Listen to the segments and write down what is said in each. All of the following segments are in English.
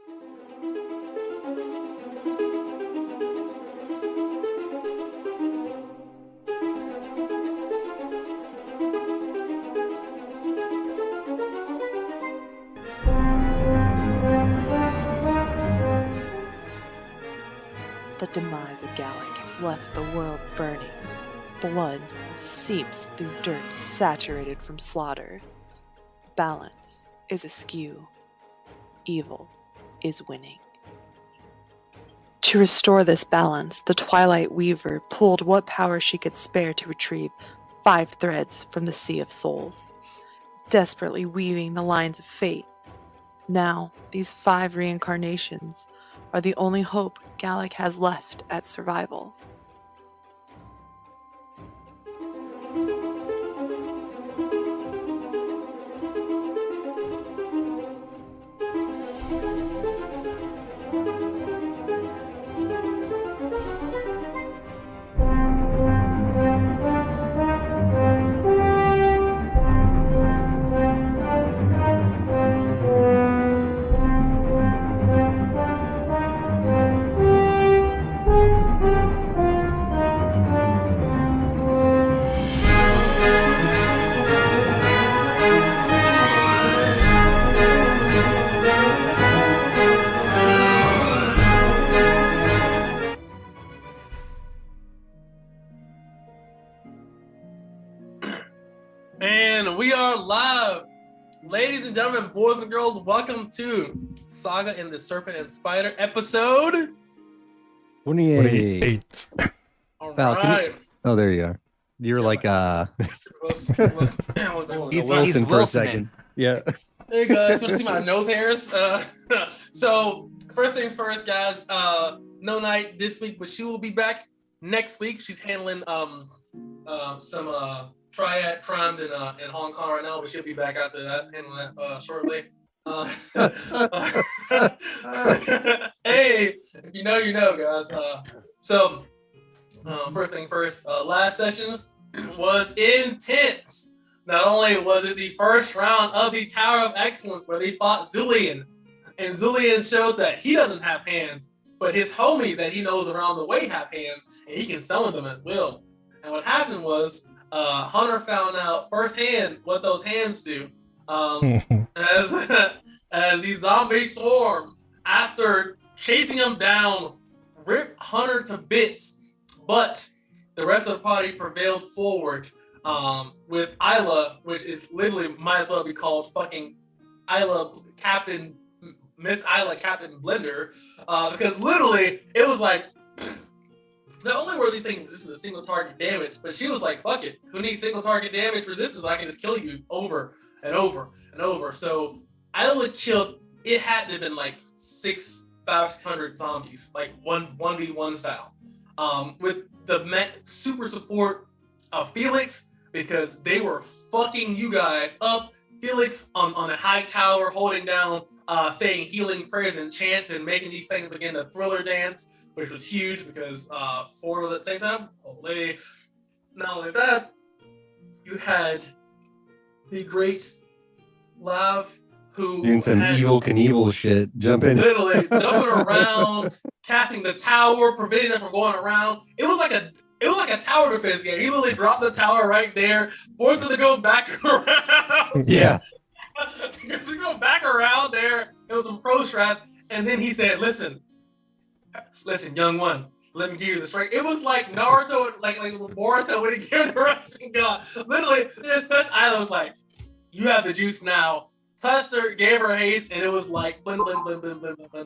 The demise of Gallic has left the world burning. Blood seeps through dirt saturated from slaughter. Balance is askew. Evil is winning. To restore this balance, the Twilight Weaver pulled what power she could spare to retrieve 5 threads from the Sea of Souls, desperately weaving the lines of fate. Now, these 5 reincarnations are the only hope Gallic has left at survival. And we are live. Ladies and gentlemen, boys and girls, welcome to Saga in the Serpent and Spider episode 28. All Val, right. Oh, there you are. You're Yeah, like He's Wilson for a second. Yeah. Hey guys, want to see my nose hairs? So first things first, guys. No Night this week, but she will be back next week. She's handling some triad crimes in Hong Kong right now, but she'll be back after that, handling that shortly. Hey, if you know, you know, guys. So first thing first, last session was intense. Not only was it the first round of the Tower of Excellence where they fought Zulian, and Zulian showed that he doesn't have hands, but his homies that he knows around the way have hands, and he can summon them at will. And what happened was, Hunter found out firsthand what those hands do. As these zombies swarm, after chasing him down, ripped Hunter to bits, but the rest of the party prevailed forward with Isla, which is literally might as well be called fucking Isla Captain, Miss Isla Captain Blender, because literally it was like, not only were these things resistant to single target damage, but she was like, fuck it, who needs single target damage resistance? I can just kill you over and over and over. So Isla killed, it had to have been like 500 zombies, like 1v1 style. With the super support of Felix, because they were fucking you guys up. Felix on a high tower holding down, saying healing prayers and chants and making these things begin to thriller dance, which was huge because 4 was at the same time. Holy. Not only that, you had the great Lav, who Doing some evil Knievel shit. Jumping. Literally jumping around, casting the tower, preventing them from going around. It was like a tower defense game. He literally dropped the tower right there, forced them to go back around. Yeah. To go back around there. It was some pro strats. And then he said, listen, young one, let me give you this right. It was like Naruto, like Boruto when he gave the Rasengan. Literally, I was like, you have the juice now. Touched her, gave her haste, and it was like blin, blin, blin, blin, blin, blin.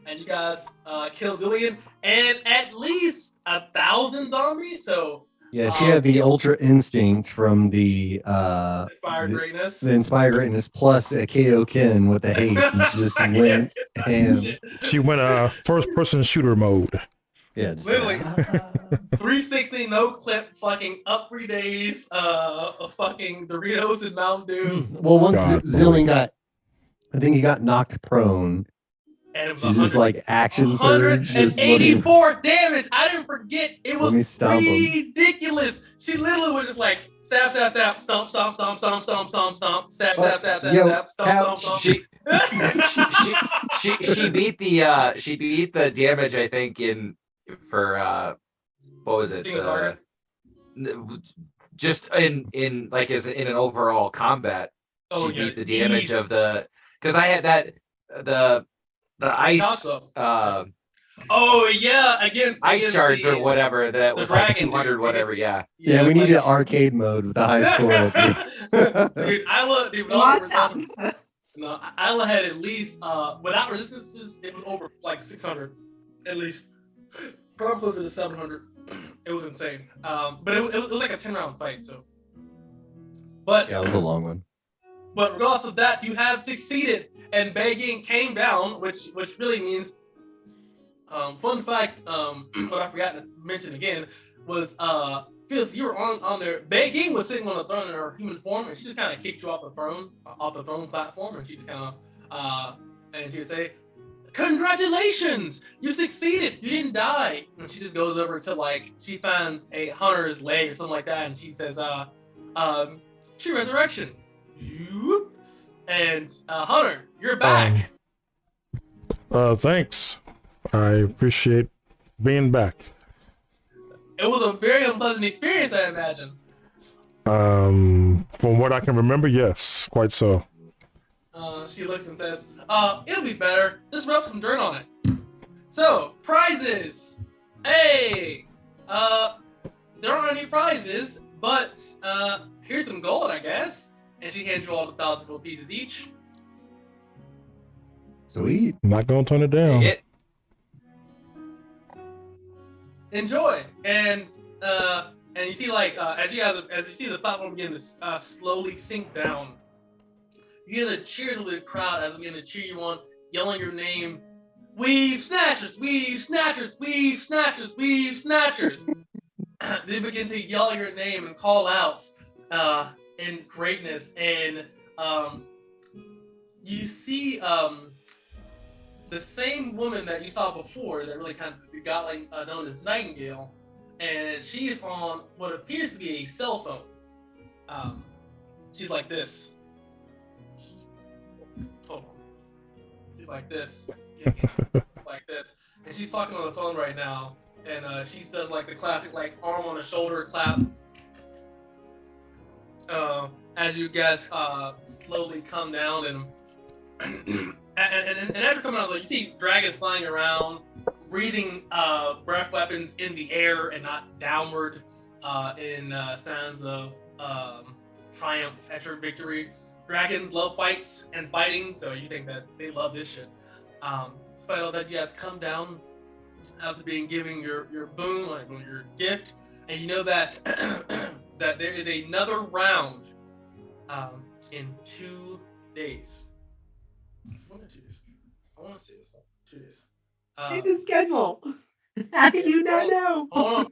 And you guys killed Julian and at least 1,000 zombies. So Yeah, she had the Ultra Instinct from the Inspired Greatness. The Inspired Greatness plus a Kaioken with the haste. And she just went ham. She went first-person shooter mode. Yeah, just, Literally 360 no clip, fucking up 3 days, fucking Doritos and Mountain Dew. Well, once God. Zillion got, I think he got knocked prone. And it was She's just like action surge. Just 184 damage. I didn't forget. It Let me was stomp him. ridiculous. She literally was just like stab, stab, stab, stomp, stomp, stomp, stomp, stomp, stomp, stomp, stab, stab, stab, stab, Yo, stab, stomp, Cal, stomp, stomp. She beat the damage, I think, for what was it? Seeing target? Just in like as in an overall combat. Oh, She yeah, beat the damage easy. of because I had that the ice Toss-up. Oh yeah, against shards the, or whatever that the was like dragon, 200 dude. whatever. Yeah. Yeah, we need like- an arcade mode with the high score. Dude, Isla, dude, with all the results, no, Isla had at least without resistances, it was over like 600 at least, probably closer to 700. It was insane. But it was like a 10-round fight. So, but Yeah, it was a long one. But regardless of that, you have succeeded, and begging came down, which really means. Fun fact, what I forgot to mention again was Felix, you were on there. Begging was sitting on a throne in her human form, and she just kind of kicked you off the throne platform, and she just kind of and she would say, "Congratulations, you succeeded. You didn't die." And she just goes over to like she finds a hunter's leg or something like that, and she says, "She resurrection." You and Hunter, you're back. Thanks. I appreciate being back. It was a very unpleasant experience, I imagine. From what I can remember, yes, quite so. She looks and says, it'll be better. Just rub some dirt on it. So, prizes. Hey, there aren't any prizes, but here's some gold, I guess. And she hands you all the 1,000 gold pieces each. Sweet. I'm not gonna turn it down. Enjoy. And you see like as you see the platform begin to slowly sink down, you hear the cheers of the crowd as they begin to cheer you on, yelling your name. Weave snatchers, weave snatchers, weave snatchers, weave snatchers. They begin to yell your name and call out in greatness, and you see the same woman that you saw before that really kind of got like known as Nightingale, and she is on what appears to be a cell phone. She's like this. Hold on. She's like this. Yeah, like this. And she's talking on the phone right now, and she does like the classic like arm on the shoulder clap. As you guys slowly come down and and after coming out, like, you see dragons flying around, breathing breath weapons in the air and not downward in sounds of triumph at your victory. Dragons love fights and fighting, so you think that they love this shit. Despite all that, you guys come down after being given your boon, like your gift, and you know that that there is another round in 2 days. 1 or 2 days. I want to see this. 2 days. See the schedule. How do you not know? Hold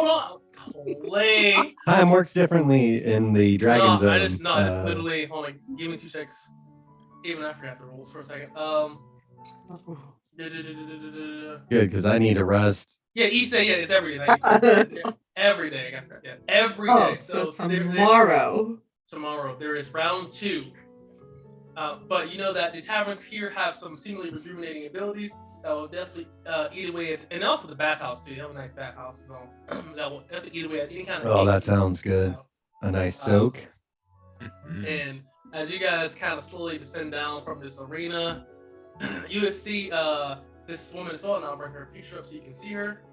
on. Play. Time works differently in the Dragon Zone. I just literally hold on. Give me 2 seconds. Even I forgot the rules for a second. Good, because I need a rest. Yeah, each day. Yeah, it's every day. It's every day. I forgot. Yeah, every day. So tomorrow. Tomorrow there is round 2. But you know that the taverns here have some seemingly rejuvenating abilities that will definitely eat away at, and also the bathhouse too. They have a nice bathhouse as well. That will definitely eat away at any kind of. Oh, that sounds good. A nice soak. And as you guys kind of slowly descend down from this arena, you would see this woman as well, and I'll bring her picture up so you can see her.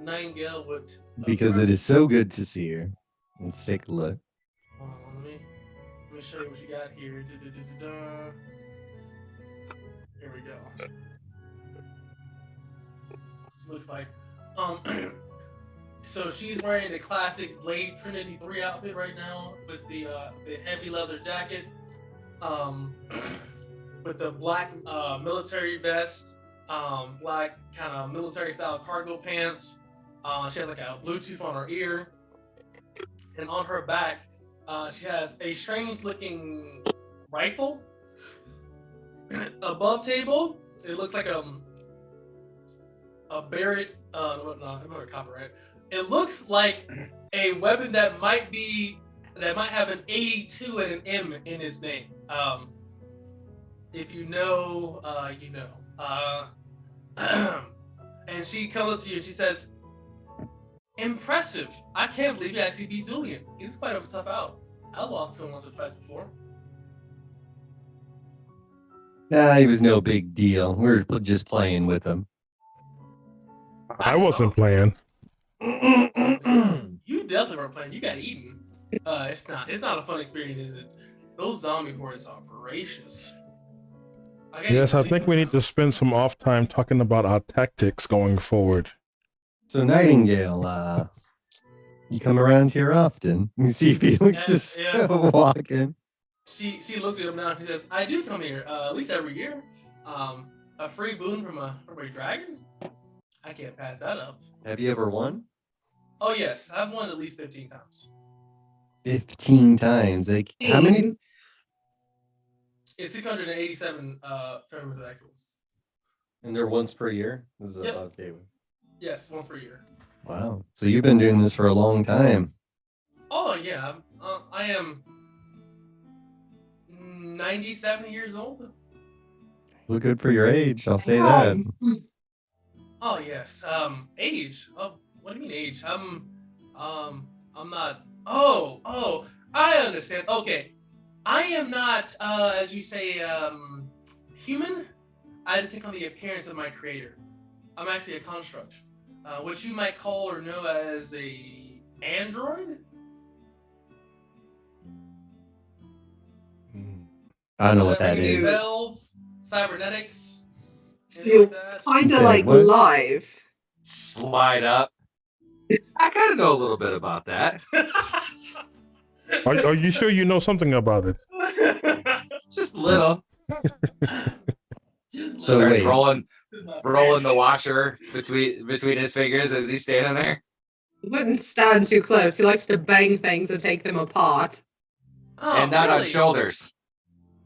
Nightingale would. Because it is so good to see her. Let's take a look. Hold on, let me show you what you got here. Here we go. This looks like so she's wearing the classic Blade Trinity 3 outfit right now with the heavy leather jacket, with the black military vest, black kind of military style cargo pants. She has like a Bluetooth on her ear, and on her back she has a strange looking rifle. Above table, it looks like a Barrett, no, copyright. It looks like a weapon that might have an 82 and an M in its name. If you know, you know. And she comes up to you and she says, "Impressive! I can't believe you actually beat Julian. He's quite a tough out. I lost to him once or twice before." Nah, he was no big deal. We were just playing with him. I wasn't playing. You definitely weren't playing. You got eaten. It's not a fun experience, is it? Those zombie hordes are voracious. Yes, I think we need to spend some off time talking about our tactics going forward. So Nightingale, you come around here often. You see Felix just walking. She looks at him now and she says, "I do come here at least every year. A free boon from a dragon. I can't pass that up." Have you ever won? Oh yes, I've won at least 15 times. 15 times. Like how many? It's 687 tournaments of excellence. And they're once per year. This is Yep. okay. Yes, one per year. Wow. So you've been doing this for a long time. Oh yeah, I am 97 years old. Look good for your age. I'll say that. Oh yes. Age. Oh, what do you mean age? I'm not. Oh, I understand. Okay, I am not, as you say, human. I take on the appearance of my creator. I'm actually a construct, which you might call or know as a android. I don't know what that Ringing is. bells, cybernetics. You're That. kind Say of like what? live. Slide up. I kind of know a little bit about that. Are you sure you know something about it? Just a little. So Starts wait. rolling the washer between his fingers as he's standing there. He wouldn't stand too close. He likes to bang things and take them apart. Oh, And not on really? shoulders.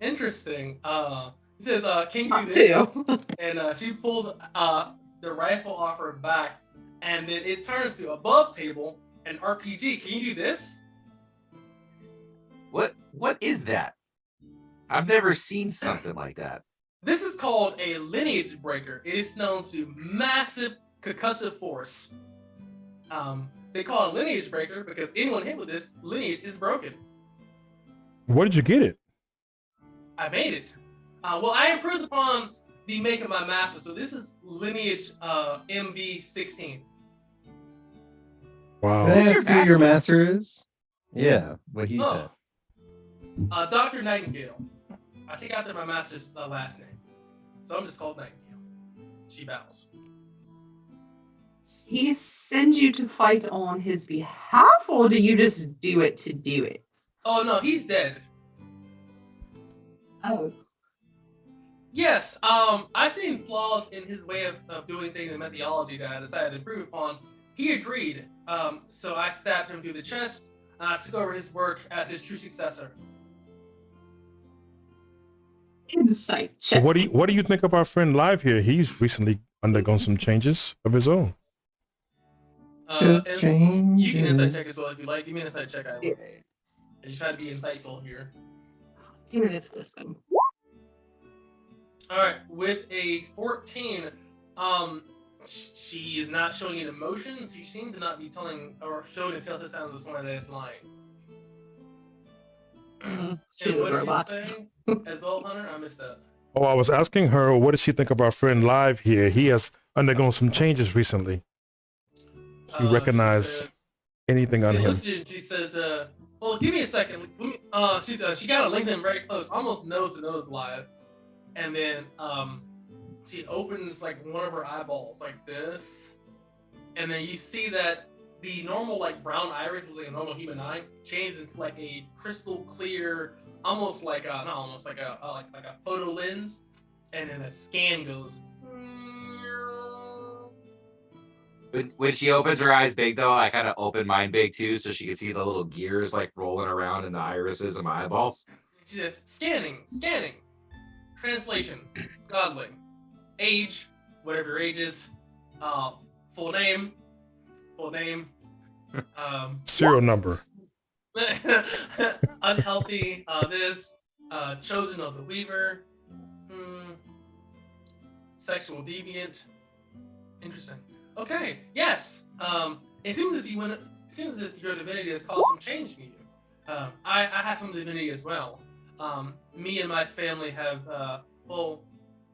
Interesting. He says, "Can you do Not this?" too. And she pulls the rifle off her back, and then it turns to above table an RPG. "Can you do this?" What is that? I've never seen something like that. This is called a lineage breaker. It is known to massive concussive force. They call it a lineage breaker because anyone hit with this lineage is broken. Where did you get it? I made it. Well, I improved upon the make of my master, so this is lineage MV16. Wow. Can I Who's ask your who your master? master is? Yeah, what he said. Dr. Nightingale. I think after my master's last name. So I'm just called Nightingale. She bows. He sends you to fight on his behalf, or do you just do it to do it? Oh no, he's dead. Oh. Yes, I've seen flaws in his way of doing things in methodology that I decided to improve upon. He agreed. So I stabbed him through the chest. I took over his work as his true successor. Insight So check. what do you think of our friend Live here? He's recently undergone some changes of his own. Just You can insight changes. check as well if you like. Give me an insight check. I will. I just try to be insightful here. Here it is, wisdom. All right, with a 14, she is not showing any emotions. She seems to not be telling or showing the telltale signs of someone that is lying. She's And a what did you robot. say as well, Hunter? I missed that. Oh, I was asking her, what does she think of our friend Live here? He has undergone some changes recently. Do you recognize anything on She him? listens. She says, "Well, give me a second. Let me, she says she got a LinkedIn very close, almost nose to nose live, and then she opens like one of her eyeballs like this, and then you see that the normal like brown iris is like a normal human eye changes into like a crystal clear, almost like not almost like a like a photo lens, and then a scan goes." When she opens her eyes big, though, I kind of open mine big too, so she can see the little gears like rolling around in the irises of my eyeballs. She says, scanning. Translation, godling. Age, whatever your age is. Full name. Serial number. Unhealthy, chosen of the weaver. Hmm. Sexual deviant. Interesting. Okay. Yes. It seems as if it seems as if your divinity has caused some change in you. I have some divinity as well. Me and my family have well,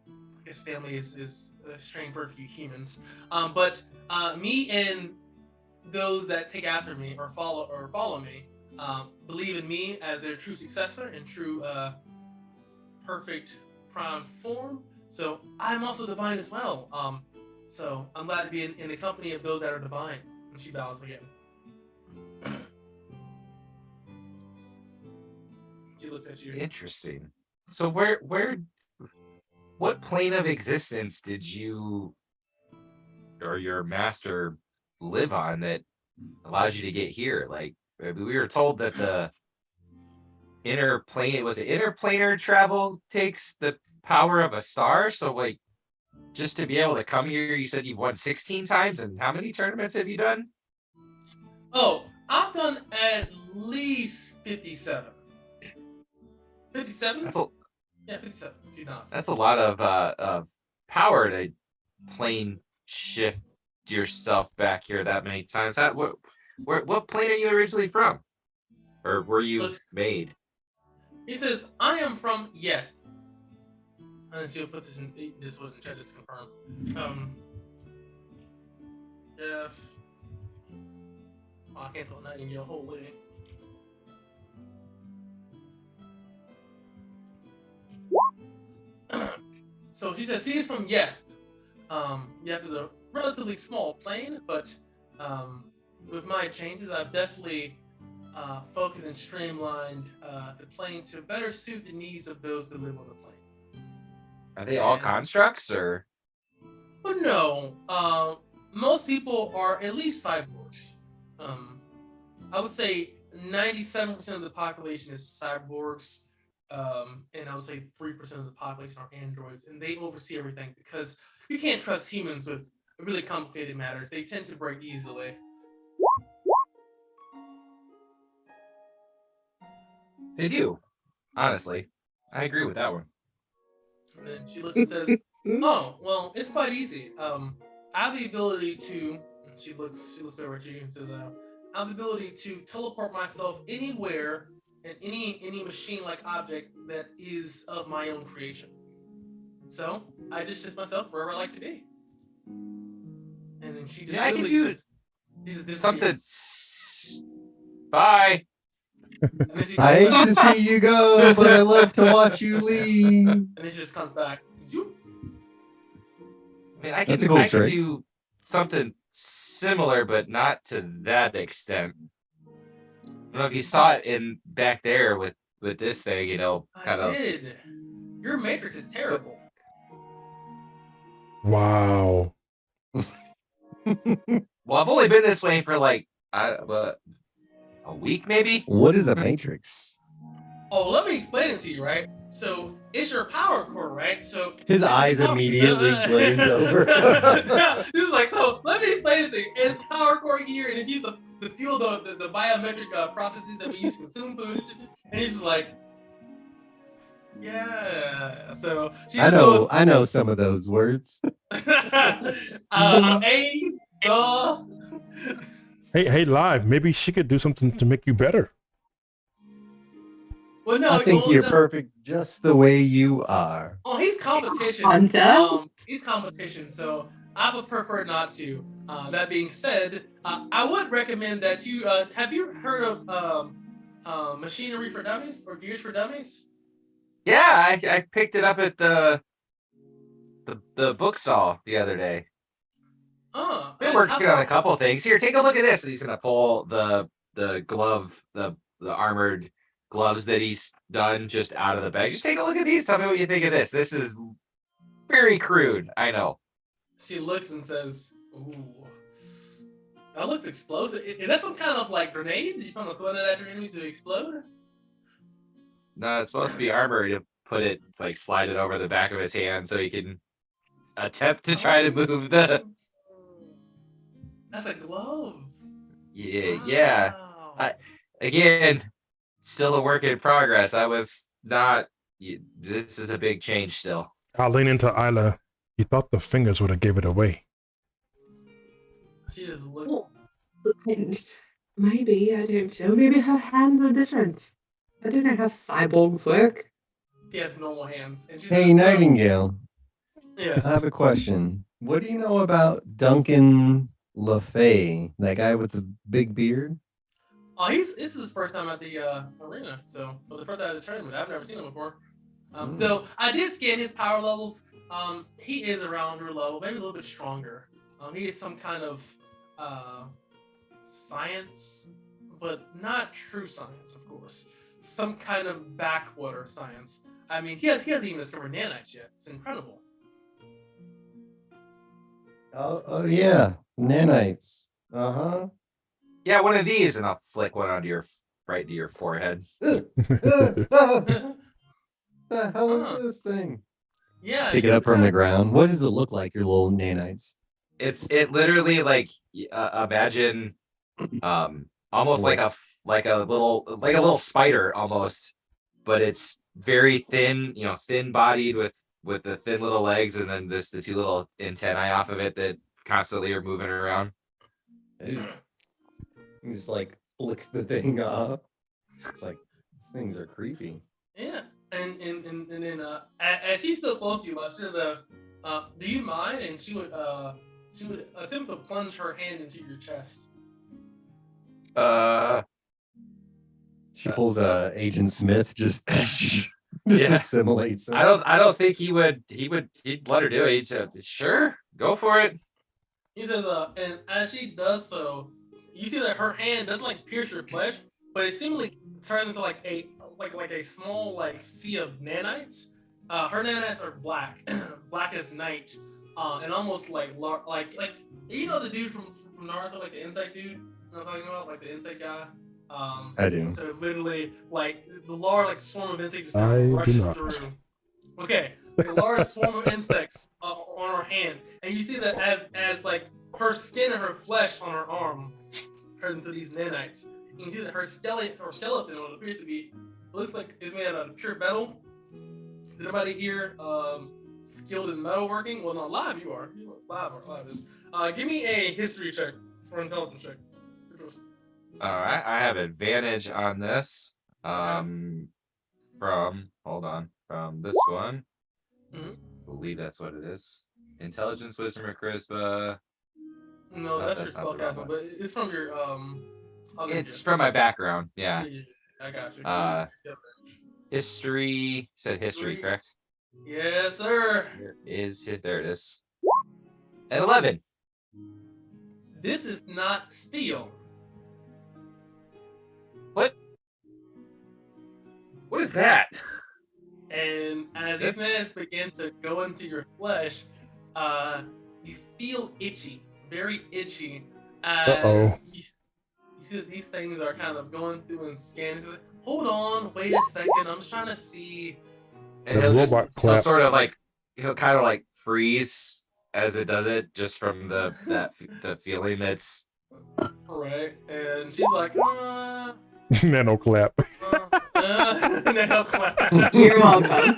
I guess family is a strange word for you humans. But me and those that take after me or follow me believe in me as their true successor and true perfect prime form. So I'm also divine as well. So I'm glad to be in the company of those that are divine. And she bows again. She looks at you. Interesting. So what plane of existence did you or your master live on that allows you to get here? Like, we were told that the interplanar travel takes the power of a star. So, like, just to be able to come here, you said you've won 16 times, and how many tournaments have you done? Oh, I've done at least 57. 57? Yeah, 57. She nods. That's a lot of power to plane shift yourself back here that many times. What plane are you originally from, or were you made? He says, "I am from Yeth." And she'll put this one in chat just to confirm. Yeth. Oh, I can't spell that in your whole way. So she says he is from Yeth. Yeth is a relatively small plane, but with my changes, I've definitely focused and streamlined the plane to better suit the needs of those that live on the plane. Are they all constructs, or? But no, most people are at least cyborgs. I would say 97% of the population is cyborgs, and I would say 3% of the population are androids, and they oversee everything because you can't trust humans with really complicated matters. They tend to break easily. They do, honestly. I agree with that one. And then she looks and says, "Oh, well, it's quite easy. I have the ability to." She looks over at you and says, "I have the ability to teleport myself anywhere and any machine-like object that is of my own creation. So I just shift myself wherever I like to be." And then she just I can do something. Bye. I hate to see you go, but I love to watch you leave. And then she just comes back. Zoop. I mean, I can do something similar, but not to that extent. I don't know if you saw it in back there with this thing, kind of. I did. Your matrix is terrible. Wow. Well, I've only been this way for like a week, maybe. What is a matrix? Oh, let me explain it to you, right? So it's your power core, right? So his eyes immediately glaze over. He was like, so let me explain it to you. It's power core here, and it's used to fuel the biometric processes that we use to consume food. And he's just like, yeah. So she just I know some of those words. Hey, Live. Maybe she could do something to make you better. Well, no, I think you're perfect just the way you are. Oh, he's competition. Hunter? He's competition, so I would prefer not to. That being said, I would recommend that you have you heard of Machinery for Dummies or Gears for Dummies? Yeah, I picked it up at the book stall the other day. Oh, been working on a couple things. Here, take a look at this. And he's gonna pull the glove, the armored gloves that he's done just out of the bag. Just take a look at these. Tell me what you think of this. This is very crude, I know. She looks and says, "Ooh, that looks explosive. Is that some kind of like grenade? You trying to throw that at your enemies to explode?" No, it's supposed to be armor to put it, like slide it over the back of his hand so he can attempt to try to move the. That's a glove. Yeah, wow. Yeah. Again, still a work in progress. I was not this is a big change still. I'll lean into Isla. You thought the fingers would have gave it away. She is looking. And maybe, I don't know, maybe her hands are different. I don't know how cyborgs work. She has normal hands. And she's Hey, Nightingale. Yes. I have a question. What do you know about Duncan LaFay, that guy with the big beard? Oh, this is his first time at the arena, so for the first time at the tournament. I've never seen him before. Though I did scan his power levels. He is around your level, maybe a little bit stronger. He is some kind of science, but not true science, of course. Some kind of backwater science. I mean, he hasn't even discovered nanites yet. It's incredible. Oh yeah, nanites. Uh-huh. Yeah, one of these, and I'll flick one onto your right to your forehead. The hell is this thing? Yeah. Pick it up from the ground. What does it look like, your little nanites? It literally like imagine almost like a little spider almost, but it's very thin, thin bodied with the thin little legs, and then the two little antennae off of it that constantly are moving around. He just like flicks the thing off. It's like, these things are creepy. Yeah. And then as she's still close to you, she says, do you mind? And she would attempt to plunge her hand into your chest. She pulls Agent Smith, just Yeah. assimilates him. I don't think he'd let her do it. He'd say, sure, go for it. He says, and as she does so, you see that her hand doesn't like pierce your flesh, but it seemingly turns into like a small like sea of nanites. Her nanites are black, black as night, and almost like you know the dude from Naruto, like the insect dude. You know what I'm talking about, like the insect guy. I do. So literally, like the large swarm of insects just kind of rushes through. Okay, the large swarm of insects on her hand, and you see that as like her skin and her flesh on her arm turns into these nanites. You can see that her skeleton, what appears to be, looks like it's made out of pure metal. Is anybody here skilled in metalworking? Well, not live. You are. You are live is. Give me a history check or intelligence check. All right, I have advantage on this. From this one. Mm-hmm. I believe that's what it is. Intelligence, wisdom, or charisma. No, that's your spellcasting, but it's from your It's from my background. Yeah. I got you. History. Said history, correct? Yes, sir. There it is. At 11. This is not steel. What is that? And as these nanites begin to go into your flesh, you feel itchy, very itchy. As you see that these things are kind of going through and scanning. Hold on, wait a second. I'm just trying to see. And he'll kind of like freeze as it does it, just from the feeling that's. Right, and she's like, Nano clap. nano clap. You're welcome.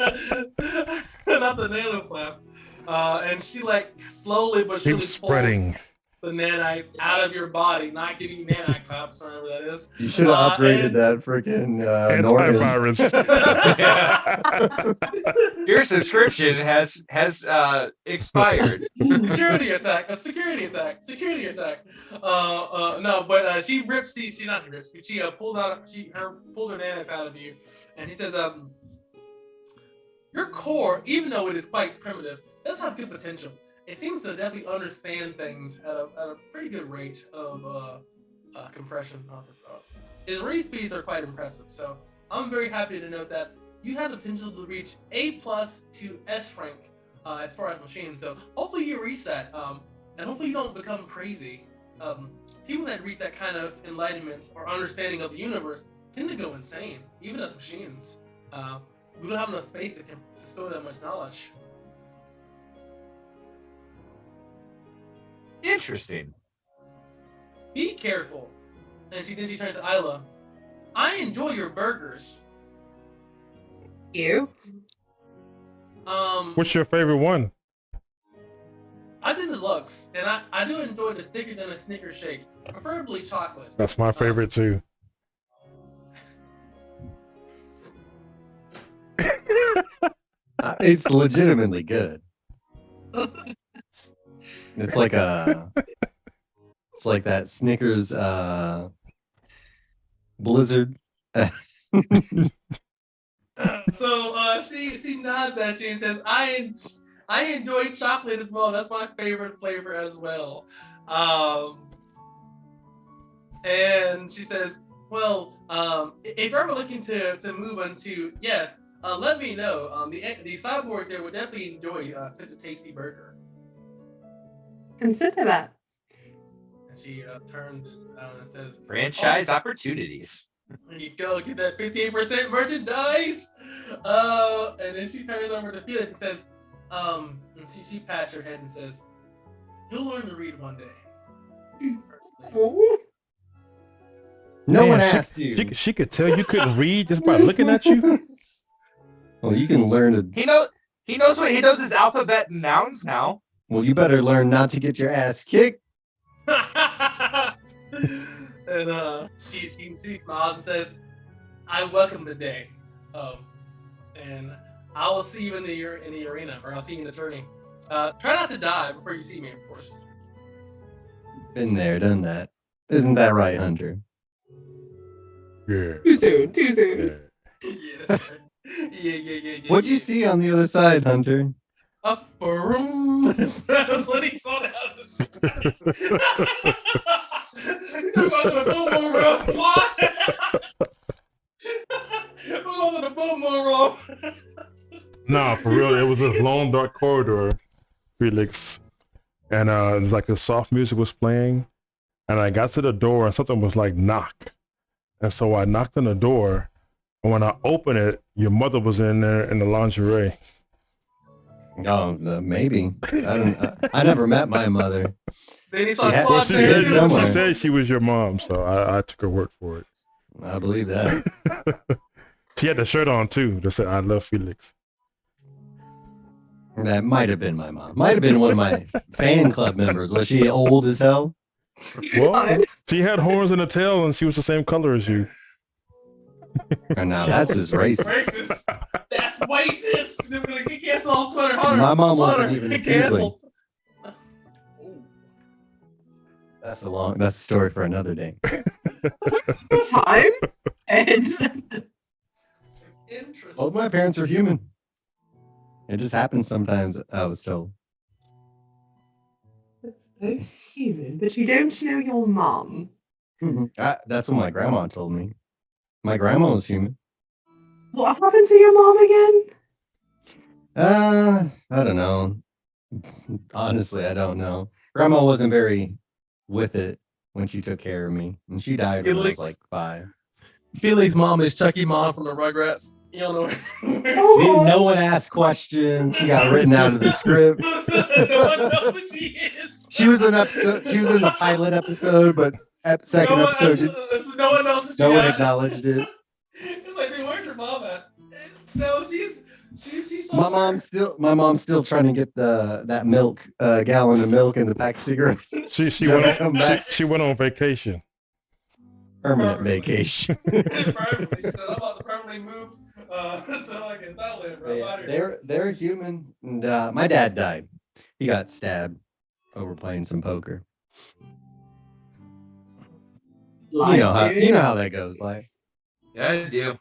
Not the nano clap. And she like slowly but surely Keep spreading the nanites out of your body, not giving you nanite claps, whatever that is. You should have upgraded that freaking antivirus. Your subscription has expired. Security attack. No, but she rips these. She not rips. She pulls her nanites out of you, and he says, your core, even though it is quite primitive, does have good potential. It seems to definitely understand things at a pretty good rate of compression. His read speeds are quite impressive, so I'm very happy to note that you have the potential to reach A+ to S rank as far as machines. So hopefully you reach that, and hopefully you don't become crazy. People that reach that kind of enlightenment or understanding of the universe tend to go insane, even as machines. We don't have enough space to store that much knowledge. Interesting. Be careful. And then she turns to Isla. I enjoy your burgers. You? What's your favorite one? I did the Lux, and I do enjoy the thicker than a Snickers shake, preferably chocolate. That's my favorite too. It's legitimately good. It's like that Snickers Blizzard. So she nods at you and says, I enjoy chocolate as well. That's my favorite flavor as well. And she says, well, if you're ever looking to move on to, let me know. The cyborgs there would definitely enjoy such a tasty burger. Consider that. And she turns and says, Franchise opportunities. there you go, get that 15% merchandise. And then she turns over to Felix and says, and she pats her head and says, you'll learn to read one day. No one Man, asked you. She could tell you couldn't read just by looking at you. Well, you can learn to. He knows his alphabet and nouns now. Well, you better learn not to get your ass kicked. And she smiles and says, I welcome the day. And I will see you in the arena, or I'll see you in the tourney. Try not to die before you see me, of course. Been there, done that. Isn't that right, Hunter? Yeah. Too soon. Yeah. Yeah, that's right. Yeah. What'd you see on the other side, Hunter? Up room. That's what he saw out of the sky. He's talking about the boom boom room. We're going to the boom boom room. Nah, for real, it was this long dark corridor, Felix, and like the soft music was playing, and I got to the door and something was like knock, and so I knocked on the door, and when I opened it, your mother was in there in the lingerie. Oh, maybe. I never met my mother. Then he saw Well, She somewhere. said she was your mom, so I took her word for it. I believe that. She had the shirt on too that said "I love Felix." That might have been my mom. Might have been one of my fan club members. Was she old as hell? Well, she had horns and a tail, and she was the same color as you. And now that's just racist. Racist. That's racist. They're gonna get canceled on Twitter. Hunter, My mom wasn't Hunter, even get a canceled. That's a story for another day. Time? And Interesting. Both my parents are human. It just happens sometimes, I was told. they're human, but you don't know your mum. That's what my grandma told me. My grandma was human. What happened to your mom again? I don't know. Honestly, I don't know. Grandma wasn't very with it when she took care of me, and she died when I was like 5. Felix's mom is Chucky Mom from the Rugrats. You don't know. No one asked questions. She got written out of the script. No one knows who she is. She was in the pilot episode, but second episode, no one knows who she no one is. acknowledged it. It's like, dude, where's your mom at? No, she's My mom's still trying to get that milk, gallon of milk in the pack of cigarettes. She went on vacation. Permanent vacation. Permanently. She said, I'm about to permanently move to like in Thailand, bro. Yeah, they're human, and my dad died. He got stabbed over playing some poker. You know how that goes, like. Yeah, I do.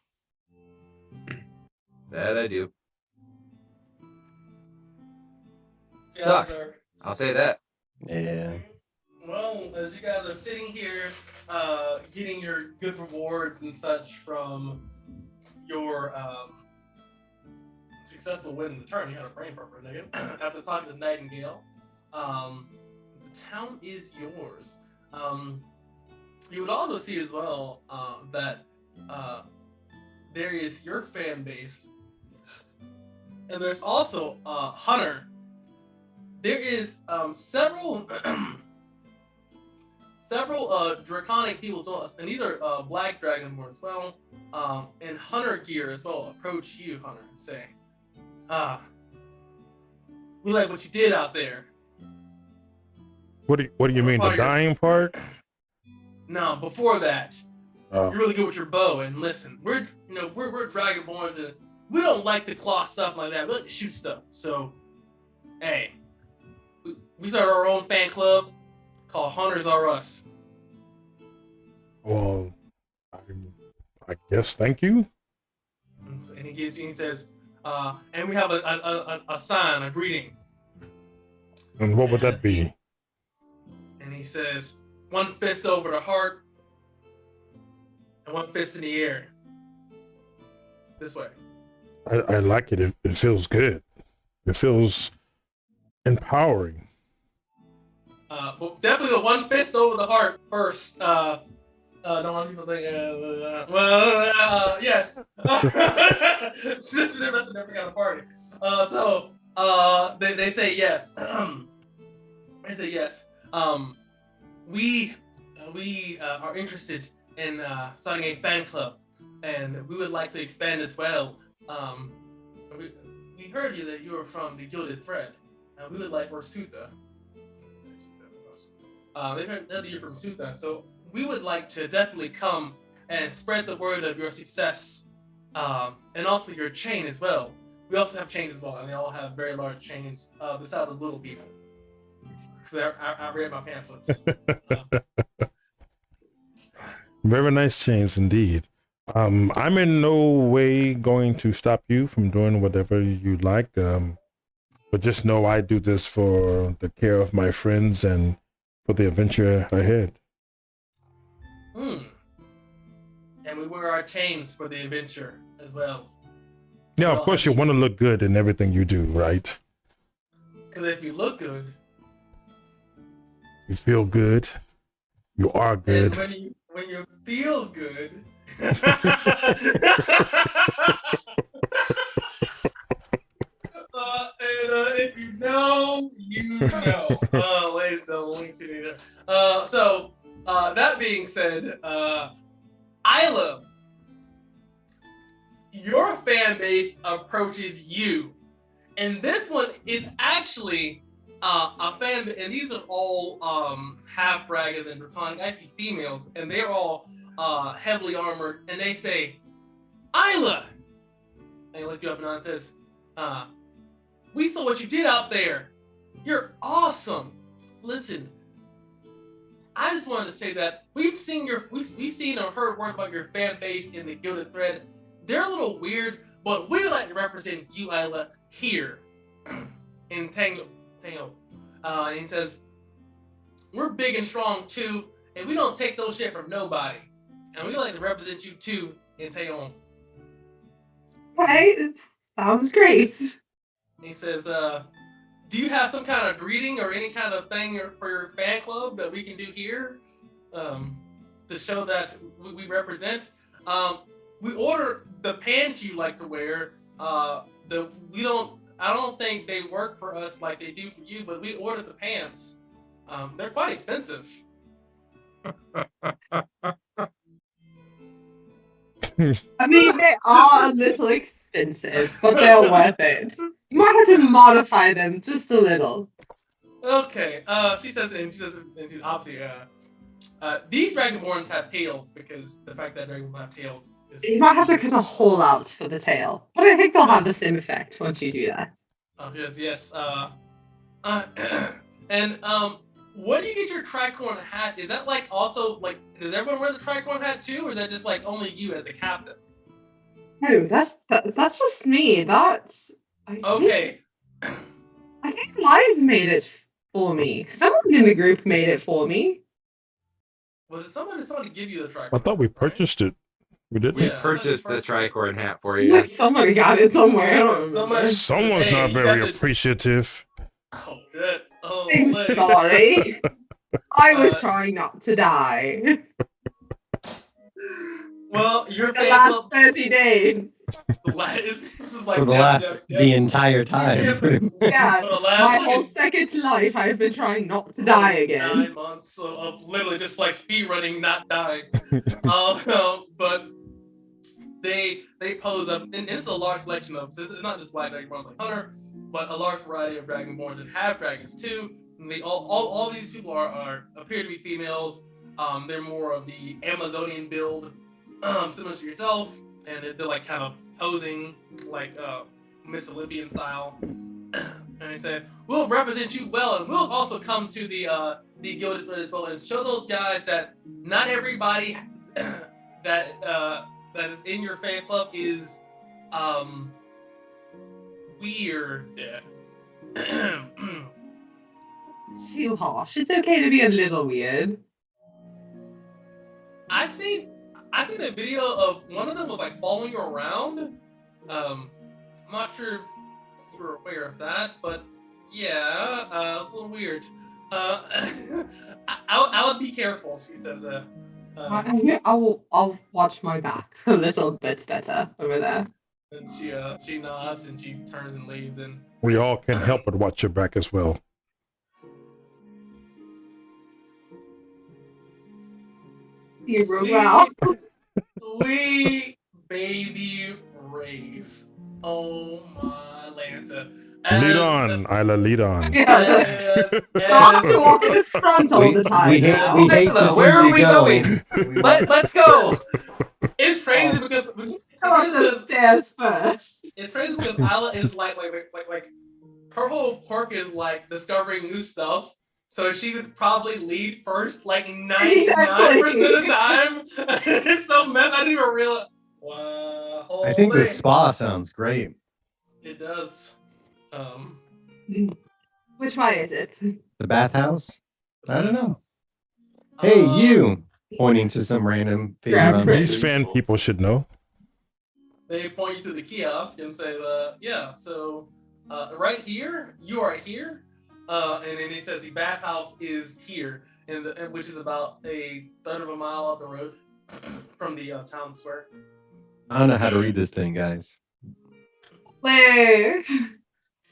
That I do. Yeah, Sucks. sir. I'll say that. Yeah. Well, as you guys are sitting here, getting your good rewards and such from your successful win in the turn, you had a brain for a nigga. After talking to Nightingale, the town is yours. You would also see as well that there is your fan base, and there's also Hunter. There is several several draconic people as well, and these are black dragonborn as well, in hunter gear as well, approach you, Hunter, and say, we like what you did out there. What do you mean, the dying part? No, before that, Oh. you're really good with your bow. And listen, we're dragonborns, and we don't like to claw stuff like that. We like to shoot stuff. So, hey, we started our own fan club called Hunters Are Us. Well, I guess thank you. And he says, and we have a sign, a greeting. And what would that be? And he says, one fist over the heart, and one fist in the air. This way. I like it. It feels good. It feels empowering. Well, definitely the one fist over the heart first. Don't want people think. Yes. Since the rest of never got a party. They say yes. They say yes. We are interested in starting a fan club, and we would like to expand as well. We heard you that you were from the Gilded Thread. We would like, or Sutha. They heard that you're from Sutha, so we would like to definitely come and spread the word of your success, and also your chain as well. We also have chains as well, and they all have very large chains, besides the little people. So I read my pamphlets. Very nice chains indeed. I'm in no way going to stop you from doing whatever you like. But just know I do this for the care of my friends and for the adventure ahead. And we wear our chains for the adventure as well. Yeah, of course you want to look good in everything you do, right? Because if you look good, you feel good. You are good. And when you feel good. If you know, you know. Ladies and gentlemen, so that being said, Isla, your fan base approaches you, and this one is actually a fan, and these are all half dragons and draconic. I see females, and they're all heavily armored, and they say, Isla, and they look you up and down and says, we saw what you did out there. You're awesome. Listen, I just wanted to say that we've seen or heard word about your fan base in the Gilded Thread. They're a little weird, but we like to represent you, Isla, here in Tango. And he says, we're big and strong too, and we don't take those shit from nobody. And we like to represent you too in Taeyon. Okay, it sounds great. He says, do you have some kind of greeting or any kind of thing for your fan club that we can do here to show that we represent? We order the pants you like to wear. I don't think they work for us like they do for you, but we ordered the pants. They're quite expensive. I mean, they are a little expensive, but they're worth it. You might have to modify them just a little. Okay. She says, and she's obviously, these dragonborns have tails because the fact that dragonborns have tails is. You might have to cut a hole out for the tail, but I think they'll have the same effect once you do that. Yes. And what do you get your tricorn hat? Is that like also like? Does everyone wear the tricorn hat too, or is that just like only you as a captain? No, that's just me. Okay. I think Live made it for me. Someone in the group made it for me. Was it somebody give you the tricorn? I thought we purchased it. We didn't. We purchased the tricorn hat for you. Like someone got it somewhere. I don't remember. Someone's not very appreciative. Oh shit! Oh, I'm lady. sorry. I was trying not to die. Well, your The fan last club. 30 days. This is like For the the entire time. Yeah, For the last my like, whole second life, I've been trying not to die again. 9 months of literally just like speed running, not dying. But they pose up, and it's a large collection of. It's not just black dragonborns like Hunter, but a large variety of dragonborns that have dragons too. And they all these people are appear to be females. They're more of the Amazonian build, similar to yourself, and they're like kind of posing like Miss Olympian style. And they said, "We'll represent you well, and we'll also come to the Gilded Thread as well, and show those guys that not everybody that is in your fan club is weird." Too harsh. It's okay to be a little weird. I seen a video of one of them was like following you around. I'm not sure if you were aware of that, but yeah, it's a little weird. I would be careful. She says that. I'll watch my back a little bit better over there. And she nods and she turns and leaves, and We all can't help but watch your back as well. Wow. Sweet baby race. Oh my Lanta. Lead on, Isla, lead on. Not to walk in the front all the time. We now. hate to Where are see you we go. going? Let's go. It's crazy because Come up the stairs first. it's crazy because Isla is like her whole quirk is like discovering new stuff. So she would probably lead first like 99% of the time. It's so messed. I didn't even realize. Wow. I think the holy- spa sounds great. It does. Which one is it? The bathhouse? I don't know. Hey, you! Pointing to some random figure Yeah, on the These street. fan people should know. They point you to the kiosk and say, yeah, so right here, you are here. And then he says the bathhouse is here, which is about a third of a mile up the road from the town square. I don't know how to read this thing, guys. Where?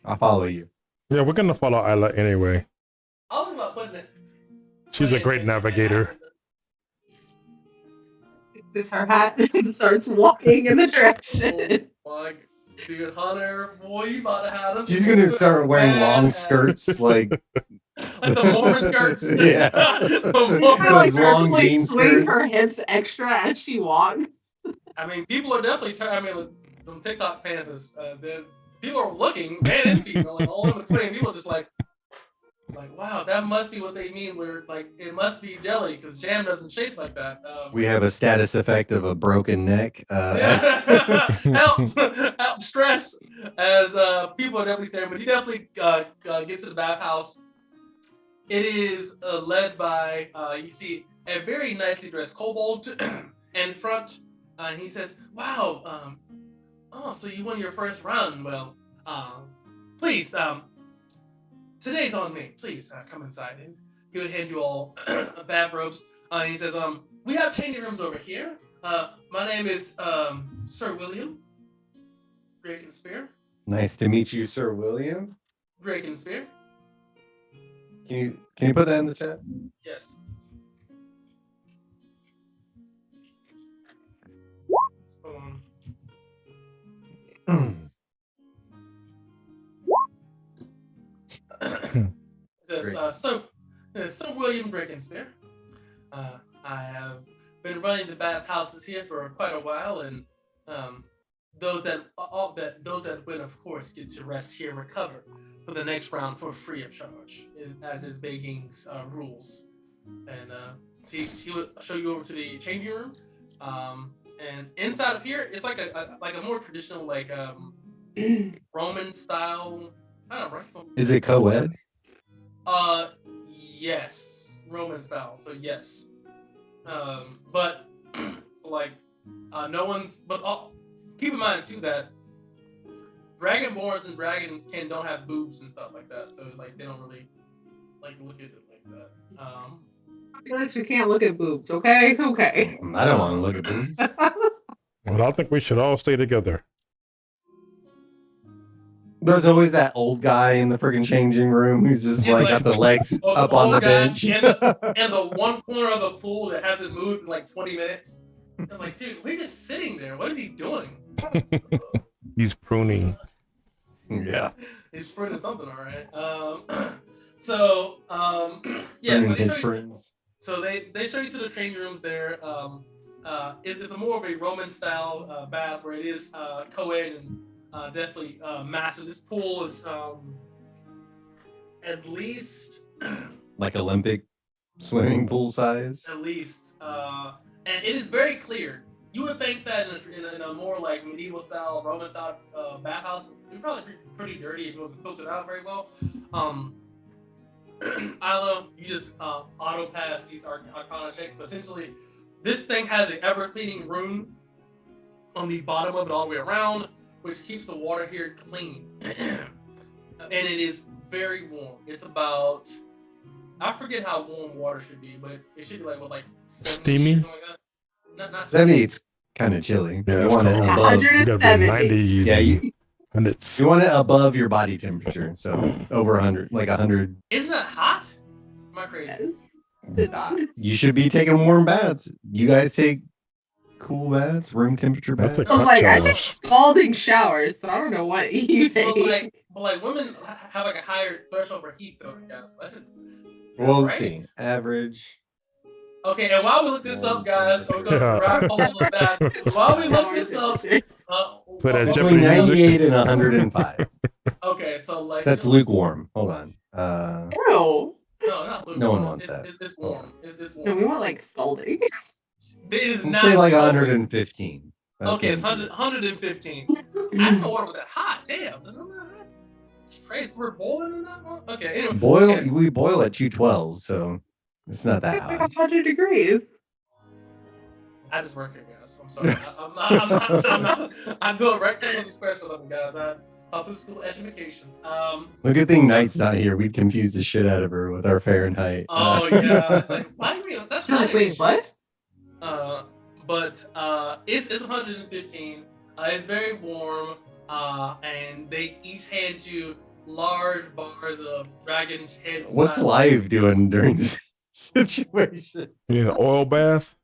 I'll follow you. Yeah, we're gonna follow Isla anyway. I was about putting it. She's a great navigator. This is her hat and starts walking in the direction. Like, dude, Hunter, boy, you about to have them. She's gonna start wearing long skirts, like Like the Mormon skirts. Yeah. The I Mormon- like long purposely bean swing skirts. her hips extra as she walks. I mean, people are definitely. Them TikTok pants is. People are looking, man and female, like all in between. People are just like, wow, that must be what they mean. Where like it must be jelly because jam doesn't shape like that. we have a status effect of a broken neck. help stress as people are definitely saying, but he definitely gets to the bathhouse. It is led by you see a very nicely dressed kobold in front. He says, "Wow, oh, so you won your first round. Well, please, today's on me. Please come inside." And he would hand you all bathrobes. He says, "We have changing rooms over here. My name is Sir William Drakenspear. Nice to meet you, Sir William. Drakenspear. Can you put that in the chat? Yes." So, Sir William Drakenspear. I have been running the bathhouses here for quite a while, and those that win, of course, get to rest here and recover for the next round for free of charge, as is Beijing's rules. And she would show you over to the changing room, and inside of here, it's like a more traditional Roman style. I don't know. Is it co-ed? Yes, Roman style. So yes, but no one's. But keep in mind too that Dragonborns and Dragonkin don't have boobs and stuff like that. So they don't really look at it like that. I feel like you can't look at boobs, okay? Okay. I don't want to look at boobs. Well, I think we should all stay together. There's always that old guy in the freaking changing room who's just He's like got the legs up on the old guy bench. in the one corner of the pool that hasn't moved in like 20 minutes. I'm like, dude, we're just sitting there. What is he doing? He's pruning. Yeah. He's pruning something, all right. So yeah, Pruning so his prunes. they show you to the training rooms there. It's a more of a Roman style bath where it is co-ed and definitely massive. This pool is at least Like Olympic swimming pool size. and it is very clear. You would think that in a more like medieval style, Roman style bathhouse, it'd be probably pretty dirty if it wasn't filtered out very well. Isla, you just auto pass these arcana checks, but essentially, this thing has an ever cleaning rune on the bottom of it all the way around, which keeps the water here clean. And it is very warm. It's about, I forget how warm water should be, but it should be like 70, Steamy? something like that. Not 70, it's kind of chilly. Yeah, You want it it's cold. above. You gotta be 170. 90s. Yeah, and it's you want it above your body temperature, so over 100, like 100. Isn't that hot? Am I crazy? You should be taking warm baths. You guys take cool baths, room temperature I baths. take I was like, I take showers. scalding showers, so I don't know what you take. But like women have like a higher threshold for heat though, I guess. That's just, Well, right? let's see. Average. Okay, and while we look this up, guys, we're gonna wrap hold of that. While we look this up, Put that Between Japanese music. 98 and 105. okay, so like That's lukewarm. Hold on. Ew. No, not lukewarm. No one wants it's, that. It's warm. It's No, warm. we want like scalding. It is Let's not say like scalding. 115. That's Okay, it's what- 115. I didn't know water was that hot. Damn, it's not that hot. It's crazy. We're boiling in that one. Okay, anyway. Boil. Okay. We boil at 212, so it's not that It's like hot. 100 degrees. I just work here, guys. I'm sorry. I'm doing rectangles and squares for them, guys. I public school education. Well, good thing Knight's not here. We'd confuse the shit out of her with our Fahrenheit. Oh yeah, it's like why do you mean that's You're not like, wait, shit. what? But it's 115. It's very warm. And they each hand you large bars of dragon head. What's style- Live doing during this situation? You need an oil bath?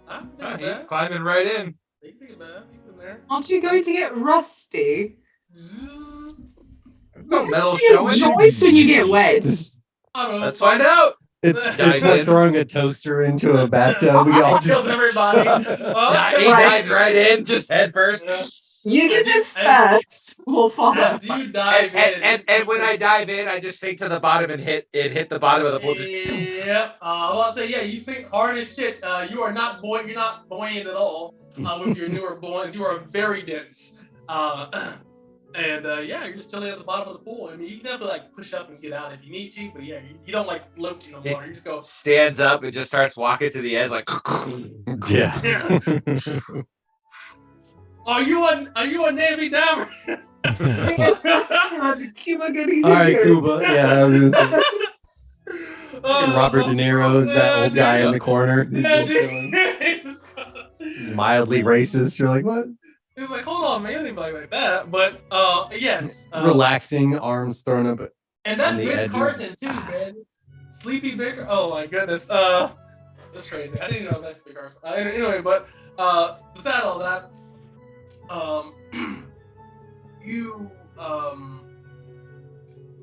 I can take a He's bath. climbing right in. You can take a bath. He's in there. Aren't you going to get rusty? Zzz. No metal What's your showing. noise when you get wet? I don't know. Let's find out. It's Dives like in. throwing a toaster into a bathtub. We all It kills just everybody. Well, He dives right in, just head first. Yeah. You get in As- first. We'll follow. As you dive in. And when I dive in, I just sink to the bottom and hit the bottom of the pool. Just, Yep. Well, I'll say, yeah, you sink hard as shit. You are not buoyant. You're not buoyant at all with your newer buoyant. You are very dense. And yeah, you're just chilling at the bottom of the pool. I mean, you can definitely like push up and get out if you need to, but yeah, you don't like float in the water. You just go. stands up and just starts walking to the edge like. yeah. Are you a Navy diver? Cuba Gooding All right, Jr. Cuba. Yeah, I was gonna say. And Robert De Niro is that yeah, old guy in the corner. He's Yeah, just dude. chilling. It's just- Mildly racist. You're like, what? It's like, hold on, man, you don't even like that. But yes. Relaxing, arms thrown up. And that's on the Ben edges. Carson too, man. Sleepy Baker. Oh my goodness. That's crazy. I didn't even know that's Ben Carson. Anyway, but beside all that, you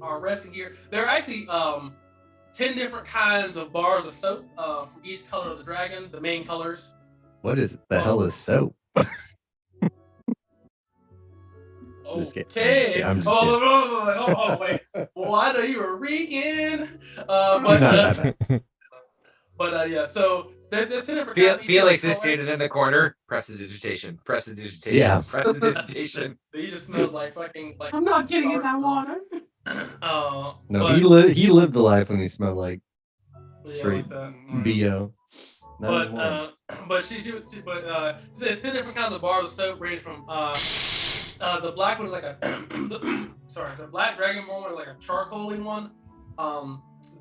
are resting here. There are actually 10 different kinds of bars of soap from each color of the dragon. The main colors. What is the hell is soap? Just kidding. Okay. I'm just Oh, wait. Well, I know you were reeking. Not But that bad. yeah. So there's 10 different. kinds. Felix is standing in the corner. Prestidigitation. Prestidigitation. Yeah. Prestidigitation. He just smells like fucking like. I'm not getting in that water. No, but, he lived the life when he smelled like yeah, straight like that. bo. Not But anymore. so it's 10 different kinds of bars of soap, range from the black one is like a the black dragonborn one is like a charcoaly one.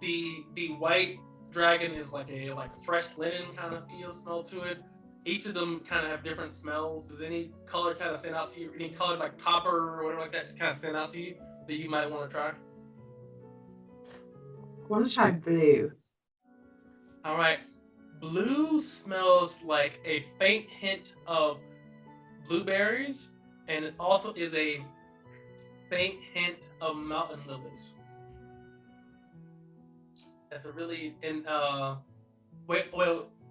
The white dragon is like a fresh linen kind of smell to it. each of them kind of have different smells. Does any color kind of stand out to you? Any color like copper or whatever like that kind of stand out to you that you might want to try? I want to try blue. All right. Blue smells like a faint hint of blueberries, and it also is a faint hint of mountain lilies. That's a really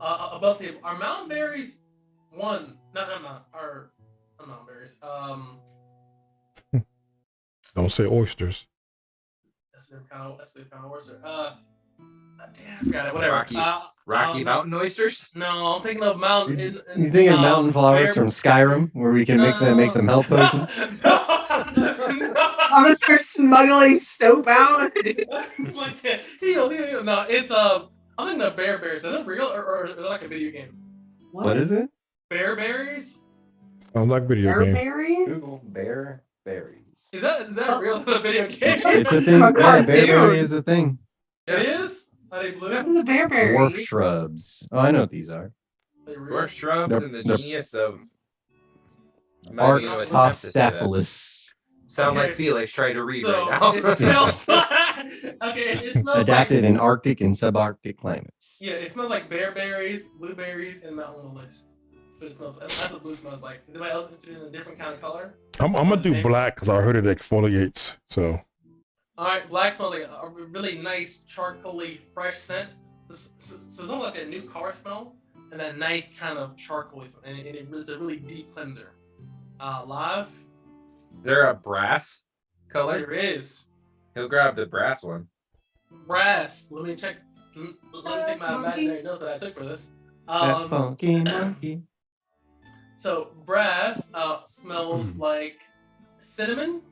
above table. Are mountain berries one? Not mountain berries. Don't say oysters. That's the kind of oyster. Damn, I forgot it. Whatever. Rocky Mountain oysters? No, I'm thinking of mountain. You think of mountain flowers bear- from Skyrim, where we can mix it and make some health potions? I'm gonna start smuggling soap out. It's like heal. No, it's I'm thinking of bear berries. Is that real or like a video game? What is it? Bear berries? Sounds like video game. Berries? Google bear berries. Is that real? A video game? It's a thing. A Yeah, cartoon. bearberry is a thing. It is. Are they blue? What was a bearberry? Dwarf shrubs. Oh, I know what these are. They real? Dwarf shrubs They're- and the they're- genius of. I'm not even gonna attempt to say that. Arctostaphylos. Sound like Okay, Felix trying to read So right now. it smells. Okay, it smells Adapted like in Arctic and subarctic climates. yeah, it smells like bearberries, blueberries, and mountain lilies. But it smells. That's what blue smells like. Is anybody else interested in a different kind of color? I'm gonna do Same. black because I heard it exfoliates. So All right, black smells like a really nice charcoaly, fresh scent. So it's almost like a new car smell, and that nice kind of charcoaly smell, and it's a really deep cleanser. Live, Is there a brass color? there is He'll grab the brass one. brass. Let me check. Let me take my imaginary notes that I took for this. That funky monkey. So brass smells like cinnamon,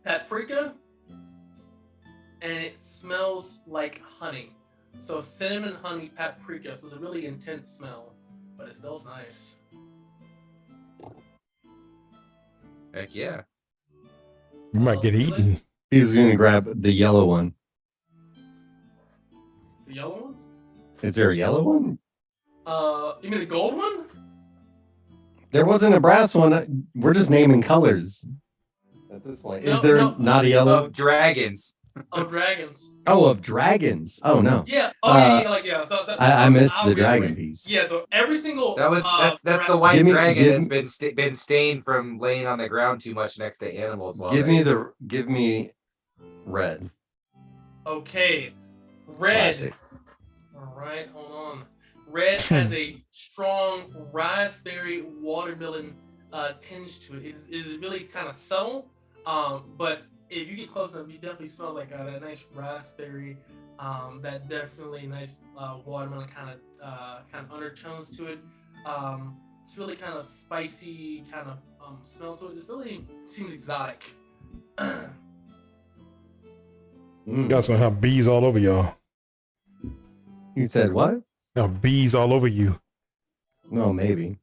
paprika, and it smells like honey. So cinnamon, honey, paprika. So it's a really intense smell, but it smells nice. Heck yeah. you might get Felix? eaten. He's gonna grab the yellow one. The yellow one? Is there a yellow one? You mean the gold one? There wasn't a brass one. We're just naming colors at this point. No, Is there no. not a yellow? Of dragons. Oh, dragons. Oh, of dragons. Oh no. Yeah. Yeah. So, I missed I'll the get dragon it. piece. Yeah. So every single That's the dra- white Give me- dragon give that's me- been stained from laying on the ground too much next to animals. While Give they- me red. Okay. Red. Classic. All right, hold on. Red has a strong raspberry watermelon tinge to it. It is really kind of subtle, but if you get close enough, you definitely smell like that nice raspberry, that definitely nice watermelon kind of undertones to it. It's really kind of spicy kind of smell to it. It really seems exotic. You guys gonna have bees all over y'all. You said what? Have bees all over you. No, maybe.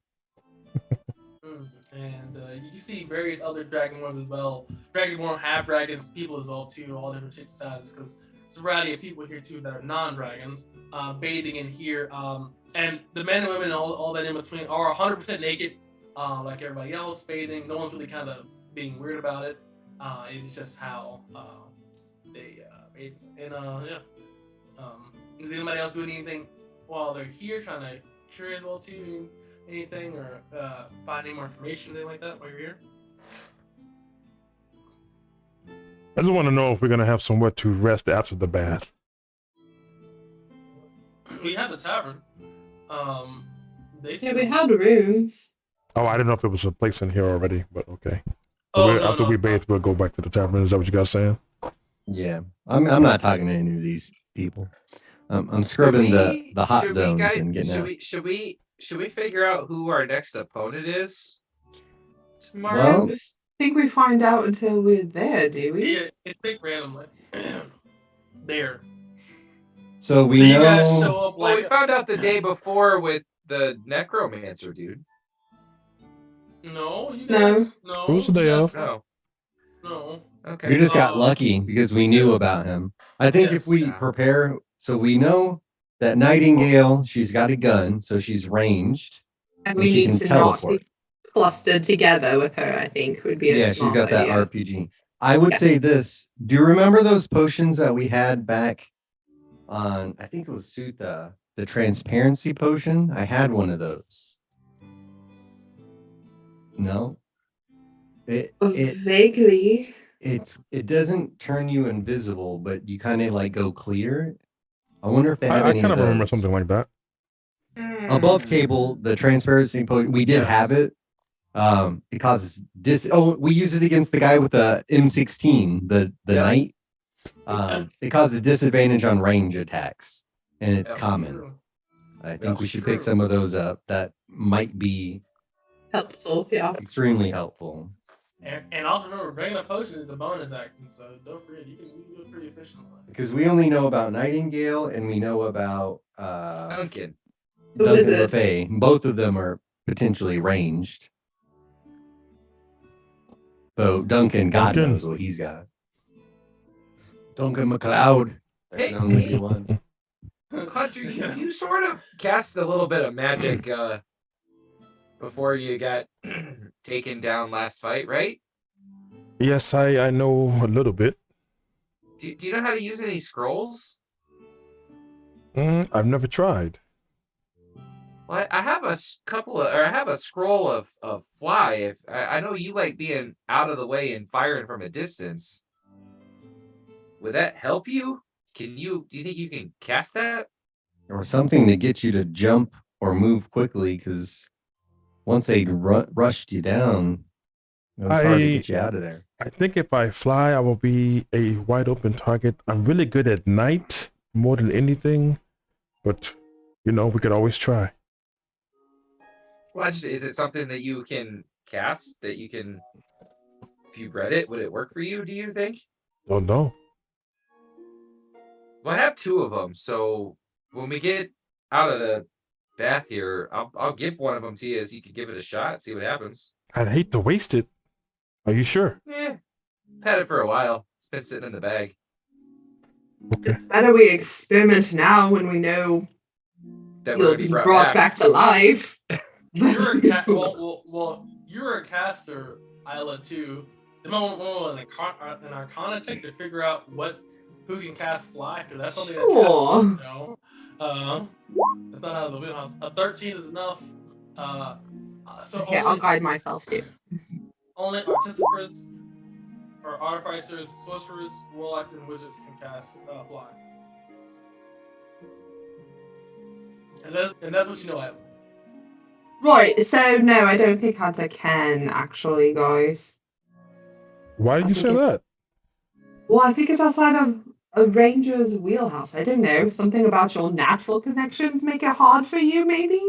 And you see various other dragonborns as well. Dragonborn, half dragons, people as well too, all different shapes and sizes. Because there's a variety of people here too that are non-dragons, bathing in here. And the men and women, and all that in between, are 100% naked, like everybody else, bathing. No one's really kind of being weird about it. It's just how they bathe. And yeah. Does anybody else do anything while they're here, trying to cure as well too? Anything or find any more information, anything like that while you're here? I just want to know if we're gonna have somewhere to rest after the bath. We have the tavern. They Yeah, still... we had rooms. Oh, I didn't know if there was a place in here already, but okay. Oh, So no, after no, we no. bathe, we'll go back to the tavern. Is that what you guys saying? Yeah, I'm not talking to any of these people. I'm scrubbing the hot zones and getting out. Should we figure out who our next opponent is tomorrow? Well- I don't think we find out until we're there, do we? Yeah, it's picked randomly. There. So we so you know. guys show up Well, like we found out the day before with the necromancer dude. no, you No. guys no. Who's the day you guys- of? No. No. Okay. We just got Oh. lucky because we knew about him. I think Yes. if we Yeah. prepare, so we know that Nightingale, she's got a gun, so she's ranged. And And we she need can to teleport. not be clustered together with her, I think, would be a Yeah, she's smart got that idea. RPG. I would Yeah. say this. Do you remember those potions that we had back on, I think it was Sutha, the transparency potion? I had one of those. No? It Vaguely. it doesn't turn you invisible, but you kind of like go clear. I wonder if they have I any kind of of remember those. something like that. Above Cable, the transparency potion, we did Yes. have it. It causes we use it against the guy with the M16, the Yep. knight. It causes disadvantage on range attacks, and it's Yep. common. True. I think we should True. pick some of those up. That might be Helpful, yeah. extremely helpful. And also remember, bringing a potion is a bonus action, so don't forget you can do it pretty efficiently. Because we only know about Nightingale and we know about Duncan. The Duncan wizard. LaFay. Both of them are potentially ranged. Though Duncan, God Duncan. knows what he's got. Duncan McLeod. There Hey, can only be hey. one. Hunter, you sort of cast a little bit of magic before you got taken down last fight, right? Yes, I know a little bit. Do you know how to use any scrolls? I've never tried. Well, I have a I have a scroll of fly. If I know you like being out of the way and firing from a distance, would that help you? Do you think you can cast that? Or something to get you to jump or move quickly, because once they rushed you down, it was hard to get you out of there. I think if I fly, I will be a wide open target. I'm really good at night more than anything, but we could always try. Well, is it something that you can cast that you can? If you read it, would it work for you? Do you think? Don't know. Well, I have two of them, so when we get out of the bath here, I'll give one of them to you so you can give it a shot, see what happens. I'd hate to waste it. Are you sure? Yeah, had it for a while. It's been sitting in the bag. Okay. It's better we experiment now when we know That you'll would be be brought back to life. You're you're a caster, Isla, too. The moment an Arcana check to figure out who can cast fly, because that's something that Sure. casters know. It's not out of the wheelhouse. A 13 is enough. So Okay, I'll guide myself too. only artificers or artificers, sorcerers, warlocks, and wizards can cast fly. And that's what you know, Isla. Right, so no, I don't think Hunter can actually, guys. Why did I you think say it's- that? Well, I think it's outside of a ranger's wheelhouse. I don't know. Something about your natural connections make it hard for you, maybe?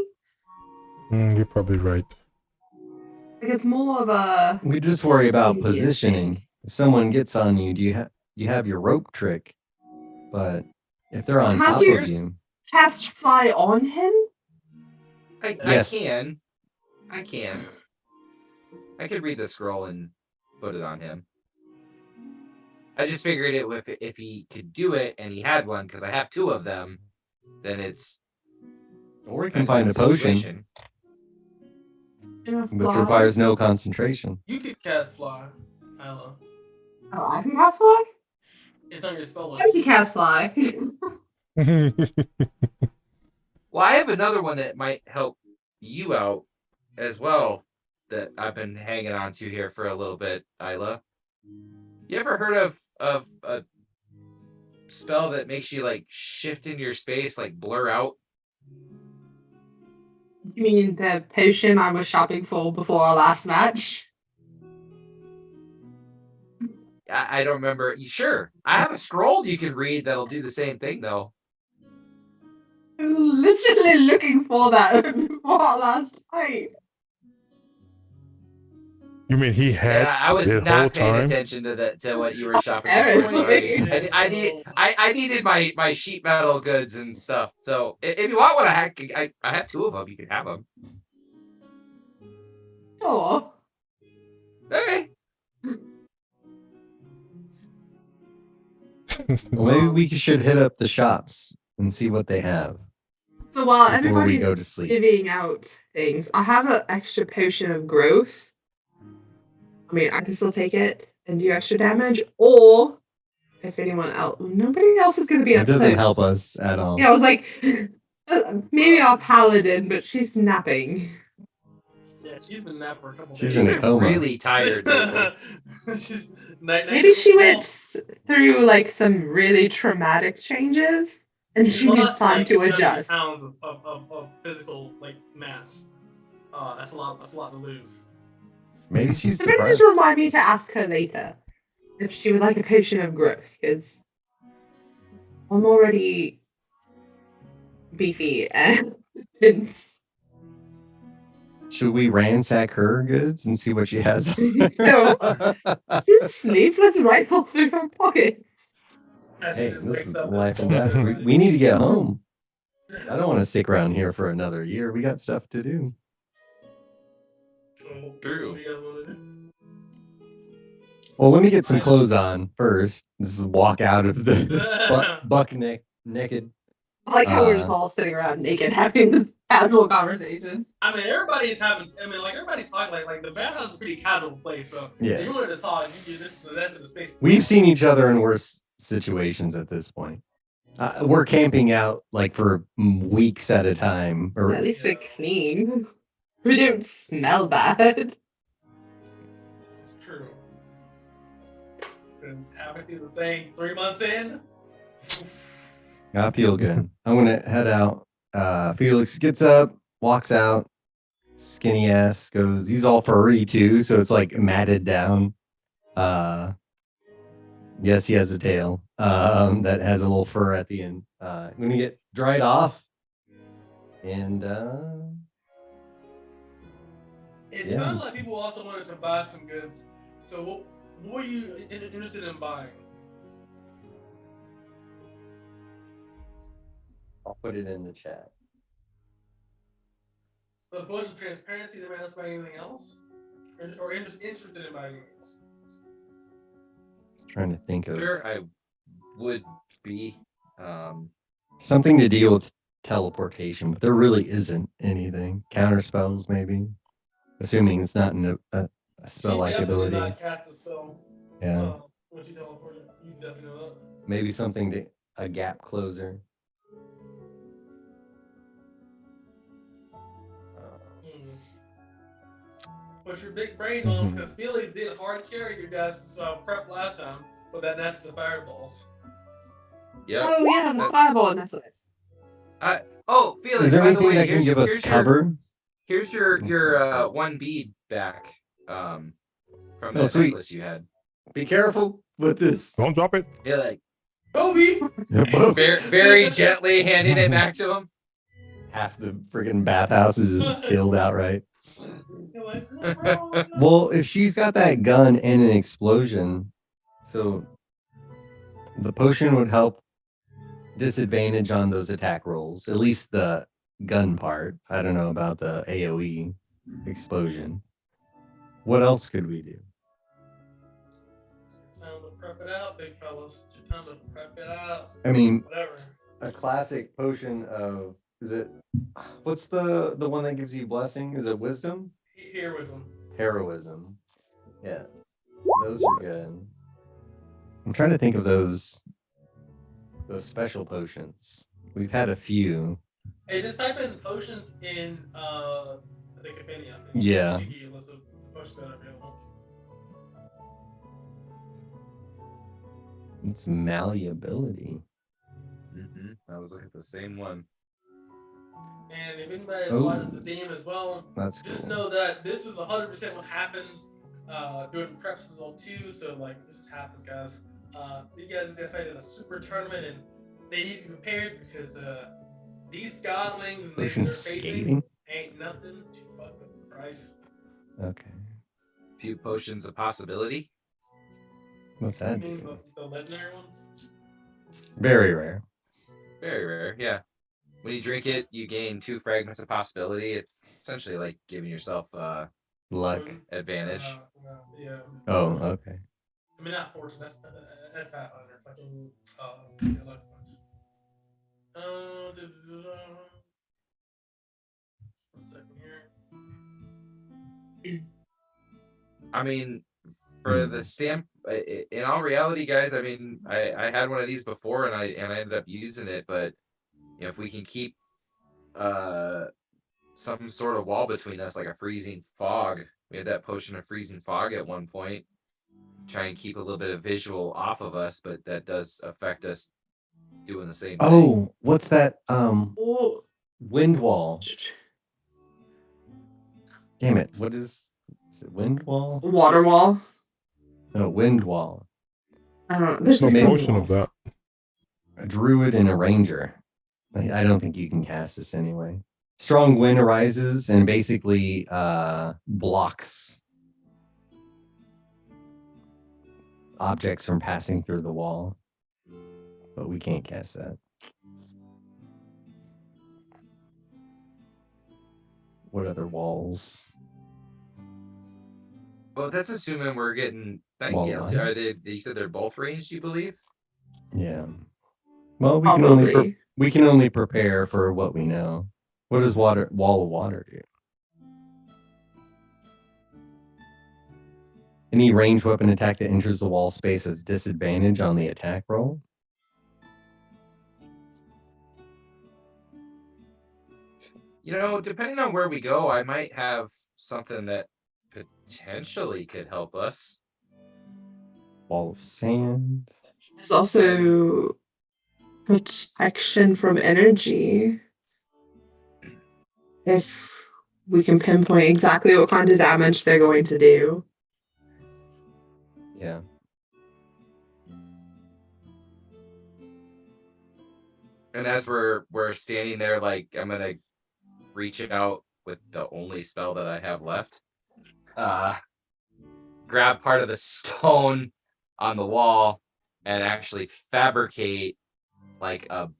You're probably right. Like it's more of a We just worry about Sneaky positioning. If someone gets on you, you have your rope trick, but if they're on How top do you- of you, cast fly on him? Yes. I can. I could read the scroll and put it on him. I just figured if he could do it and he had one, because I have two of them, then it's or you can find a potion, situation. which requires no concentration. You could cast fly, Isla. Oh, I can cast fly? It's on your spell I can list. cast fly. Well, I have another one that might help you out as well that I've been hanging on to here for a little bit, Isla. You ever heard of a spell that makes you like shift in your space, like blur out? You mean the potion I was shopping for before our last match? I don't remember. Sure, I have a scroll you can read that'll do the same thing though. I'm literally looking for that before our last fight. You mean he had Yeah, I was the whole not paying time? attention to what you were shopping for. Apparently. Sorry. I needed my sheet metal goods and stuff. So if you want one, I have two of them. You can have them. Oh, Okay. Well, maybe we should hit up the shops and see what they have So while before we everybody's go to sleep. divvying out things, I have an extra potion of growth. I mean, I can still take it and do extra damage, or if anyone else, nobody else is going to be It up doesn't close. help us at all. Yeah, I was like, maybe our paladin, but she's napping. Yeah, she's been napping for a couple She's days. in a She's coma. really tired lately. She's, night, Maybe she went through like some really traumatic changes, and she needs time to adjust. Pounds of physical like mass. That's a lot. That's a lot to lose. Maybe she's Somebody depressed. just remind me to ask her later if she would like a potion of growth, because I'm already beefy and Should we ransack her goods and see what she has? No. She's asleep. Let's rifle through her pockets. Hey, this is life and death. We need to get home. I don't want to stick around here for another year. We got stuff to do. True. Well, let me get some clothes on first. This is walk out of the buck naked. I like how we're just all sitting around naked having this casual conversation. I mean, everybody's having. I mean, like everybody's talking. Like the bathhouse is a pretty casual place. So Yeah. if you wanted to talk, you do this to that to the space. We've seen each other in worse situations at this point. We're camping out like for weeks at a time. Or At least we're clean. We don't smell bad. This is true. Because having to do the thing 3 months in. I feel good. I'm gonna head out. Felix gets up, walks out. Skinny ass goes. He's all furry too, so it's like matted down. Yes, he has a tail. That has a little fur at the end. I'm gonna get dried off, and It Yeah. sounded like people also wanted to buy some goods. So what were you interested in buying? I'll put it in the chat. The potion of transparency, did else buy anything else? Or interested in buying anything else? Trying to think of Sure, I would be. something to deal with teleportation, but there really isn't anything. Counter spells, maybe. Assuming it's not a spell-like She definitely ability. did not cast a spell. Yeah. When she teleported, you definitely know that. Maybe something to a gap closer. Put your big brains on because Felix did hard carry your guys' prep last time with that necklace of fireballs. Yep. Oh yeah, the fireball necklace. Oh, Felix, Is there by the anything way, that can give us cover? Here's your one bead back from the Oh, sweet. necklace you had. Be careful with this. Don't drop it. Yeah, like Kobe! very, very gently handing it back to him. Half the friggin' bathhouse is just killed outright. You're like, no, bro, no. Well, if she's got that gun and an explosion, so the potion would help disadvantage on those attack rolls. At least the gun part. I don't know about the AoE explosion. What else could we do? It's time to prep it out, big fellas. It's your time to prep it out. I mean, Whatever. a classic potion of what's the one that gives you blessing? Is it wisdom? Heroism. Heroism. Yeah. Those are good. I'm trying to think of those special potions. We've had a few. Hey, just type in potions in the compendium. Yeah. Give you a list of potions that are available. It's malleability. I was looking at the same one. And if anybody is watching the theme as well, That's just cool. know that this is 100% what happens during preps as well too. So like, this just happens, guys. You guys are fighting a super tournament, and they need to be prepared because these godlings and Potion they're of facing skating? ain't nothing to fuck with the price. Okay. Few potions of possibility. What's That that means do? the legendary one. Very rare. Very rare, yeah. When you drink it, you gain 2 fragments of possibility. It's essentially like giving yourself Luck. advantage. Yeah. Oh, okay. I mean, not fortune. That's Pathfinder. Fucking luck points. One second here. I mean, for the stamp, in all reality, guys, I mean, I had one of these before and I ended up using it, but if we can keep some sort of wall between us, like a freezing fog, we had that potion of freezing fog at one point. Try and keep a little bit of visual off of us, but that does affect us doing the same thing. Oh, what's that? Oh, Wind wall. Damn it! What is it? Wind wall? water wall. No, wind wall. I don't know. There's No like some potion of walls. that. A druid and a ranger. I don't think you can cast this anyway. Strong wind arises and basically blocks objects from passing through the wall. But we can't cast that. What other walls? Well, that's assuming we're getting Wall Nightingale. lines? Are they? You said they're both ranged, you believe? Yeah. Well, Probably. we can only prepare for what we know. What does wall of water do? Any ranged weapon attack that enters the wall space has disadvantage on the attack roll. Depending on where we go, I might have something that potentially could help us. Wall of sand. There's also protection from energy. If we can pinpoint exactly what kind of damage they're going to do. Yeah. And as we're standing there, like, I'm gonna reach out with the only spell that I have left. Grab part of the stone on the wall and actually fabricate like a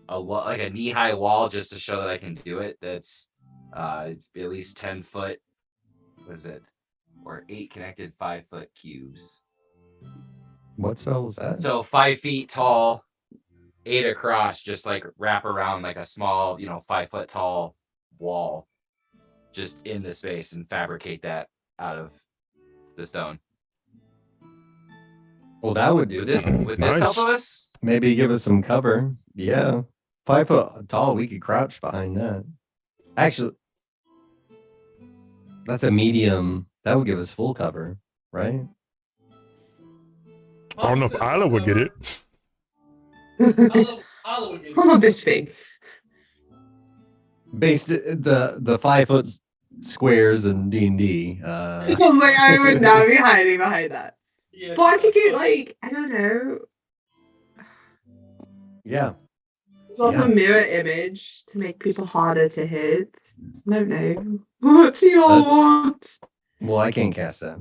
knee-high wall just to show that I can do it. That's at least 10 foot. What is it? Or 8 connected 5-foot cubes. What spell is that? So 5 feet tall, 8 across, just like wrap around like a small, 5-foot tall wall, just in the space, and fabricate that out of the stone. Well, that would do. Would this Nice. help us? Maybe give us some cover. Yeah. 5 foot tall, we could crouch behind that. Actually, that's a medium. That would give us full cover, right? I don't know if Isla would get it. Isla would get it. I'm a bit big. Based the 5 foot squares in D&D. I was like, I would not be hiding behind that. Yeah, But I could get like, I don't know, Yeah. also mirror image to make people harder to hit. I don't know. What do you all want? Well, I can't cast that.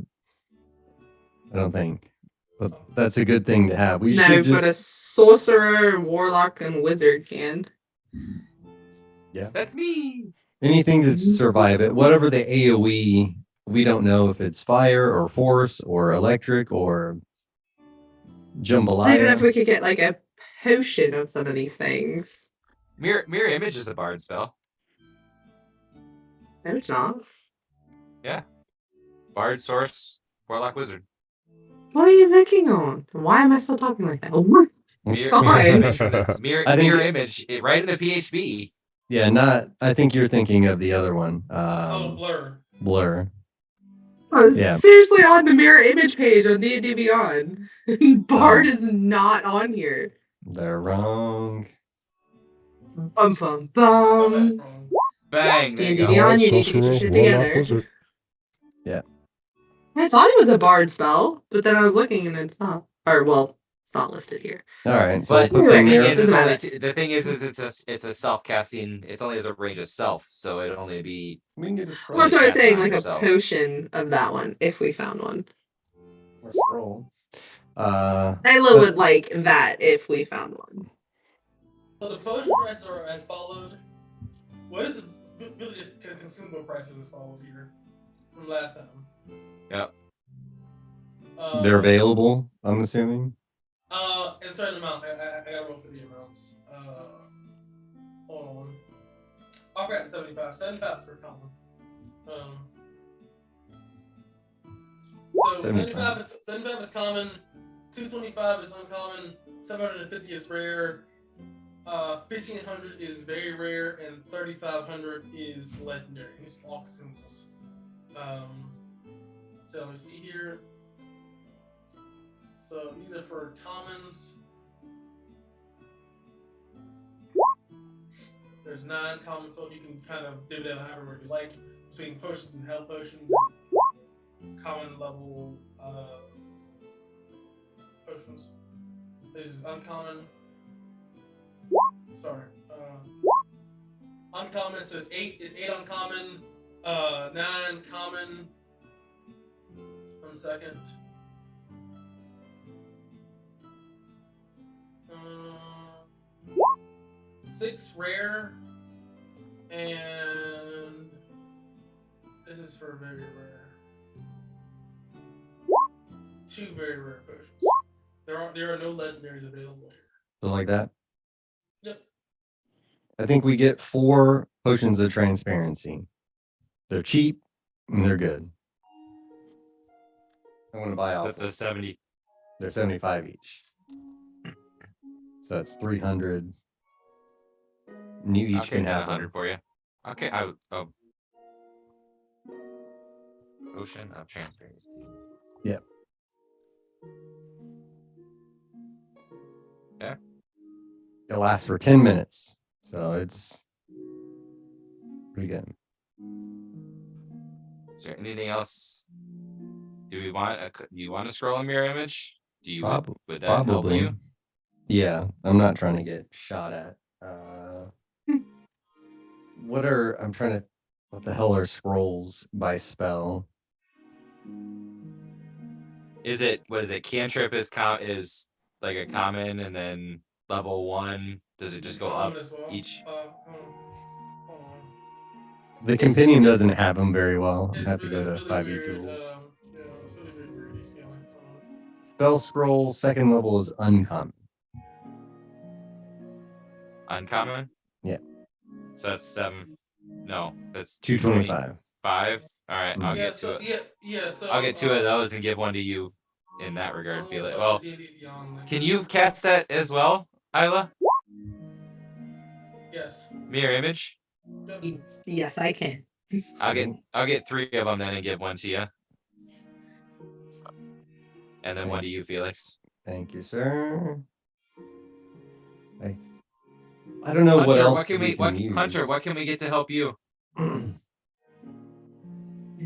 I don't think. But that's a good thing to have. We No, should but a just. sorcerer, warlock, and wizard can. Yeah. That's me. Anything to survive it. Whatever the AoE, we don't know if it's fire or force or electric or jambalaya. Even if we could get like a potion of some of these things. Mirror image is a bard spell. No, it's not. Bard, source, warlock, wizard. What are you thinking on? Why am I still talking like that? Oh my Mirror, God. I think image, right in the PHB. Yeah, I think you're thinking of the other one. Blur. Blur. I was Yeah. seriously on the mirror image page on D&D Beyond. Bard is not on here. They're wrong. Bum bum bum. Bang. There you D&D go. Beyond, you need to get your Sorcerer, shit warlock, together. wizard. I thought it was a bard spell, but then I was looking and it's not. Or well, it's not listed here. All right. So But we'll the put some thing mirror. is, Doesn't only matter. the thing is it's a self-casting. It's only as a range of self, so it'd only be. We can get a Well, that's scroll. what I was saying, Cast like on a yourself. potion of that one, if we found one. Or scroll. Nyla would like that if we found one. So the potion prices are as followed. What is really just consumable prices as followed here from last time? Yep. They're available, I'm assuming. In certain amounts. I gotta roll for the amounts. hold on. I forgot 75. 75 is for common. So 75 is common, 225 is uncommon, 750 is rare, 1500 is very rare, and 3500 is legendary. It's all symbols. So let me see here. So these are for commons. There's 9 commons, so you can kind of divvy that however you like between potions and health potions and common level potions. This is uncommon. Sorry. Uncommon says 8 is 8 uncommon, 9 common. 1 second. 6 rare, and this is for very rare. 2 very rare potions. There are no legendaries available here. So like that. Yep. I think we get 4 potions of transparency. They're cheap and they're good. I want to buy all. The 70. They're 75 each. So that's 300. And you each Okay, can got have 100 one. for you. Okay, Potion of transparency. Yeah. Yeah. It lasts for 10 minutes. So it's pretty good. Is there anything else? Do you want a scroll and mirror image? Do you would that help you? Yeah, I'm not trying to get shot at. What the hell are scrolls by spell? What is it? Cantrip is like a common, and then level 1, does it just go up Well. each? Hold on. The compendium doesn't have them very well. I'm have to go to really 5e weird. tools. Yeah, it's really weird. These scaling. Spell scroll second level is uncommon. Uncommon? Yeah. So that's 7. No, that's 225. 5. All right, I'll get to it. So I'll get 2 of those and give 1 to you in that regard, Felix. Well, Beyond, can you cast that as well, Isla? Yes. Mirror image? Yes, I can. I'll get 3 of them then and give 1 to you. And then 1 to you, Felix. Thank you, sir. I don't know Hunter, what else what can we Hunter, what can we get to help you?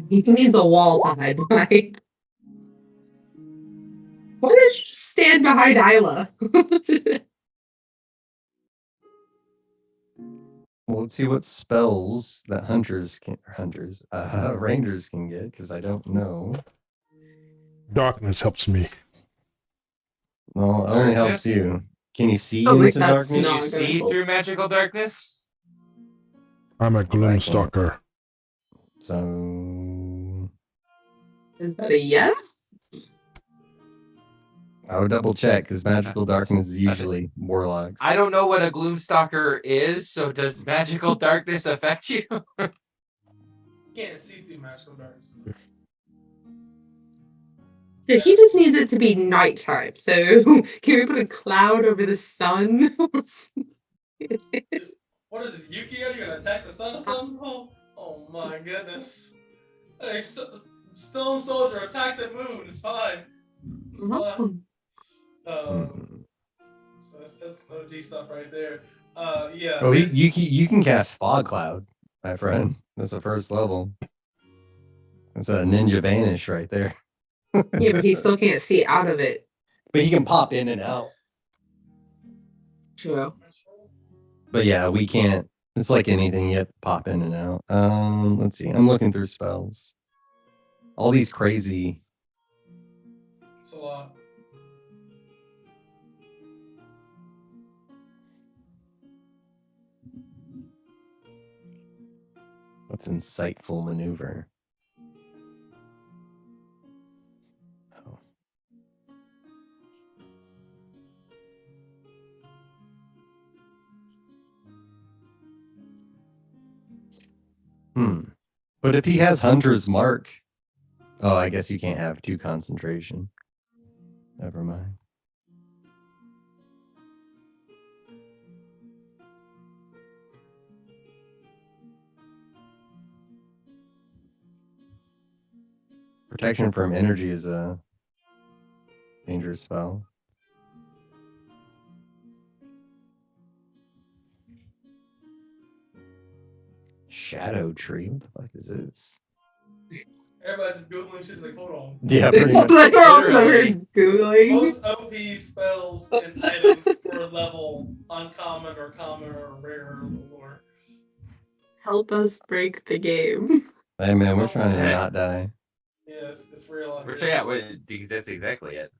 He needs a wall to hide behind. Why did you just stand behind Isla? Well, let's see what spells that rangers can get, because I don't know. Darkness helps me. Well, it only helps you. Can you see I was like, into that's darkness? Can not you gonna see help. through magical darkness? I'm a gloomstalker. So Is that a yes? I would double check, because magical darkness is usually warlocks. I don't know what a gloomstalker is, so does magical darkness affect you? You can't see through magical darkness. Yeah, he just needs it to be nighttime. So can we put a cloud over the sun? What is this, Yu-Gi-Oh? You're gonna attack the sun or something? Oh my goodness. Hey, Stone Soldier, attack the moon. It's fine. It's fine. So that's OG stuff right there. Yeah. Oh, you can cast Fog Cloud, my friend. That's the first level. That's a ninja vanish right there. Yeah, but he still can't see out of it. But he can pop in and out. True. But yeah, we can't. It's like anything, you have to pop in and out. Let's see. I'm looking through spells. All these crazy. It's a lot. What's insightful maneuver? Oh. But if he has Hunter's Mark, oh, I guess you can't have 2 concentration. Never mind. Protection from energy is a dangerous spell. Shadow Tree? What the fuck is this? Everybody's just Googling shit. Like, hold on. Yeah, pretty much. They're all Literally. Googling. Most OP spells and items for level uncommon or common or rare or Help us break the game. Hey man, we're trying to not die. yeah, it's real. Which, yeah, that's exactly it.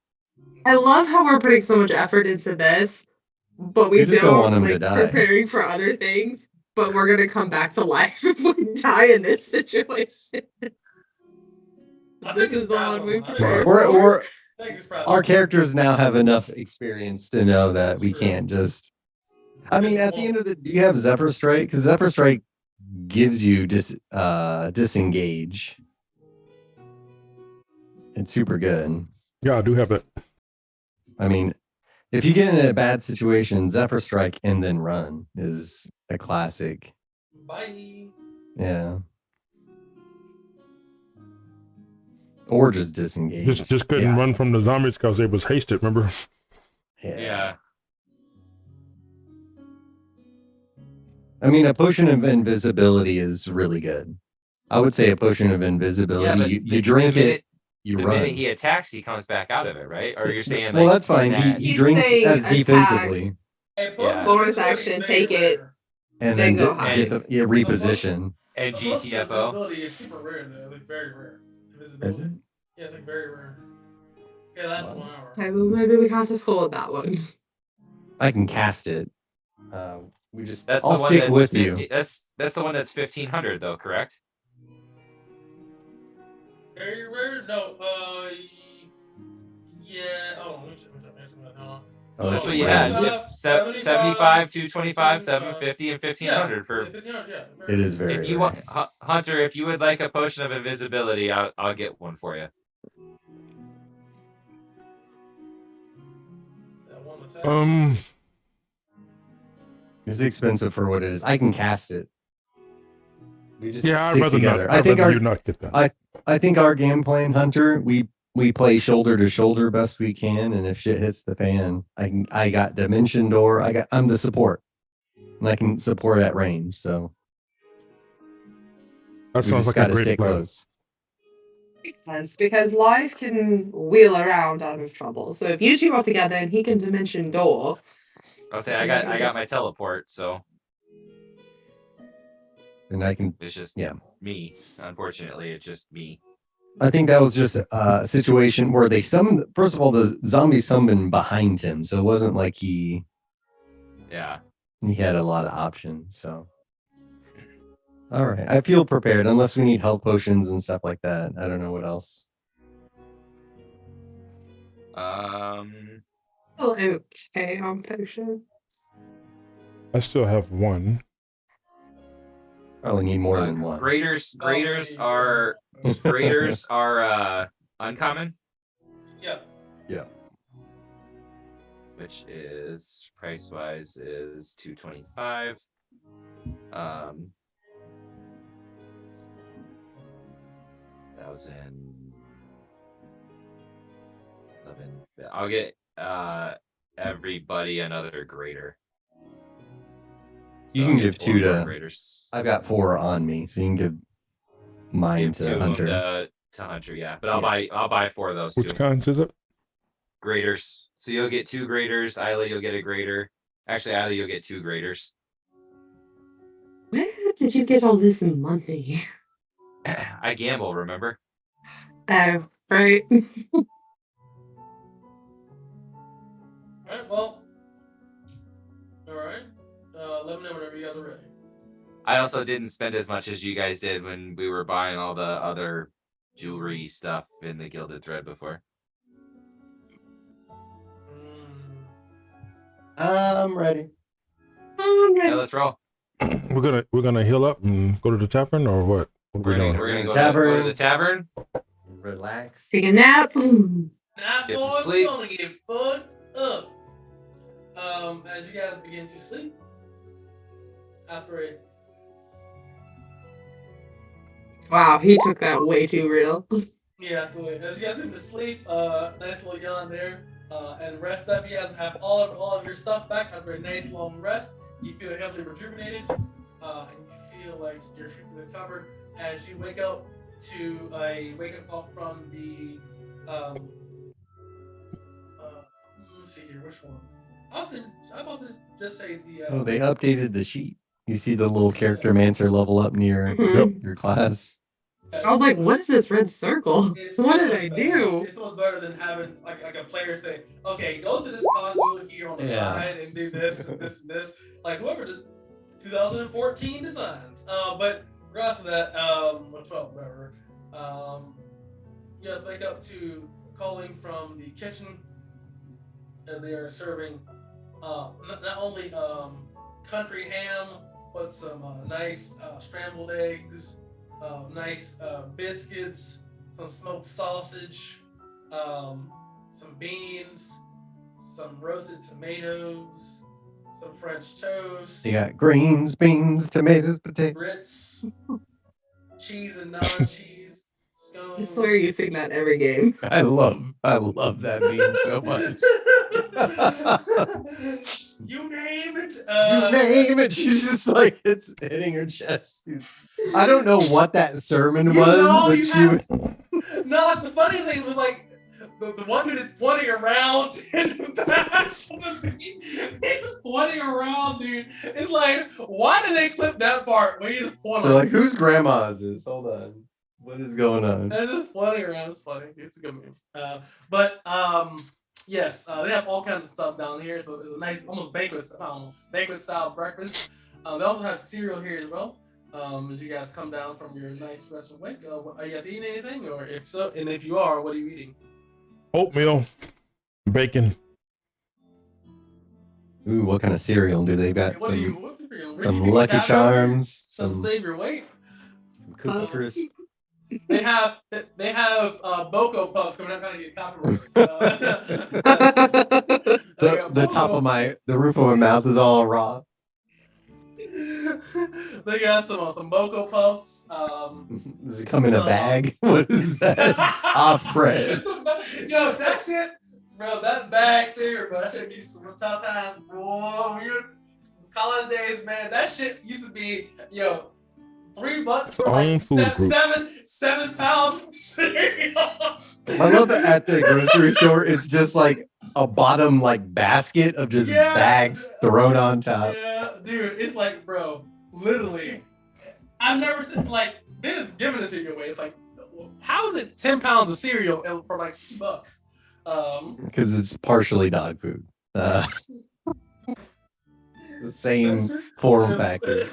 I love how we're putting so much effort into this, but we We just don't want him to like die. preparing for other things. But we're gonna come back to life if we die in this situation. I This think it's is the one probably we fine. prepared We're, for. we're, I think it's probably our characters now have enough experience to know that we can't just. I mean, at the end of the, do you have Zephyr Strike? Because Zephyr Strike gives you disengage. It's super good. Yeah, I do have it. I mean, if you get in a bad situation, Zephyr Strike and then run is a classic. Bye. Yeah. Or just disengage. Just couldn't Yeah. run from the zombies because they was hasted, remember? Yeah. I mean, a potion of invisibility is really good. I would say a potion of Yeah, invisibility. but you drink the minute, it, you the run. minute he attacks, he comes back out of it, right? Or you're saying well, like that's fine. that- He He's drinks saying as attack. defensively, Hey, Yeah. Bonus action, take it. and Then then go get the reposition. and GTFO. Invisibility is super rare though, like very rare. Is Invisibility. it? Yeah, it's like very rare. Yeah, that's Wow. 1 hour. Okay, well maybe we can't afford that one. I can cast it. We just. That's I'll the one stick that's with 15, you. That's the one that's 1500 though, correct? Very rare? No, yeah. Oh, let me check. Oh, That's that's what you rare. had. Yep. 75, 225, 750, and 1500 for. 1500, yeah. It is very. If you rare. want, Hunter, if you would like a potion of invisibility, I'll get one for you. That one attack. It's expensive for what it is. I can cast it. We just Yeah, I'd stick rather together. not. I think rather our you not get that. I think our game plan, Hunter, we play shoulder to shoulder best we can, and if shit hits the fan, I got Dimension Door. I'm the support, and I can support at range. So That we sounds just like a gotta great stick plan. close. Makes sense because life can wheel around out of trouble. So if you two are together and he can dimension door, I'll say I got my teleport, so And I can. it's just Yeah. me. Unfortunately, it's just me. I think that was just a situation where they summoned. First of all, the zombie summoned behind him, so it wasn't like he Yeah. had a lot of options. So, all right, I feel prepared. Unless we need health potions and stuff like that, I don't know what else. well, okay on potion. I still have one. Probably need more than one. Graders are uncommon, Yeah. Yeah. which is price wise is 225. Thousand. 11. I'll get everybody another grader. You So can I'll get give 4 two more to- graders. I've got 4 on me, so you can give mine Give 2 to of Hunter. them to Hunter, yeah. But I'll buy 4 of those Which too. kinds is it? Graders. So you'll get 2 graders. Isla, you'll get a grader. Actually, Isla, you'll get 2 graders. Where did you get all this money? I gamble, remember? Oh, right. Alright, well. Alright. Let me know whenever you guys are ready. I also didn't spend as much as you guys did when we were buying all the other jewelry stuff in the Gilded Thread before. I'm ready. Yeah, let's roll. We're gonna heal up and go to the tavern, or what? What are we doing? We're gonna go Tavern. to the tavern. Relax. Take a nap. Now, Get some boys, sleep. we're gonna get fucked up. As you guys begin to sleep, after a Wow, he took that way too real. yeah, so as you guys begin to sleep, nice little yawn there, and rest up. You guys have all of your stuff back after a nice long rest. You feel heavily rejuvenated, and you feel like you're truly recovered as you wake up to a wake up call from the let's see here, which one? I'm about to just say the. Oh, they updated the sheet. You see the little character mancer level up near Mhm. your class. I was like, what is this red circle? It's What so did much I better. do? It's so much better than having like a player say, okay, go to this conduit here on the Yeah. side and do this and this and this. Like whoever the 2014 designs. But regardless of that, 12, whatever. You guys wake up to calling from the kitchen, and they are serving not only country ham, but some nice scrambled eggs, nice biscuits, some smoked sausage, some beans, some roasted tomatoes, some French toast, You got greens, beans, tomatoes, potatoes. grits, cheese and non-cheese, scones. I swear you sing that every game. I love that bean so much. You name it. You name it. She's just like, it's hitting her chest. I don't know what that sermon You was, know, but you she have- was. No, the funny thing was like the one dude is pointing around in the back. He's just pointing around, dude. It's like, why did they clip that part where he's pointing? They're like, whose grandma is this? Hold on. What is going on? And it's pointing around. It's funny. It's a good move. But yes, they have all kinds of stuff down here. So it's a nice, almost banquet style breakfast. They also have cereal here as well. As you guys come down from your nice restful wake, are you guys eating anything? Or if so, and if you are, what are you eating? Oatmeal, bacon. Ooh, what kind of cereal do they got? What are you? Some Lucky Charms, Some some save your weight. Cookie Crisp. They have Boko Puffs coming up. Trying to get copyright. The roof of my mouth is all raw. They got some Boko Puffs. Does it come in a bag? What is that? Off bread. Yo, that shit, bro. That bag cereal, bro. That shit gives you some tough times, bro. When you're college days, man. That shit used to be, $3 for like seven pounds of cereal. I love that at the grocery store, it's just like a bottom like basket of just bags thrown on top. Yeah, dude, it's like, bro, literally, I've never seen like they just giving the cereal away. It's like, how is it 10 pounds of cereal for like $2? Because it's partially dog food. The same form factor.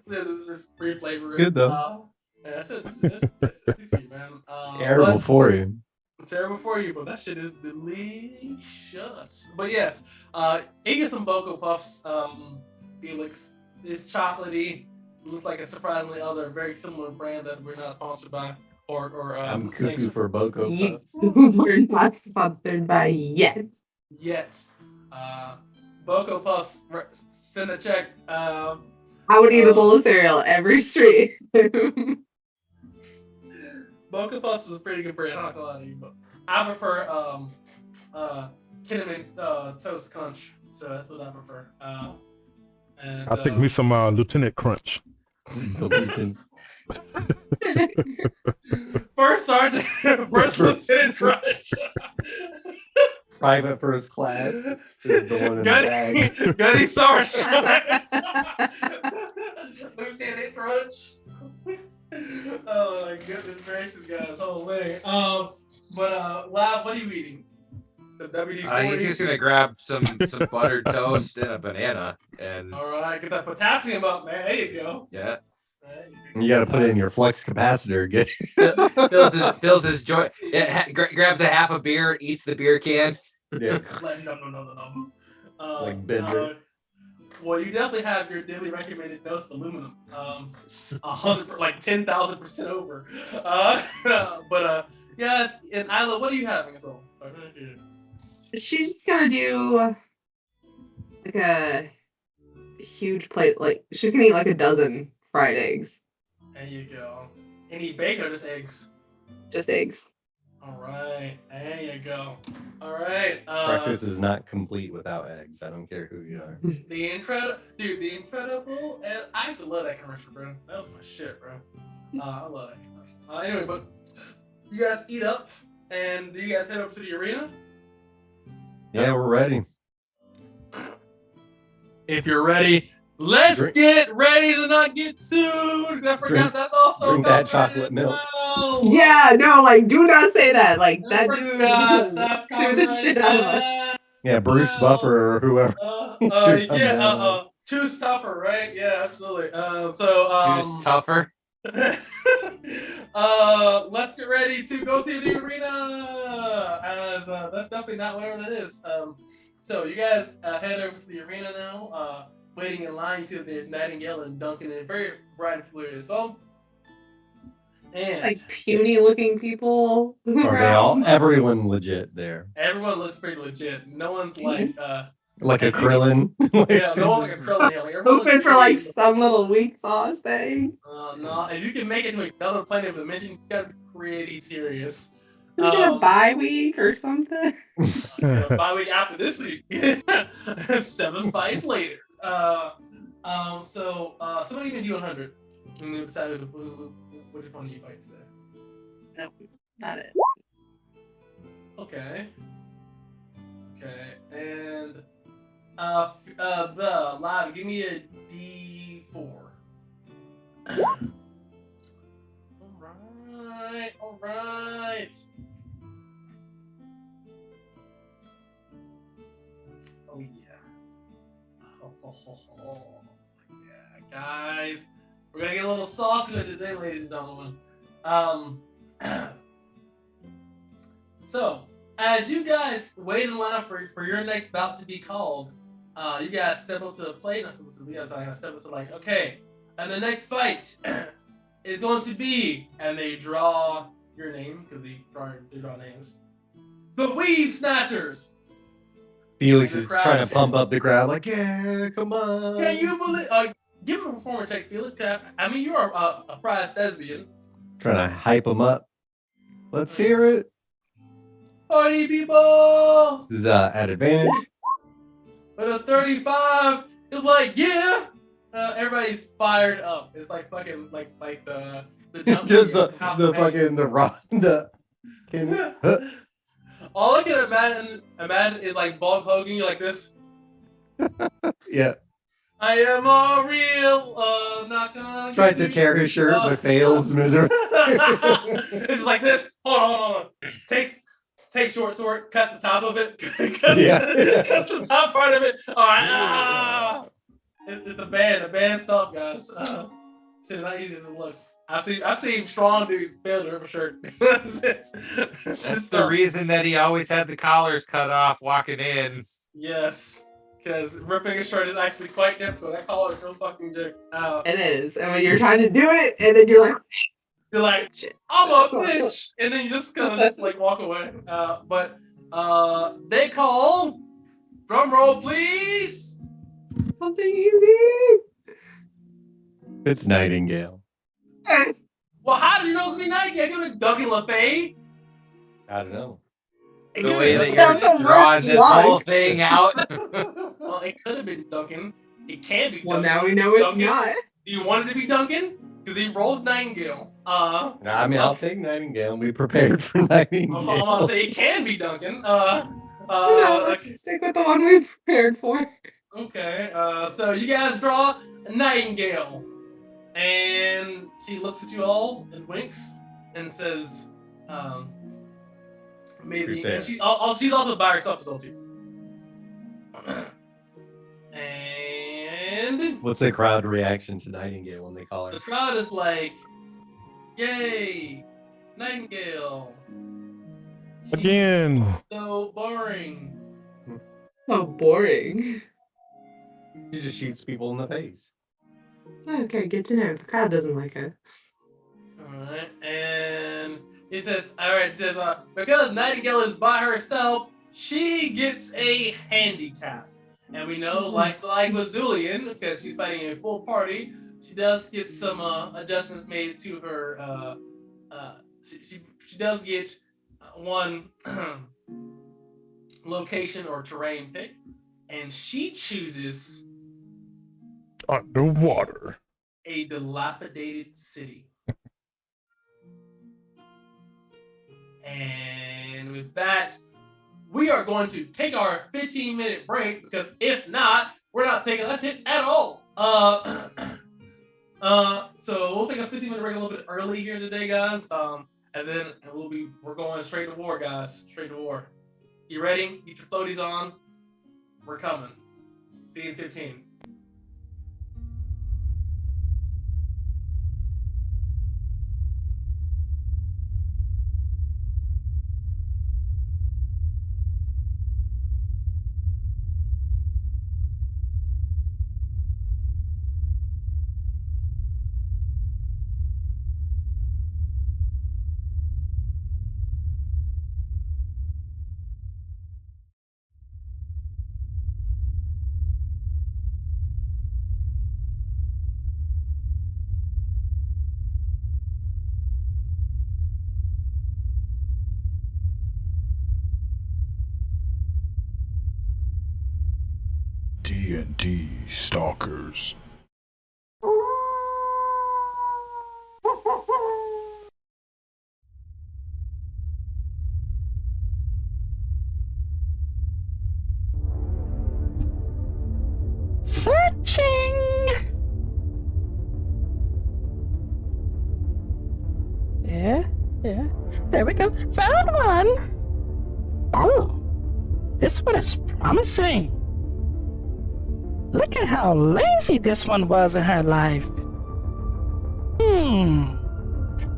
There's free flavor. Good though. Yeah, that's easy, man. Terrible for you. Terrible for you, but that shit is delicious. But yes, you get some Boko Puffs, Felix. It's chocolatey. Looks like a surprisingly other very similar brand that we're not sponsored by. I'm cuckoo for Boko Puffs. We're not sponsored by yet. Boko Puffs, send a check. I would eat a bowl of cereal every street. Boko Puffs is a pretty good brand. I'm not gonna lie to you, but I prefer cinnamon toast crunch. So that's what I prefer. And I think me some Lieutenant Crunch. First Sergeant, first Lieutenant Crunch. Private first class is the one in the bag. Gunny Sergeant. Lieutenant Crunch. Oh my goodness gracious, guys! Holy. Lab, what are you eating? The WD-40. He's just gonna grab some buttered toast and a banana, and all right, get that potassium up, man. There you go. yeah, You got to put it in your flex capacitor. fills his joint. Grabs a half a beer, eats the beer can. Yeah. No. Like Bender. Well, you definitely have your daily recommended dose of aluminum. 100, like 10,000% over. Yes. And Isla, what are you having as well? She's just gonna do like a huge plate. Like she's gonna eat like a dozen fried eggs. There you go. Any bacon or just eggs? Just eggs. All right. There you go. All right. Breakfast is not complete without eggs. I don't care who you are. The Incredible, and I have to love that commercial, bro. That was my shit, bro. I love that commercial. Anyway, but you guys eat up, and do you guys head up to the arena? Yeah, we're ready. If you're ready, let's get ready to not get sued. I forgot that's also drink that copyrighted chocolate as milk. well. Yeah, no, like do not say that. Like I that forgot dude that's sue the shit out of us. copyrighted. Yeah, Bruce Buffer or whoever. should come down. Choose tougher, right? Yeah, absolutely. Who's tougher? Let's get ready to go to the arena. As that's definitely not whatever that is. So you guys head over to the arena now. Waiting in line, you see that there's Nightingale and Duncan and very variety of people here as well. And Like puny looking people. Are they all? Everyone legit there. everyone looks pretty legit. No one's like Like a Krillin. yeah, no one's like a Krillin here. Like, everyone Hoping looks for like pretty- some little weak sauce thing. No, if you can make it to another plane of dimension, you gotta be pretty serious. We get a bye week or something. Bye week after this week, 7 fights later. Somebody can do 100 and we decide which one you fight today. No, not it. Okay, and the live, give me a D4. All right. Oh yeah. Yeah, guys, we're gonna get a little saucy today, ladies and gentlemen. So as you guys wait in line for your next bout to be called, you guys step up to the plate. You guys are gonna step up to like, okay, and the next fight is going to be, and they draw your name because they draw names. The Weave Snatchers. Felix The is crowd trying to is- pump up the crowd, like, yeah, come on. Can you believe? Give him a performance check, Felix. I mean, you're a prize thespian. Trying to hype him up. Let's hear it. Party people! This is at advantage. With a 35, it's like, yeah! Everybody's fired up. It's like fucking, like the jump Just scare the House of Pain. fucking the rock. All I can imagine is like Bulk Hogan, you're like this. Yeah. I am all real, not gonna Tries get to tear his shirt but fails miserably. It's like this. Hold on. Takes short sword, cuts the top of it. Cuts the top part of it. All right. It's the band stuff, guys. Shit is not easy as it looks. I've seen strong dudes fail to rip a shirt. That's the reason that he always had the collars cut off walking in. Yes, because ripping a shirt is actually quite difficult. That collar is no fucking joke. It is. And when you're trying to do it, and then you're like, Shit. I'm a bitch, and then you just kind of just like walk away. But they call. Drum roll, please. something easy. It's Nightingale. Well, how do you know it's me Nightingale? Give it Duncan LaFay. I don't know. The way that That's you're the drawing worst this luck. whole thing out. Well, it could have been Duncan. It can be Well, Duncan. now we know it's Duncan. not. Do you want it to be Duncan? Because he rolled Nightingale. I mean, I'll take Nightingale and be prepared for Nightingale. I'm gonna say it can be Duncan. No, let's stick with the one we prepared for. Okay. So you guys draw Nightingale, and she looks at you all and winks and says, maybe. Prepare. And she's also by herself as well too. And What's the crowd reaction to Nightingale when they call the her? crowd is like, "Yay, Nightingale!" She's Again. so boring. So boring. She just shoots people in the face. Okay, good to know. The crowd doesn't like her. Alright, and he says, because Nightingale is by herself, she gets a handicap. And we know, like with Zulian, because she's fighting a full party, she does get some adjustments made to her. She does get one location or terrain pick, and she chooses Underwater. a dilapidated city. And with that, we are going to take our 15-minute break, because if not, we're not taking that shit at all. So we'll take a 15-minute break a little bit early here today, guys. And then we're going straight to war, guys. Straight to war. You ready? Get your floaties on. We're coming. See you in 15. D&D Stalkers. Searching! Yeah. There we go. Found one! Oh, this one is promising. Look at how lazy this one was in her life.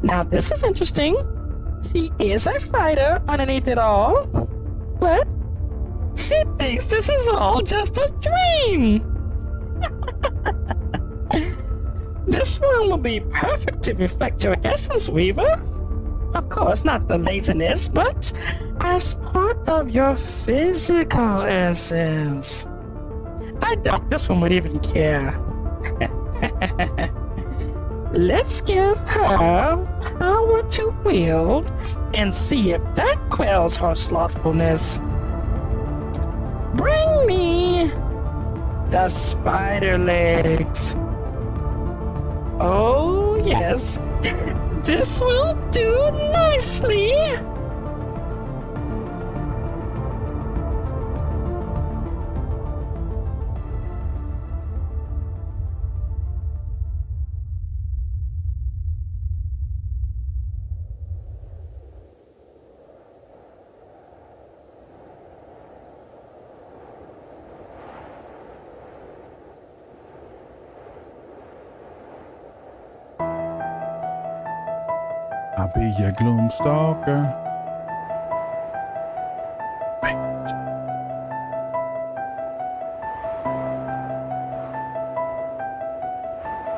Now this is interesting. She is a fighter underneath it all, but she thinks this is all just a dream. This one will be perfect to reflect your essence, Weaver. Of course, not the laziness, but as part of your physical essence. I doubt this one would even care. Let's give her power to wield and see if that quells her slothfulness. Bring me the spider legs. Oh, yes. This will do nicely. I'll be your gloom stalker.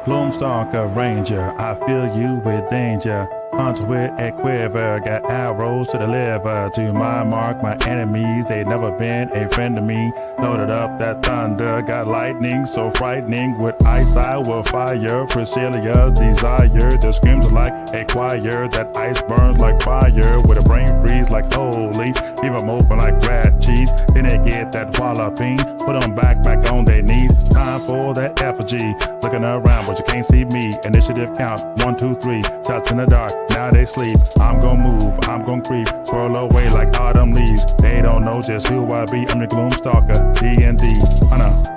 Gloomstalker Ranger, I fill you with danger. Hunts with a quiver, got arrows to deliver. To my mark, my enemies, they never been a friend to me. Loaded up that thunder, got lightning so frightening. With ice I will fire, Priscilla's desire. The screams are like a choir, that ice burns like fire. With a brain freeze like holy, leave them open like rat cheese. Then they get that walloping, put them back on their knees. Time for that effigy, looking around but you can't see me. Initiative count, 1, 2, 3, shots in the dark, now they sleep. I'm gonna move, I'm gonna creep, swirl away like autumn leaves. They don't know just who I be, I'm the gloom stalker, D&D, Hunter.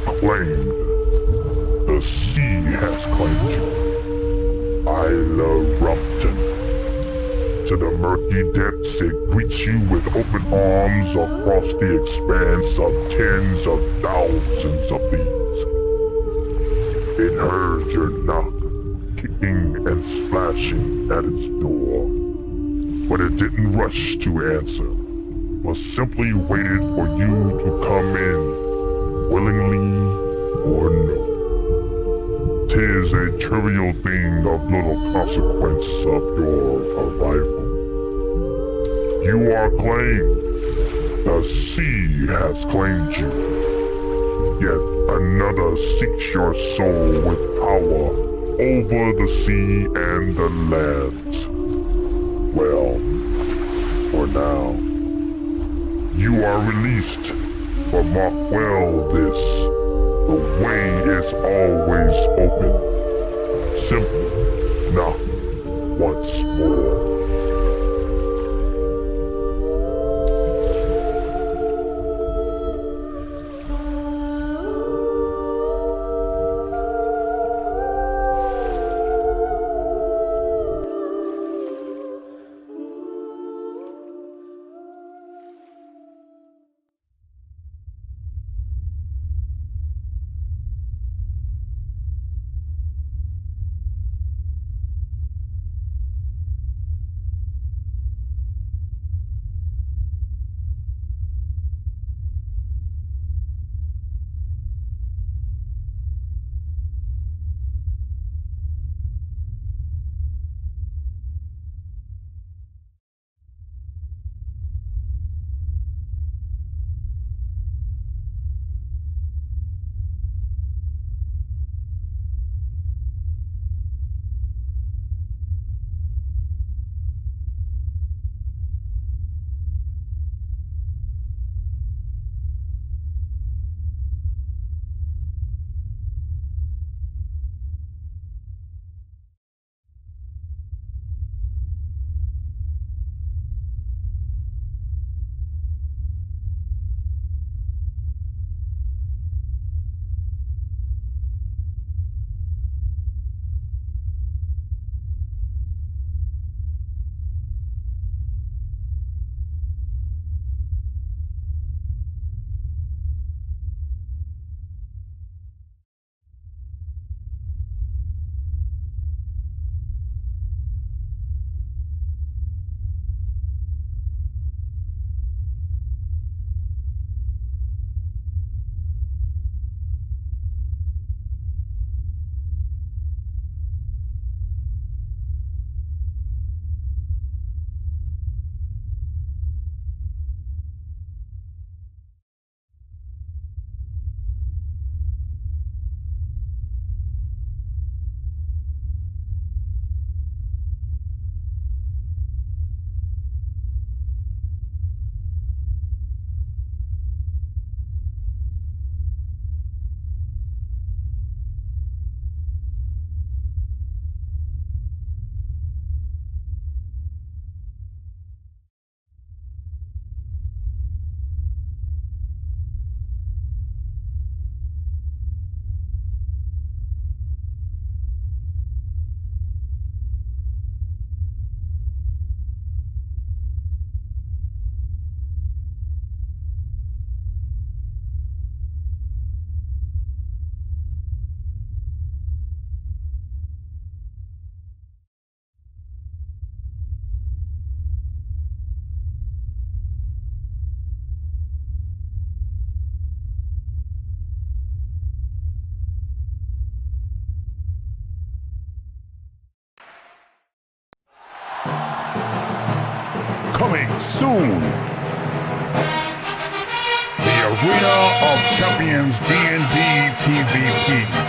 claimed. The sea has claimed you. Isla Rumpton. To the murky depths, it greets you with open arms across the expanse of tens of thousands of leagues. It heard your knock, kicking and splashing at its door, but it didn't rush to answer, but simply waited for you to come in, willingly or no. 'Tis a trivial thing of little consequence of your arrival. You are claimed. The sea has claimed you. Yet another seeks your soul with power over the sea and the lands. Well, for now, you are released, but mark well this. The way is always open. Simply knock once more. Coming soon! The Arena of Champions D&D PvP.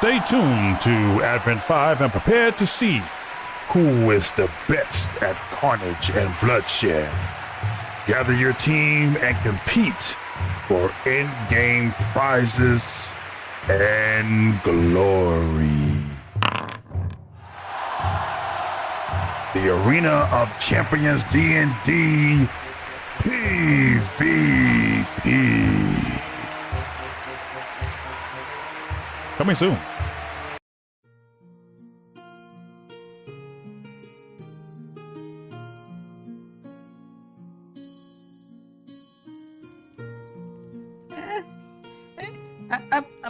Stay tuned to Advent 5 and prepare to see who is the best at carnage and bloodshed. Gather your team and compete for in-game prizes and glory. The Arena of Champions D&D PvP. Coming soon.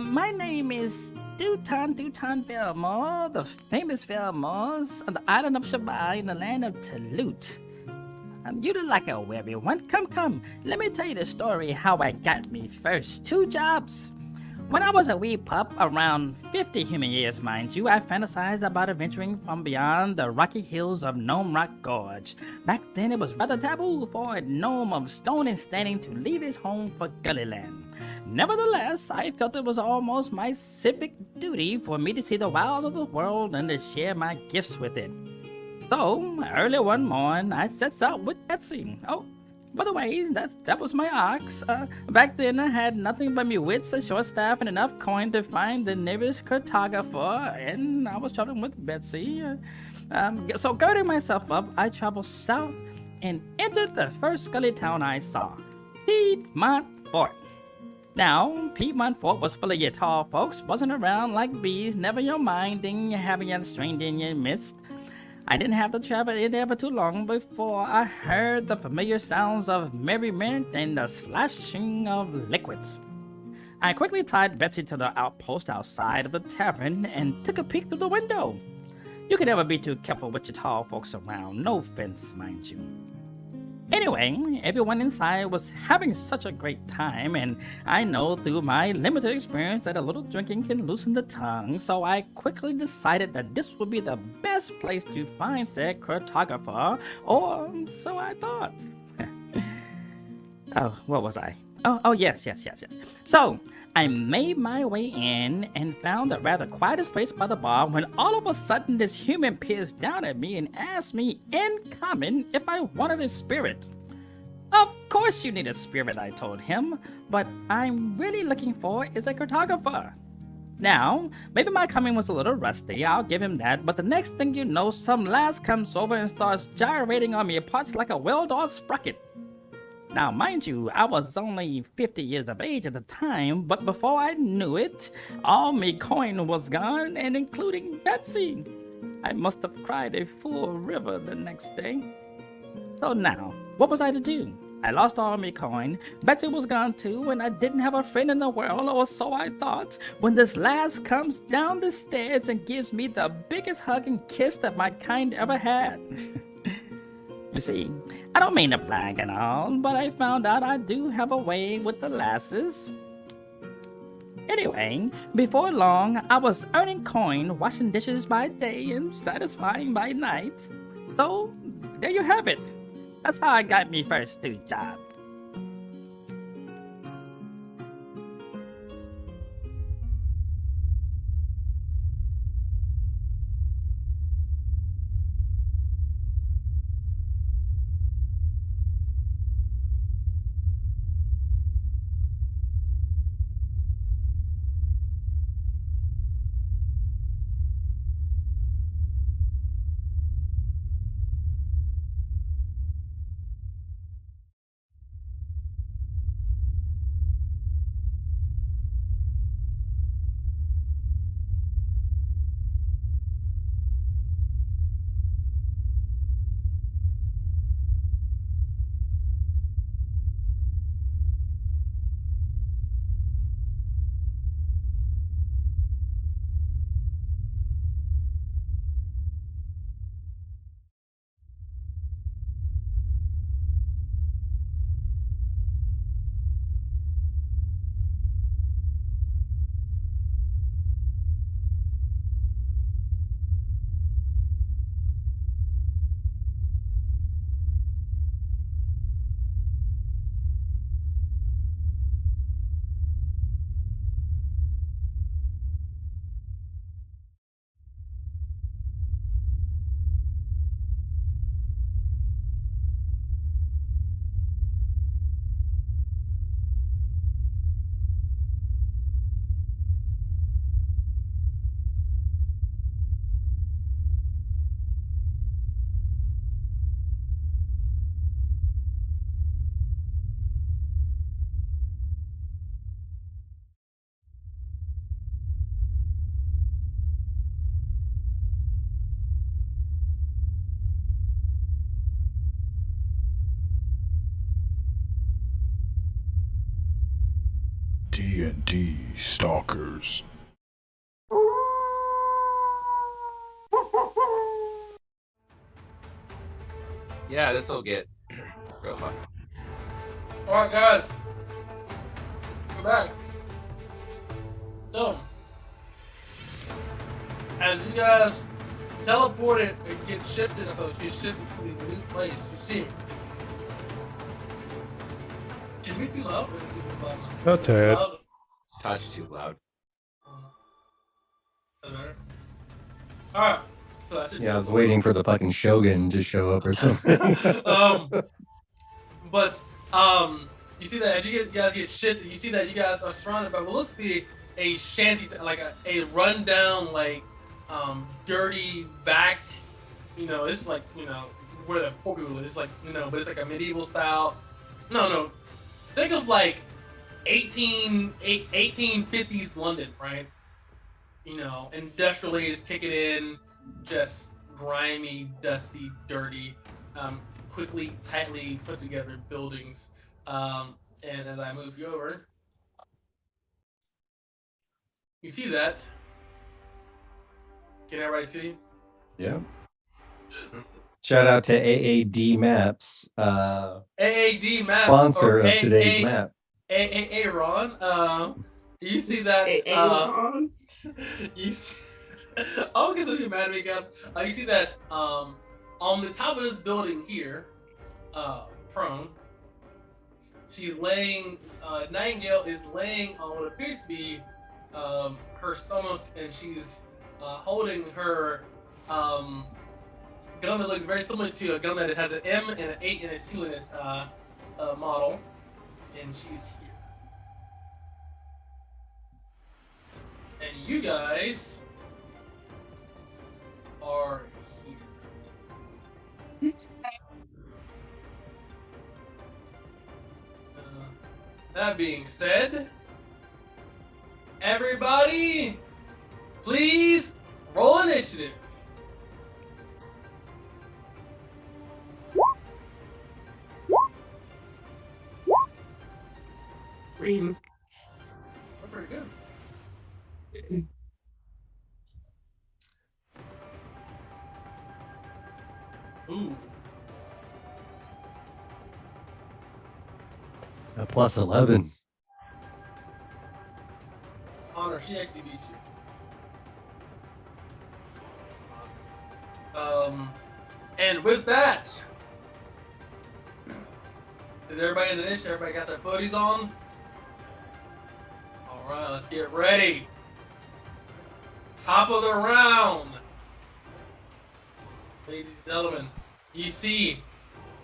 My name is Duton Velmore, the famous Velmores on the island of Shabai in the land of Talut. You look like a weary one. Come. Let me tell you the story how I got me first 2 jobs. When I was a wee pup, around 50 human years, mind you, I fantasized about adventuring from beyond the rocky hills of Gnome Rock Gorge. Back then, it was rather taboo for a gnome of stone and standing to leave his home for Gullyland. Nevertheless, I felt it was almost my civic duty for me to see the wilds of the world and to share my gifts with it. So, early one morning, I sets out with Betsy. Oh, by the way, that was my ox. Back then, I had nothing but my wits, a short staff, and enough coin to find the nearest cartographer, and I was traveling with Betsy. So, girding myself up, I traveled south and entered the first gully town I saw, Piedmont Fort. Now, Piedmont Fort was full of your tall folks, buzzing around like bees, never your minding, having you strained in your midst. I didn't have to travel in there for too long before I heard the familiar sounds of merriment and the slashing of liquids. I quickly tied Betsy to the outpost outside of the tavern and took a peek through the window. You can never be too careful with your tall folks around, no offense, mind you. Anyway, everyone inside was having such a great time, and I know through my limited experience that a little drinking can loosen the tongue, so I quickly decided that this would be the best place to find said cartographer, or so I thought. Oh, what was I? Oh, yes. So, I made my way in and found the rather quietest place by the bar when all of a sudden this human peers down at me and asked me in common if I wanted a spirit. Of course you need a spirit, I told him, but I'm really looking for is a cartographer. Now, maybe my coming was a little rusty, I'll give him that, but the next thing you know, some lass comes over and starts gyrating on me parts like a well-oiled sprocket. Now, mind you, I was only 50 years of age at the time, but before I knew it, all me coin was gone, and including Betsy. I must have cried a full river the next day. So now, what was I to do? I lost all me coin, Betsy was gone too, and I didn't have a friend in the world, or so I thought, when this lass comes down the stairs and gives me the biggest hug and kiss that my kind ever had. You see, I don't mean to brag and all, but I found out I do have a way with the lasses. Anyway, before long, I was earning coin, washing dishes by day, and satisfying by night. So, there you have it. That's how I got me first 2 jobs. D&D stalkers. Yeah, this will get real fun. All right, guys, we're back. So, as you guys teleported and get shifted to the new place, you see. Is me too loud? Or is it too loud now? A tad. Loud? Touch too loud. Doesn't matter. All right. So I should. Yeah, I was waiting for the fucking Shogun to show up or something. But you see that as you guys get shifted, you see that you guys are surrounded by what looks to be a shanty, like a rundown, like dirty back. You know, it's like, you know, where the poor people live. It's like, you know, but it's like a medieval style. No. Think of like 1850s London, right? You know, industrial age kicking in, just grimy, dusty, dirty, quickly, tightly put together buildings. And as I move you over, you see that. Can everybody see? Yeah. Shout out to AAD Maps, AAD Maps, sponsor or of today's map. AAA Ron. You see that? You see. Oh, okay, so you're mad at me, guys. You see that? On the top of this building here, prone. She's laying. Nightingale is laying on what appears to be her stomach, and she's holding her gun that looks very similar to a gun that has an M and an 8 and a 2 in its model, and she's here. And you guys are here. That being said, everybody, please roll initiative. Green. We're pretty good. Ooh. A plus 11. Honor, she actually beats you. And with that, is everybody in the niche? Everybody got their footies on? All right, let's get ready. Top of the round. Ladies and gentlemen, you see,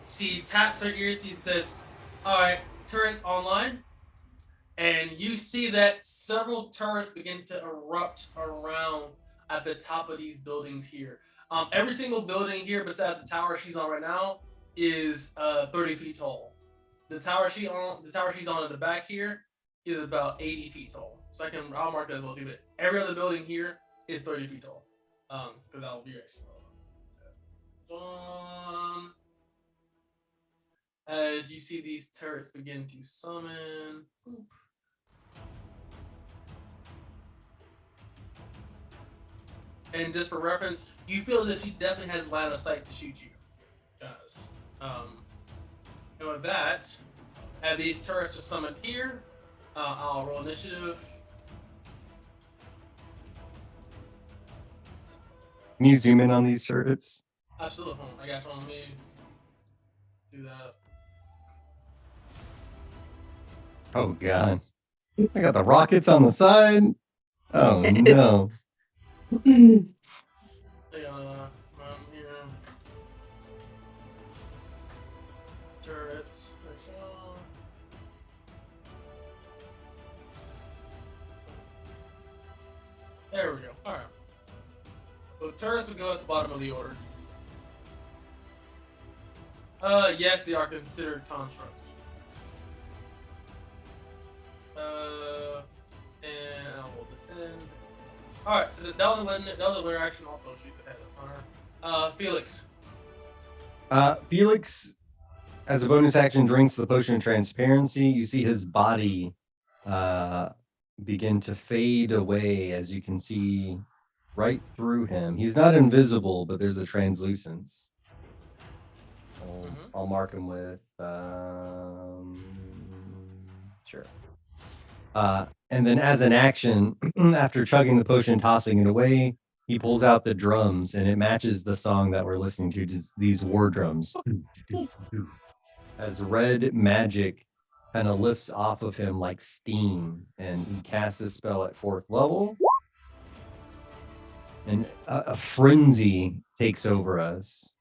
she taps her ear and says, all right, turrets online. And you see that several turrets begin to erupt around at the top of these buildings here. Every single building here beside the tower she's on right now is 30 feet tall. The tower she's on in the back here is about 80 feet tall. So I'll mark that as well too. But every other building here is 30 feet tall. Because that'll be actually. As you see these turrets begin to summon. Boop. And just for reference, you feel that she definitely has line of sight to shoot you, guys. And with that, as these turrets are summoned here, I'll roll initiative. Can you zoom in on these turrets? Absolutely. Hold on, I got you. Let me do that. Oh god. I got the rockets on the side. Oh no. Here. Turrets. There we go. Alright. So turrets would go at the bottom of the order. Yes, they are considered constructs. And I will descend. Alright, so that was a layer action also. She's ahead of her. Felix. Felix, as a bonus action, drinks the potion of transparency. You see his body begin to fade away as you can see right through him. He's not invisible, but there's a translucence. I'll mark him with sure. And then as an action, after chugging the potion, tossing it away, he pulls out the drums, and it matches the song that we're listening to, just these war drums. As red magic kind of lifts off of him like steam, and he casts his spell at 4th level. And a frenzy takes over us.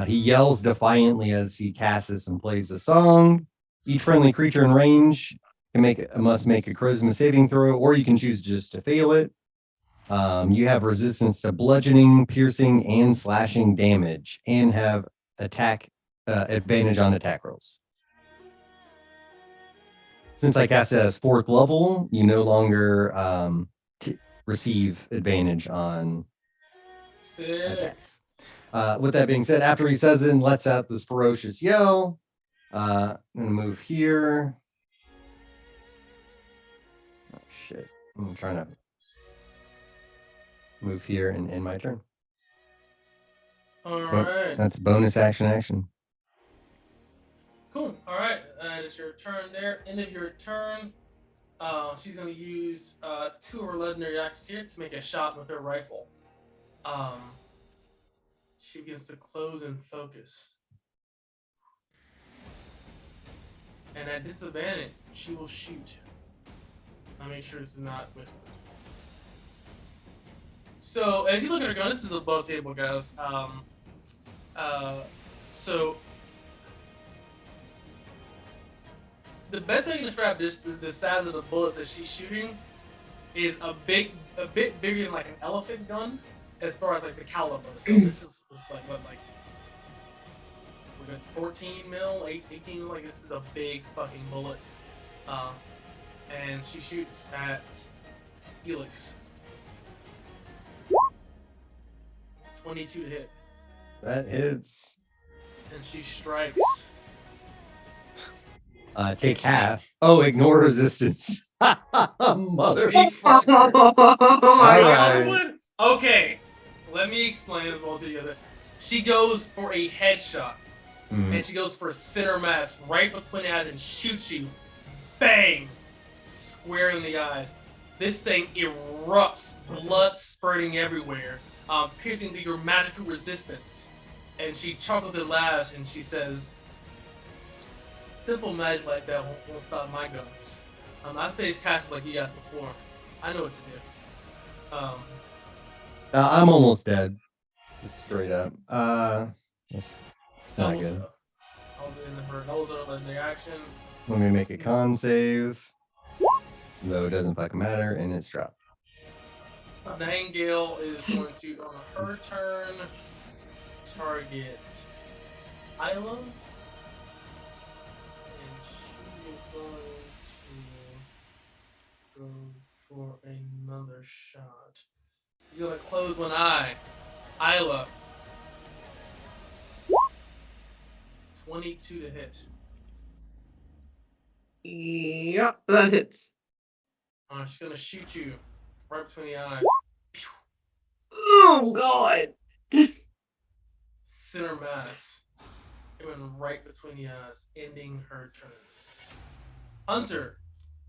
He yells defiantly as he casts this and plays the song. Each friendly creature in range must make a charisma saving throw, or you can choose just to fail it. You have resistance to bludgeoning, piercing, and slashing damage, and have attack advantage on attack rolls. Since I cast it as 4th level, you no longer receive advantage on attacks. With that being said, after he says it and lets out this ferocious yell, I'm gonna move here. Oh shit! I'm trying to move here and end my turn. All right. That's bonus action. Cool. All right. That is your turn there. End of your turn. She's going to use 2 of her legendary actions here to make a shot with her rifle. She begins to close and focus. And at disadvantage, she will shoot. I'll make sure this is not with her. So, as you look at her gun, this is the above table, guys. So the best way you can describe this, the size of the bullet that she's shooting, is a bit bigger than like an elephant gun, as far as like the caliber. So this is like what, like we got 14 mil, 18. Like this is a big fucking bullet, and she shoots at Helix. 22 to hit. That hits. And she strikes. Take half. Oh, ignore resistance. Motherfucker. Alright. Okay, let me explain as well to you guys. She goes for a headshot, and she goes for center mass right between the eyes and shoots you. Bang! Square in the eyes. This thing erupts, blood spurting everywhere, piercing through your magical resistance. And she chuckles and laughs, and she says, "Simple magic like that won't stop my guns. I faced castles like you guys before. I know what to do." I'm almost dead. Just straight up. That's not good. That was the action. Let me make a con save. Though it doesn't fucking matter, and it's dropped. Nightingale is going to, on her turn, target Isla. And she is going to go for another shot. He's going to close one eye. Isla. 22 to hit. Yep, that hits. She's going to shoot you right between the eyes. Oh, God. Center mass. It went right between the eyes, ending her turn. Hunter,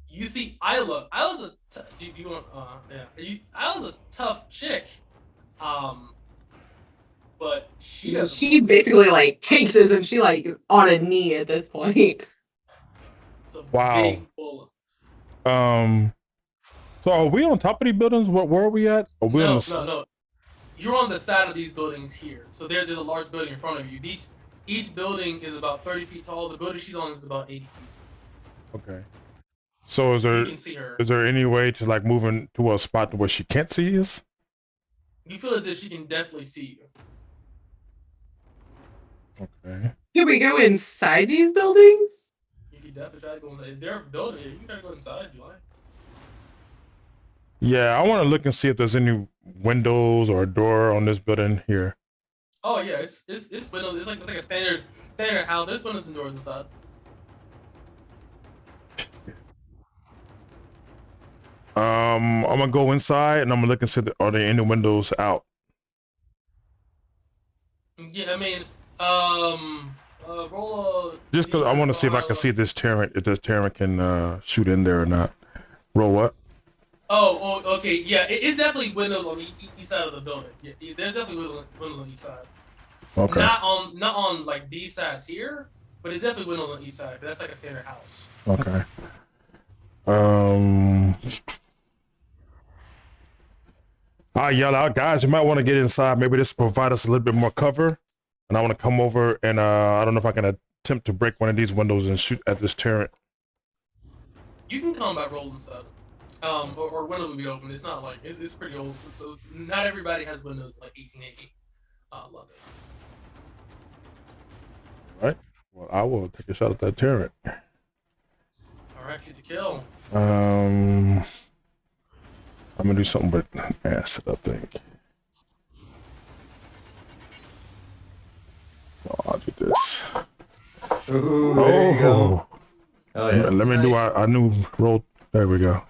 you see Isla. Isla's Isla's a tough chick. But she doesn't. She basically like takes this and she like is on a knee at this point. It's a Wow. big bullet. So are we on top of these buildings? Where are we at? Are we on No. You're on the side of these buildings here. So there's a large building in front of you. Each building is about 30 feet tall. The building she's on is about 80 feet. Okay. So is You can see her. there any way to like move into a spot where she can't see us? You feel as if she can definitely see you. Okay. Can we go inside these buildings? You can definitely try to go inside. If they're building it, you can try to go inside if you like. Yeah, I want to look and see if there's any windows or a door on this building here. Oh yeah, it's windows. It's like a standard house. There's windows and doors inside. I'm gonna go inside and I'm gonna look and see are there any windows out. Yeah, I mean, roll a. Just because I want to see if I can see this Terran, if this Terran can shoot in there or not. Roll what? Oh, okay, yeah, it's definitely windows on the east side of the building. Yeah, there's definitely windows on the east side. Okay. Not on like these sides here, but it's definitely windows on the east side. That's like a standard house. Okay. I yell out, guys, you might want to get inside. Maybe this will provide us a little bit more cover. And I want to come over and I don't know if I can attempt to break one of these windows and shoot at this turret. You can combat roll inside. Or windows will be open. It's not like it's pretty old, so not everybody has windows like 1880. London. All right. Well, I will take a shot at that turret. All right, shoot the kill. I'm gonna do something with acid, I think. Oh, I'll do this. Ooh, there you go. Oh yeah. Let me do our new roll. There we go.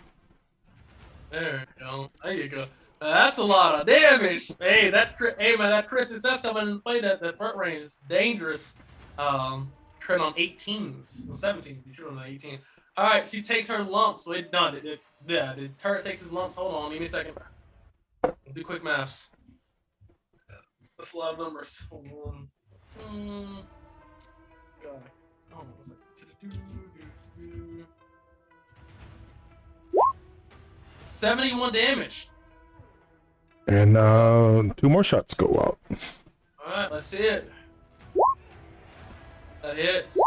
There you go. There you go. That's a lot of damage. Hey, that crit success coming into play. That threat range is dangerous. Crit on 18s, 17s. You shoot on 18. All right, she takes her lumps. Wait, no, the turret takes his lumps. Hold on, give me a second. Do quick maths. That's a lot of numbers. Hold on. God. Oh, 71 damage. And 2 more shots go out. All right, let's see it. That hits.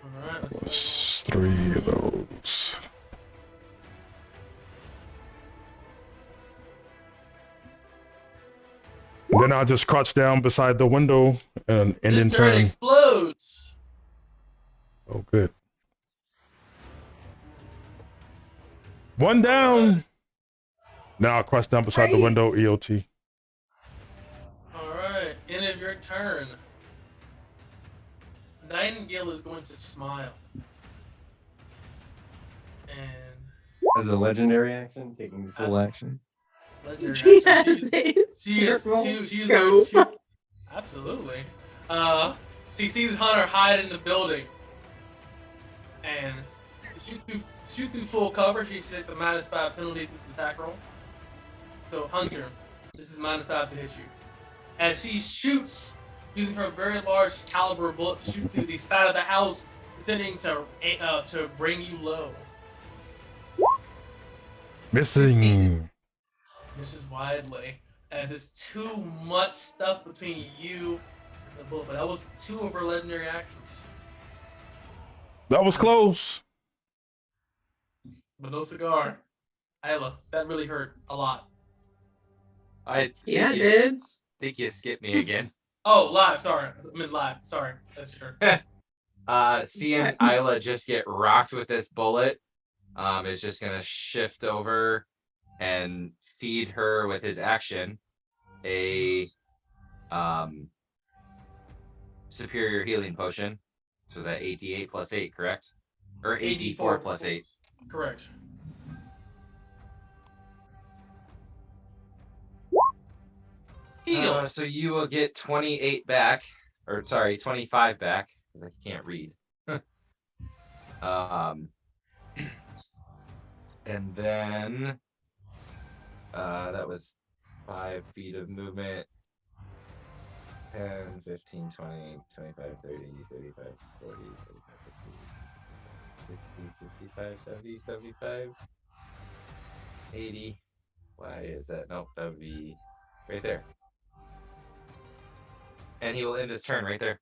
All right, let's see. 3 of those. And then I'll just crouch down beside the window and this in turret turn explodes. Oh, good. 1 down. Now I'll crouch down beside the window. EOT. All right, end of your turn. Nightingale is going to smile. And As a legendary action, taking full action. legendary action. She is two. Absolutely. She sees Hunter hide in the building, and to shoot through full cover. She takes a -5 penalty to this attack roll. So Hunter, this is -5 to hit you. As she shoots using her very large caliber bullet to shoot through the side of the house, intending to bring you low. Missing. Misses widely, as it's too much stuff between you and the bullet. But that was 2 of her legendary actions. That was close. But no cigar. Isla, that really hurt a lot. I Yeah, it did. think you skipped me again. Oh, live. Sorry. I meant live. Sorry. That's your turn. Seeing Isla just get rocked with this bullet, is just gonna shift over and feed her with his action a superior healing potion. So that 88 plus 8, correct? Or 84 plus 8. Correct. Heal. So you will get 28 back, or sorry, 25 back, because I can't read. And then that was 5 feet of movement. 10, 15, 20, 25, 30, 35, 40, 45, 50, 60, 65, 70, 75, 80. Why is that? Nope, that would be right there. And he will end his turn right there.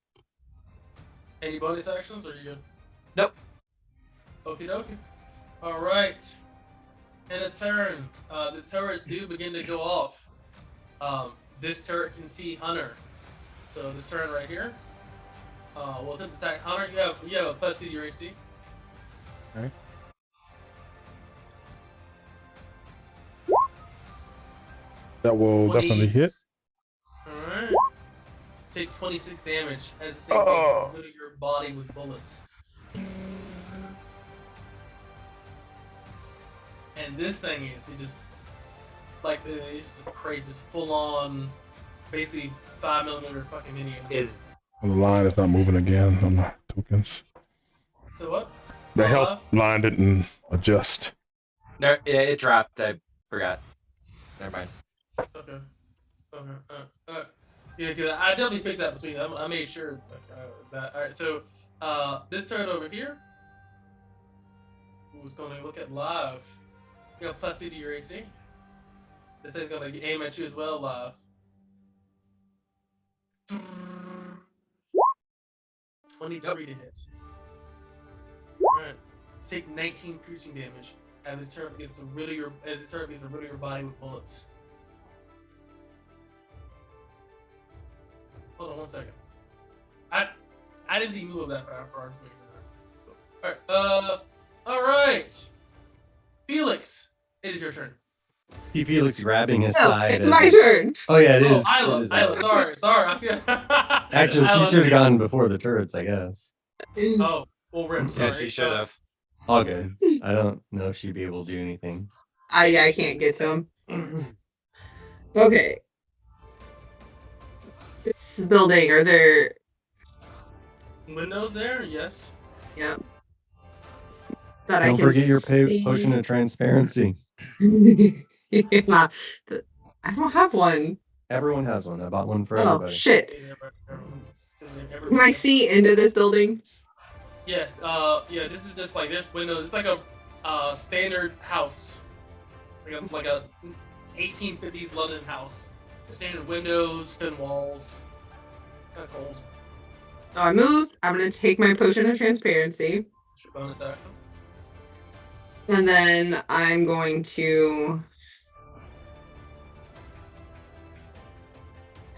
Any bonus actions, or are you good? Nope. Okie dokie. All right. In a turn, the turrets do begin to go off. This turret can see Hunter. So this turn right here, we'll attempt to attack Hunter. You have a plus 2 to your AC. Okay. That will definitely hit. Alright. Take 26 damage as this thing goes through your body with bullets. And this thing is just like it's just a crate, just full on, basically 5mm fucking minion. Is The line is not moving again on the tokens. So what? The Oh, health live? line didn't adjust. no, it dropped. I forgot. Never mind. Okay. Yeah, cause I definitely fixed that between. I made sure that. All right, so this turn over here. Who's gonna look at live? You got plus C to your AC. This thing's gonna aim at you as well, live. 23 to hit. Alright. Take 19 piercing damage as this turn begins to riddle your body with bullets. Hold on 1 second. I didn't see you move that far. Alright, alright. Felix, it is your turn. Felix grabbing his No, side. it's my turn. Oh yeah, it is. Oh, Isla, sorry. I see. Actually, she should have gone before the turrets, I guess. Oh, well, Rip, sorry. Yeah, she should have. All good. I don't know if she'd be able to do anything. I can't get to him. Okay. This building, are there... Windows there? Yes. Yeah. That I Don't can forget your see. potion of transparency. Yeah. I don't have one. Everyone has one. I bought one for Oh, everybody. shit. Can I see into this building? Yes. Yeah. This is just like this window. It's like a standard house, like a 1850s London house. Standard windows, thin walls. Kind of cold. So I moved. I'm gonna take my potion of transparency, What's your bonus action? and then I'm going to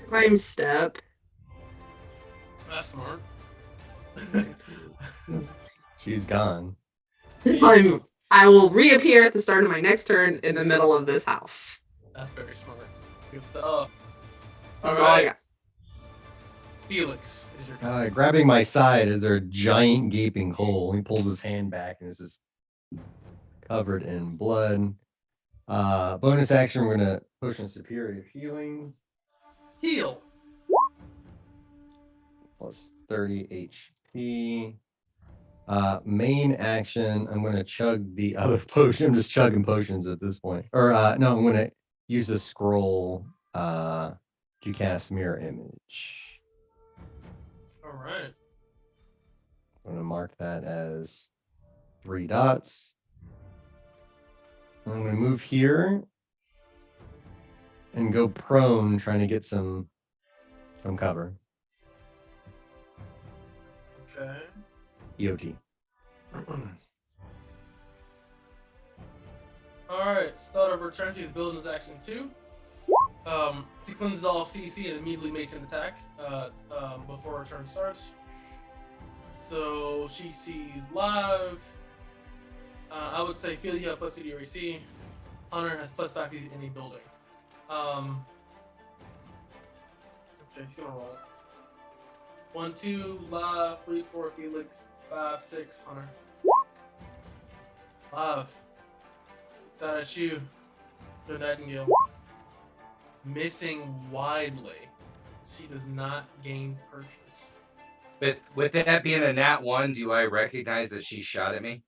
climb step. That's smart. She's gone. I will reappear at the start of my next turn in the middle of this house. That's very smart. Good stuff. All That's all I right. got. Felix is your turn. Grabbing my side is a giant gaping hole. He pulls his hand back and it's just covered in blood. Bonus action, we're gonna potion superior healing Heal. plus 30 HP. Main action, I'm gonna chug the other potion. I'm just chugging potions at this point. Or no, I'm gonna use a scroll to cast mirror image. All right. I'm gonna mark that as 3 dots. I'm gonna move here and go prone, trying to get some cover. Okay. EOT. Alright, start of return to his building's action 2. He cleanses all CC and immediately makes an attack before her turn starts. So she sees live. I would say Phil, you have plus 2 to your AC. Hunter has plus 5 in any building. Okay, he's gonna roll. 1, 2, live, 3, 4, Felix, 5, 6, Hunter. Live. Shot at you. The Nightingale. Missing widely. She does not gain purchase. With that being a nat 1, do I recognize that she shot at me?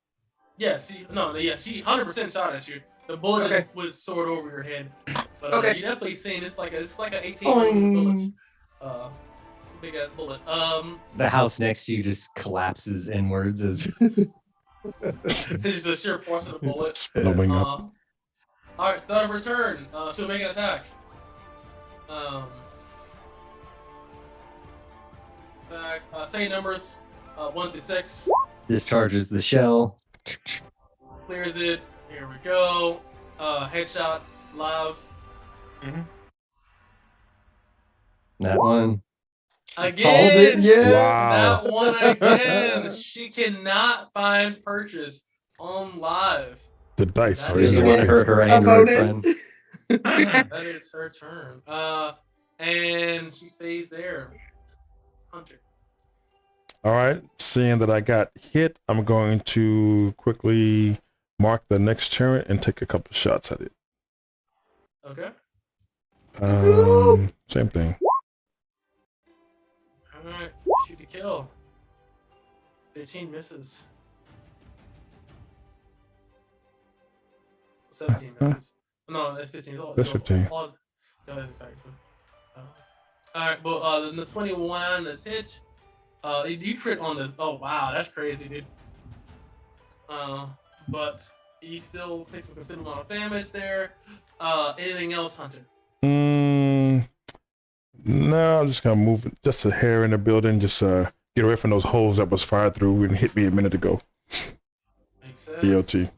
Yes, she 100% shot at you. The bullet Okay. just was soared over your head. But Okay. you definitely seen it's like an 18 bullet. It's a big ass bullet. The house next to you just collapses inwards as This is the sheer force of the bullet. Blowing up. Alright, start of return. She'll make an attack. Say numbers 1 through 6. discharges the shell. Clears it. Here we go. Headshot live. That one. Again. Called it, yeah. Wow. That one again. She cannot find purchase on live. The dice That are is She in won't the hurt her A Android bonus. friend. That is her turn. And she stays there. Hunter. All right. Seeing that I got hit, I'm going to quickly mark the next turret and take a couple shots at it. Okay. Same thing. Alright, shoot to kill. 15 misses. 17 misses. No, that's 15. That's 15. Alright, but then the 21 is hit. You crit on the. Oh wow, that's crazy, dude. But he still takes a considerable amount of damage there. Anything else, Hunter? No, I'm just gonna move just a hair in the building, just get away from those holes that was fired through and hit me a minute ago. Makes sense. BLT.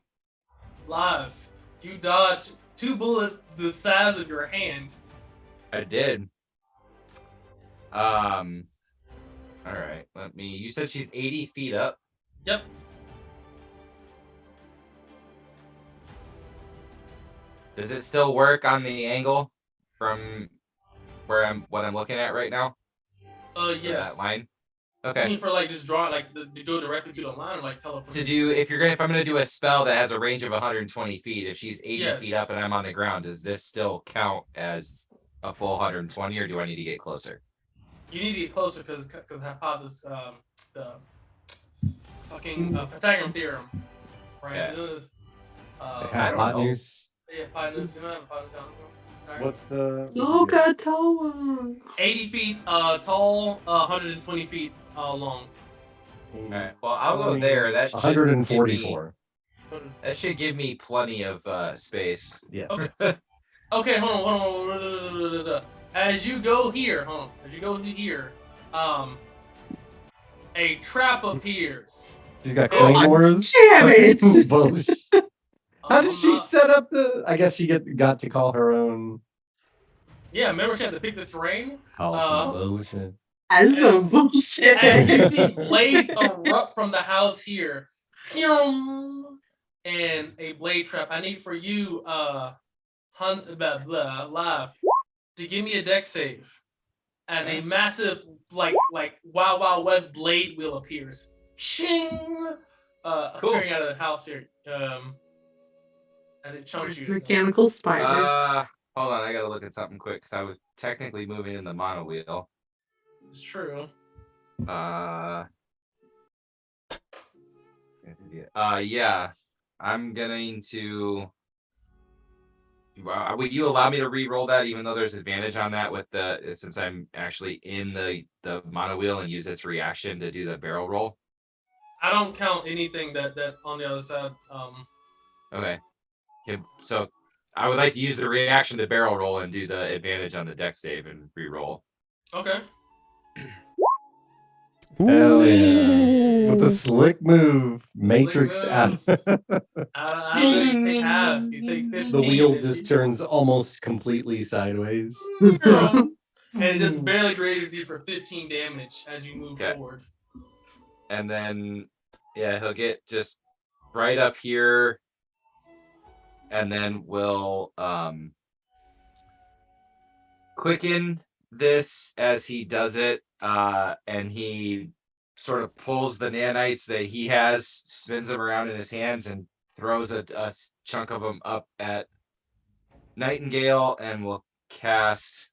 Live. You dodged 2 bullets the size of your hand. I did. All right. You said she's 80 feet up. Yep. Does it still work on the angle from what I'm looking at right now? Yes. That line. I Okay. mean, for like just draw like to do it directly through the line, or like teleport. If I'm gonna do a spell that has a range of 120 feet, if she's 80 feet up and I'm on the ground, does this still count as a full 120, or do I need to get closer? You need to get closer because hypothesis, the fucking Pythagorean theorem, right? Yeah. Hypotenuse. Yeah, hypotenuse. You know, hypotenuse. Right. What's the? Oh, God, tall. 80 feet tall, 120 feet long. Alright, well, I'll go there. That should 144. That should give me plenty of space. Yeah. Okay. Okay, hold on. As you go here, a trap appears. She's got claymores. Damn it! Bullshit. How did she set up the? I guess she got to call her own. Yeah, remember she had to pick the terrain. Bullshit. As some bullshit. As you see blades erupt from the house here, and a blade trap. I need for you, live, to give me a dex save. As a massive, like Wild Wild West blade wheel appears, shing, appearing out of the house here. And it chunks you. Mechanical spider. Hold on, I gotta look at something quick because I was technically moving in the mono wheel. It's true. Yeah. I'm going to. Would you allow me to re-roll that, even though there's advantage on that since I'm actually in the mono wheel, and use its reaction to do the barrel roll? I don't count anything that on the other side. Okay, so I would like to use the reaction to barrel roll and do the advantage on the dex save and re-roll. Okay. Hell yeah. With the slick move. Matrix moves. out. You take half. You take 15. The wheel just turns almost completely sideways. And it just barely grazes you for 15 damage as you move forward. And then, he'll get just right up here. And then we'll quicken this as he does it. And he sort of pulls the nanites that he has, spins them around in his hands, and throws a chunk of them up at Nightingale, and will cast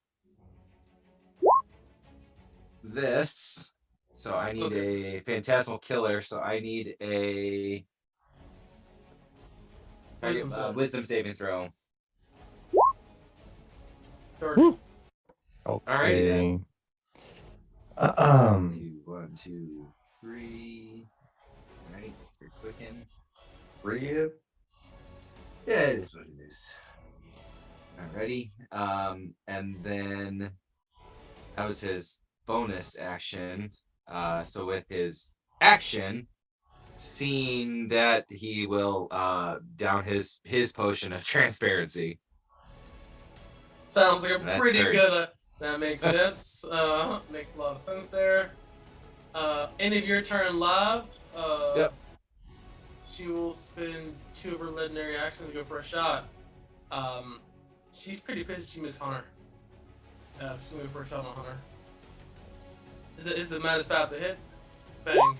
this. So I need a Phantasmal Killer, so I need a wisdom saving throw. 30. Alrighty then. 1, 2, 3. Alright, you're quicken. 3. Yeah, it is what it is. Alrighty. And then that was his bonus action. So with his action, seeing that he will down his potion of transparency. Sounds like a That's pretty very- good. That makes sense. Makes a lot of sense there. End of your turn, live. Yep. She will spend 2 of her legendary actions to go for a shot. She's pretty pissed she missed Hunter. She's going for a shot on Hunter. Is the madness path to hit? Bang.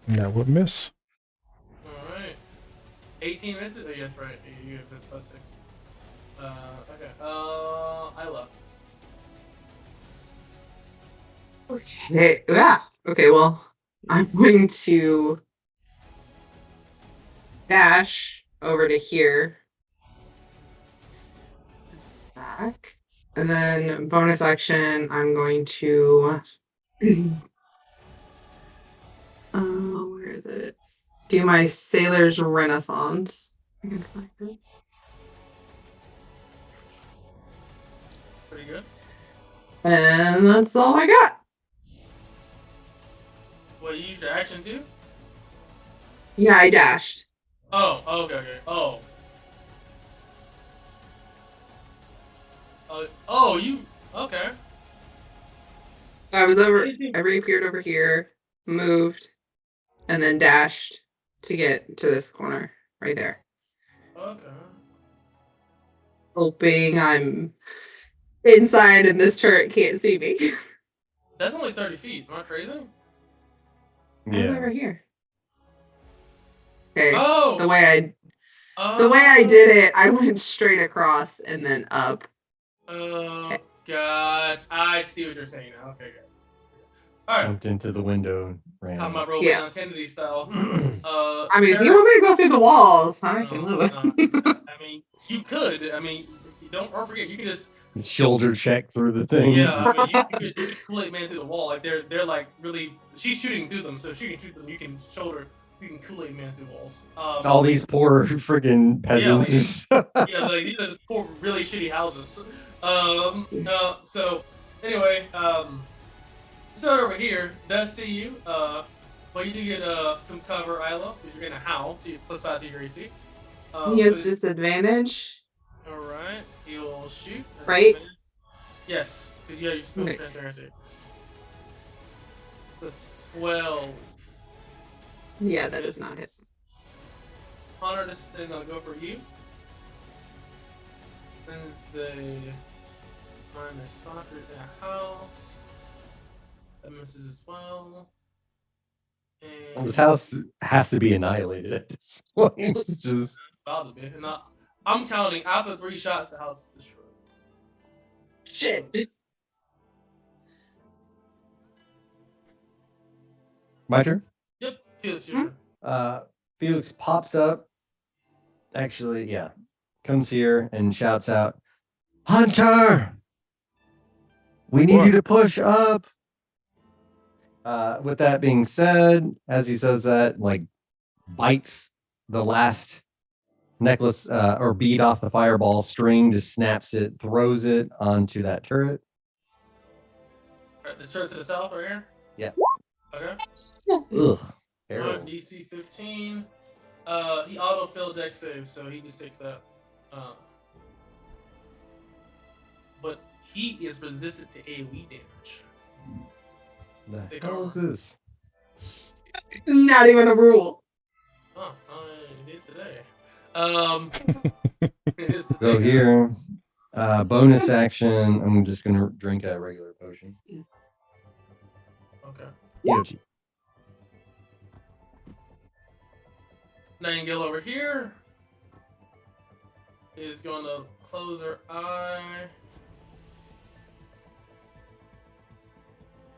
That would miss. Alright. 18 misses? Oh, yes, right. You get +6. Okay. Isla. Okay. Yeah. Okay. Well, I'm going to dash over to here. Back. And then bonus action, I'm going to where is it? Do my Sailor's Renaissance. I can find it. Pretty good. And that's all I got. Well, you use your action too? Yeah, I dashed. Oh, okay. Oh, you okay? I was over. Anything- I reappeared over here, moved, and then dashed to get to this corner right there. Okay. Hoping I'm inside and this turret can't see me. That's only 30 feet. Am I crazy? I was over here. Okay. Oh. The way I did it, I went straight across and then up. Oh God! I see what you're saying now. Okay, good. All right. Jumped into the window and ran. Talking about Roll Yeah. Down Kennedy style. I mean, if you Sarah- want me to go through the walls, I can live it. I mean, you could. I mean, don't forget. You can just. Shoulder check through the thing. Yeah. I mean, you could Kool-Aid Man through the wall. Like they're like really. She's shooting through them, so if she can shoot them, you can shoulder. You can Kool-Aid Man through walls. All these poor freaking peasants. Yeah, are so- Yeah, like these are just poor, really shitty houses. So anyway, so over here does see you. But you do get some cover, Isla, because you're gonna howl. So you +5 to your AC. He has so this- disadvantage. All right, he'll shoot. That's Right? advantage. Yes, because you have your Okay. transparency. Plus 12. Yeah, that does not hit. Misses. Hunter, this is gonna go for you. Is a -5 in the house. That misses as well. And This house has to be annihilated at this point. It's just it's about to be. And I'm counting after 3 shots, the house is destroyed. Shit. my turn. Yep, feels your turn. Felix pops up. Actually, yeah, comes here and shouts out, "Hunter, we need you to push up." With that being said, as he says that, like, bites the last necklace or bead off the fireball string, just snaps it, throws it onto that turret. Alright, the turret to the south right here? Yeah. Okay. Ugh. Alright, Terrible. DC 15. He auto failed deck save, so he just takes that. But he is resistant to AoE damage. The Take hell armor. is this? Not even a rule. Oh, it is today. It is today, So guys. here, bonus action. I'm just gonna drink a regular potion. Okay. Yochi. Nightingale over here is going to close her eye.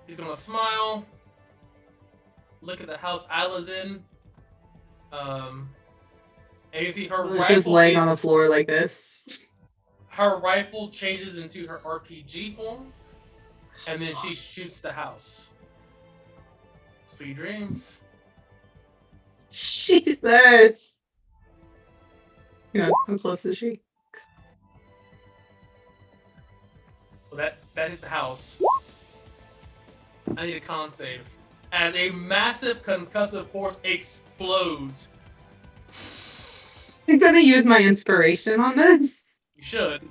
He's going to smile. Look at the house Isla's in. And you see her It's just rifle. laying on the floor like this. Her rifle changes into her RPG form, and then she shoots the house. Sweet dreams. Jesus. Hang on, how close is she? Well, that is the house. I need a con save. As a massive concussive force explodes. I'm gonna use my inspiration on this. You should.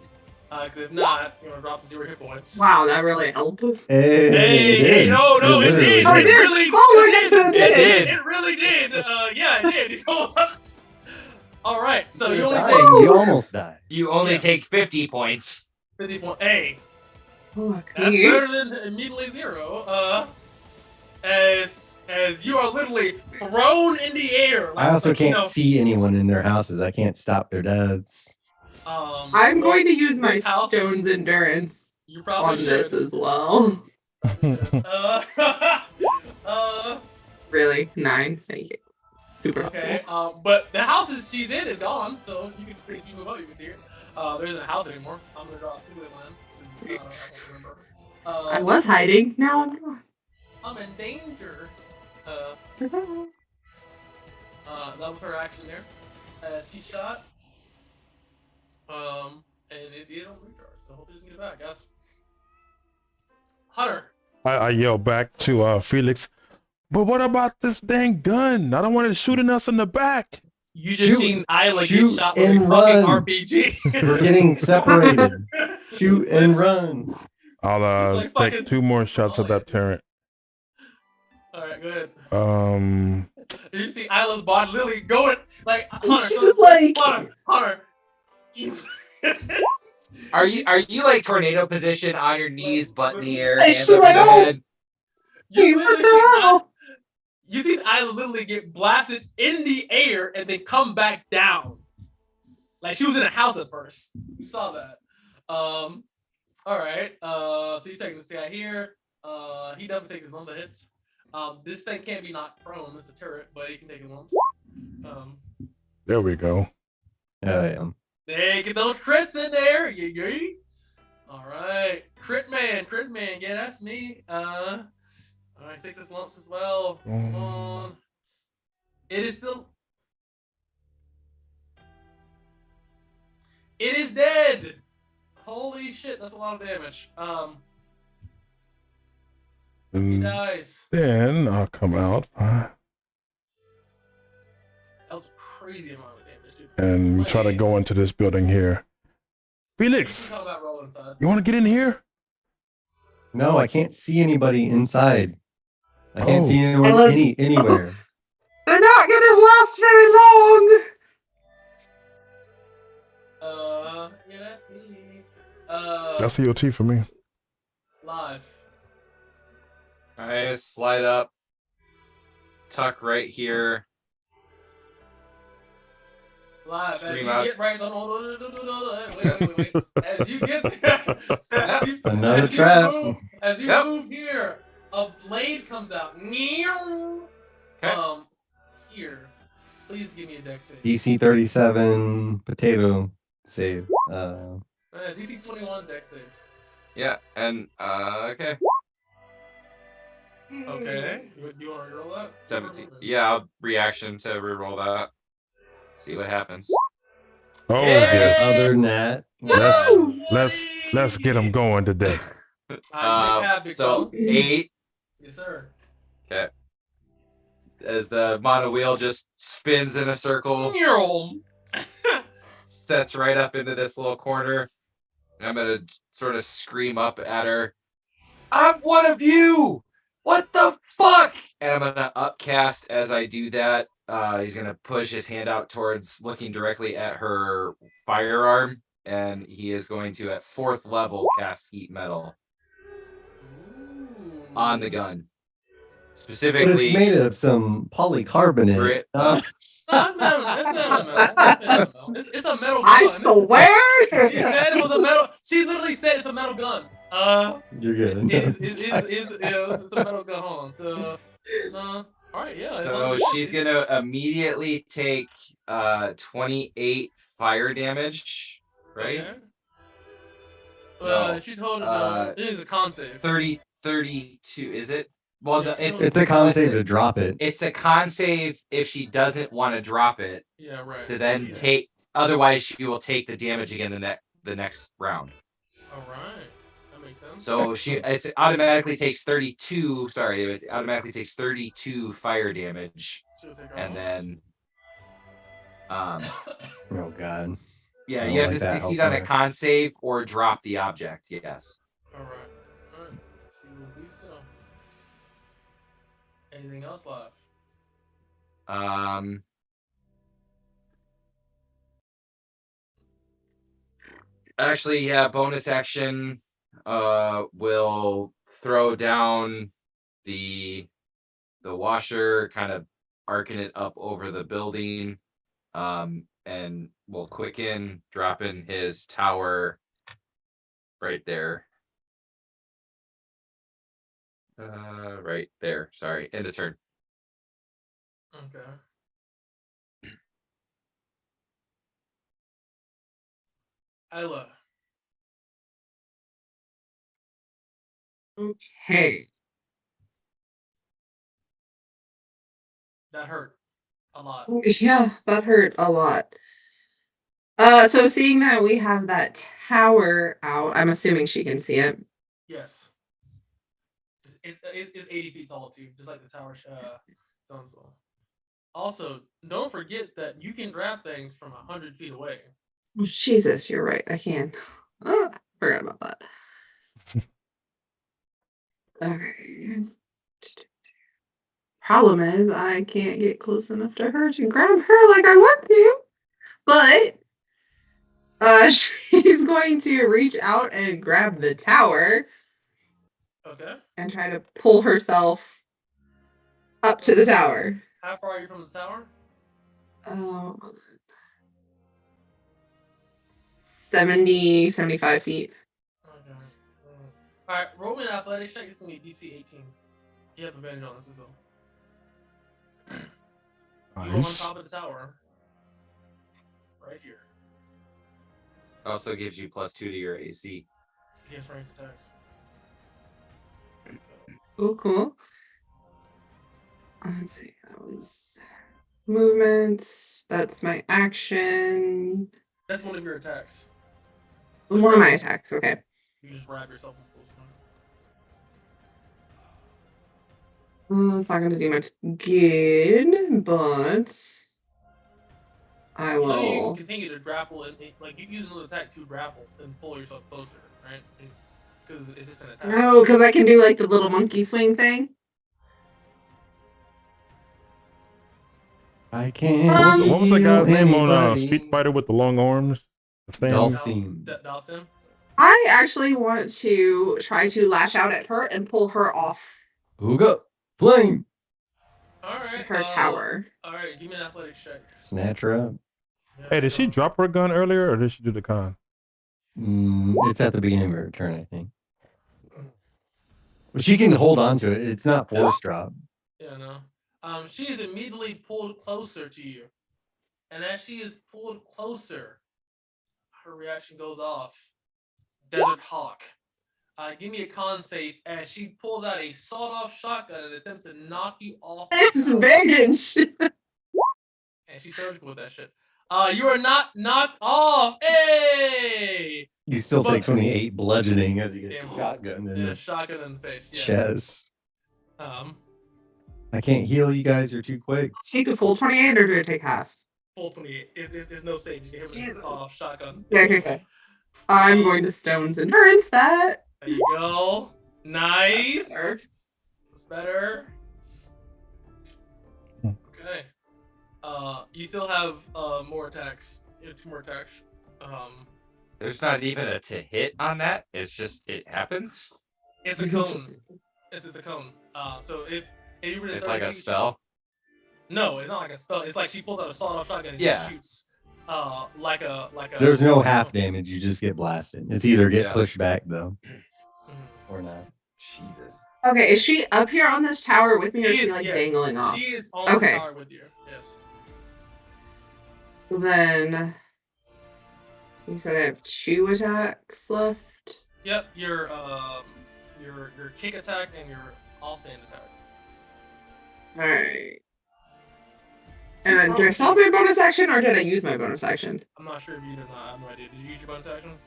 Because if not, you're going to drop to 0 hit points. Wow, that really helped. Hey, no, it literally did. Oh, it It did. really Oh my it God, did. it did. It really did. Yeah, it did. All right, so you only Dying, take you almost died. You only Yeah. take 50 points. 50 points. Hey, Look, that's you. better than immediately 0. as you are literally thrown in the air. I also like, you can't know, see anyone in their houses. I can't stop their deaths. I'm going to use my this house- stone's endurance You probably on should. this as well. Really? 9? Thank you. Super Okay. helpful. But the house she's in is gone, so you can if you move up, you can see it. There isn't a house anymore. I'm gonna draw a single line. I don't remember. I was hiding. Now I'm not. I'm in danger. That was her action there. She shot. And it didn't reach her, so hopefully she can get it back, guys. Hunter. I yell back to Felix, but what about this dang gun? I don't want it shooting us in the back. You just Shoot- seen Isla get shoot shot with a and fucking run. RPG. We're getting separated. Shoot and run. I'll It's like fucking- take 2 more shots at that turret. Alright, go ahead. You You see Isla's body literally going like She's like- Hunter. Are you like tornado position on your knees, butt in the air, Hey, hands she's over like, the oh. head? You What literally the see hell? you see Isla literally get blasted in the air and then come back down. Like she was in a house at first. You saw that. All right. So you taking this guy here. He doesn't take his lump of hits. This thing can't be knocked prone. It's a turret, but he can take lumps. There we go. Yeah. They get those crits in there. Yeah. All right. Crit man. Yeah, that's me. All right, takes his lumps as well. Come on. It is dead. Holy shit, that's a lot of damage. He And dies. then I'll come out That was a crazy amount of damage, dude. and we try to go into this building here. Felix, How about roll inside? you want to get in here? No, I can't see anybody inside. I can't Oh. see anyone anywhere. They're not gonna last very long. Yeah, that's me. That's EOT for me. Live. Alright, slide up, tuck right here. Live. As Scream you out. get right. Wait. As you get there, Another as you trap. as you Yep. move here, a blade comes out. Okay. Here. Please give me a dex save. DC 37 potato save. DC 21 dex save. Yeah, and okay. Okay. You want to roll that? 17. Yeah, I'll reaction to reroll that. See what happens. Oh Yay! yes. Other than that, Let's get them going today. I'm happy, So 8 yes, sir. as the mono wheel just spins in a circle, sets right up into this little corner. And I'm gonna sort of scream up at her. I'm one of you! What the fuck? And I'm gonna upcast as I do that. He's gonna push his hand out towards looking directly at her firearm, and he is going to at 4th level cast heat metal on the gun. but Specifically, it's made of some polycarbonate. Grit. Uh, No, it's metal. It's a metal gun. I swear. She said it was a metal. She literally said it's a metal gun. You're good. It's a metal gun. Hold on. All right, yeah. so she's gonna immediately take 28 fire damage, right? Okay. No. She told her it is a con save. 32, is it? Well, Yeah, It's a con save to drop it. It's a con save if she doesn't want to drop it Yeah, right. to then take. Otherwise, she will take the damage again the next round. All right, that makes sense. So it automatically takes 32. Sorry, it automatically takes 32 fire damage, She'll take her and off. then Oh god. yeah, I don't you have like to that succeed on a output. con save or drop the object. Yes. All right. She will be so. Anything else left? Actually, yeah, bonus action will throw down the washer, kind of arcing it up over the building, and will quicken, dropping his tower right there. Right there. Sorry, end of turn. Okay. Isla. Okay. That hurt a lot. Yeah, that hurt a lot. So seeing that we have that tower out, I'm assuming she can see it. Yes. It's 80 feet tall too, just like the tower. So. Also, don't forget that you can grab things from 100 feet away. Oh, Jesus, you're right. I can. Oh, I forgot about that. Okay. Problem is, I can't get close enough to her to grab her like I want to. But she's going to reach out and grab the tower. Okay. And try to pull herself up to the tower. How far are you from the tower? 70, 75 feet. Okay. Alright, roll me an athletics check. It's going to be DC 18. You have advantage on this as well. You're on top of the tower. Right here. Also gives you +2 to your AC. Against range attacks. Oh, cool. Let's see. That was movement. That's my action. That's one of your attacks. One of my attacks. Okay. You just wrap yourself in close enough. It's not going to do much good, but I You know you can will. continue to grapple and like you can use another attack to grapple and pull yourself closer, right? Because it's just an attack. No, because I can do like the little monkey swing thing. I can't. What was that guy's name on anybody. Street Fighter with the long arms? Dalsim. Dalsim? I actually want to try to lash out at her and pull her off Ooga. Flame. Alright. her tower. Alright, give me an athletics check. Snatch her up. Hey, did she drop her gun earlier, or did she do the con? It's at the beginning of her turn, I think. But she can hold on to it. It's not force drop. Yeah, no. She is immediately pulled closer to you. And as she is pulled closer, her reaction goes off. Desert Hawk. Give me a con save as she pulls out a sawed-off shotgun and attempts to knock you off. It's vintage. And she's surgical with that shit. You are not knocked off. Hey! You still take 28 bludgeoning as you get shotgun in the shotgun in the face. Yes. chest. I can't heal you guys. You're too quick. Take the full 28 or do I take half? Full 28. It's no save. You can hit with a sawed-off shotgun. Yeah, okay. I'm going to Stone's Endurance that. There you go. Nice. That's better. Okay. You still have more attacks. You have 2 more attacks. There's not even a to hit on that. It's just it happens. It's a cone. It's a cone. So if you were it's like a spell. No, it's not like a spell. It's like she pulls out a sawed-off shotgun and shoots. Like a. There's no half damage. You just get blasted. It's either get pushed back though, or not. Jesus. Okay, is she up here on this tower with me, or is she like dangling off? She is on the tower with you. Yes. Then you said I have 2 attacks left. Yep, your kick attack and your offhand attack. All right. And then, did I still have my bonus action, or did I use my bonus action? I'm not sure if you did or not. I have no idea. Did you use your bonus action?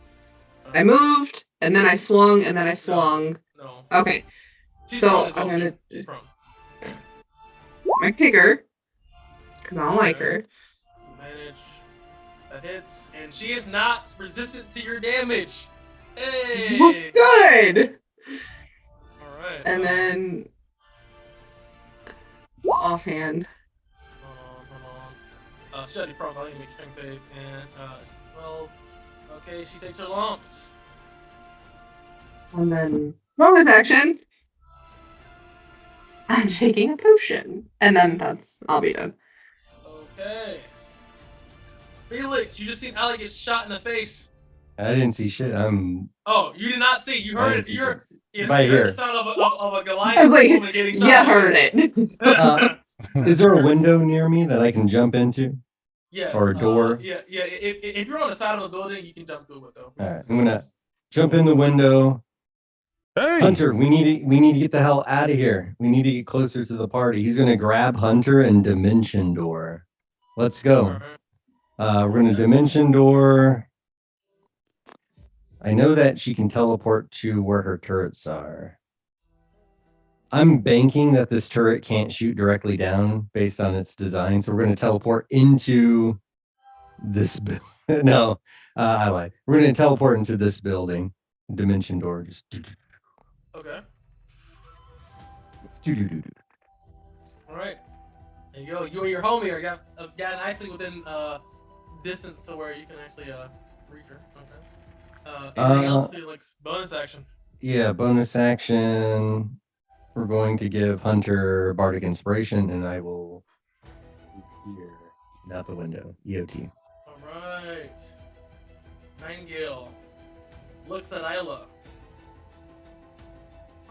I moved, and then I swung, and then I swung. No. Okay. She's so prone as well, I'm gonna. She's prone. My kicker, because I don't like her. Disadvantage. That hits, and she is not resistant to your damage. Hey. Good. All right. And then offhand. Hold on. She already prone, so I need to make a strength save, and 12. Okay, she takes her lumps. And then bonus action. I'm taking a potion. And then I'll be done. Okay. Felix, you just seen Allie get shot in the face. I didn't see shit. Oh, you did not see. You I heard didn't it. see You By heard here. the sound of a Goliath I was like, woman getting shot. you in the heard face. it. Is there a window near me that I can jump into? Yes. Or a door? Yeah. If you're on the side of a building, you can jump through it though. All right, I'm gonna jump in the window. Hey, Hunter, we need to get the hell out of here. We need to get closer to the party. He's gonna grab Hunter and Dimension Door. Let's go. We're gonna Dimension Door. I know that she can teleport to where her turrets are. I'm banking that this turret can't shoot directly down based on its design, so we're gonna teleport into this. No, I lied. We're gonna teleport into this building. Dimension Door. Just. Okay. Do. All right. There you go. You and your homie are got nicely within distance to where you can actually reach her. Okay. Anything else, Felix? Bonus action. Yeah, bonus action. We're going to give Hunter Bardic Inspiration, and I will here, not the window. EOT. All right. Nightingale looks at Isla.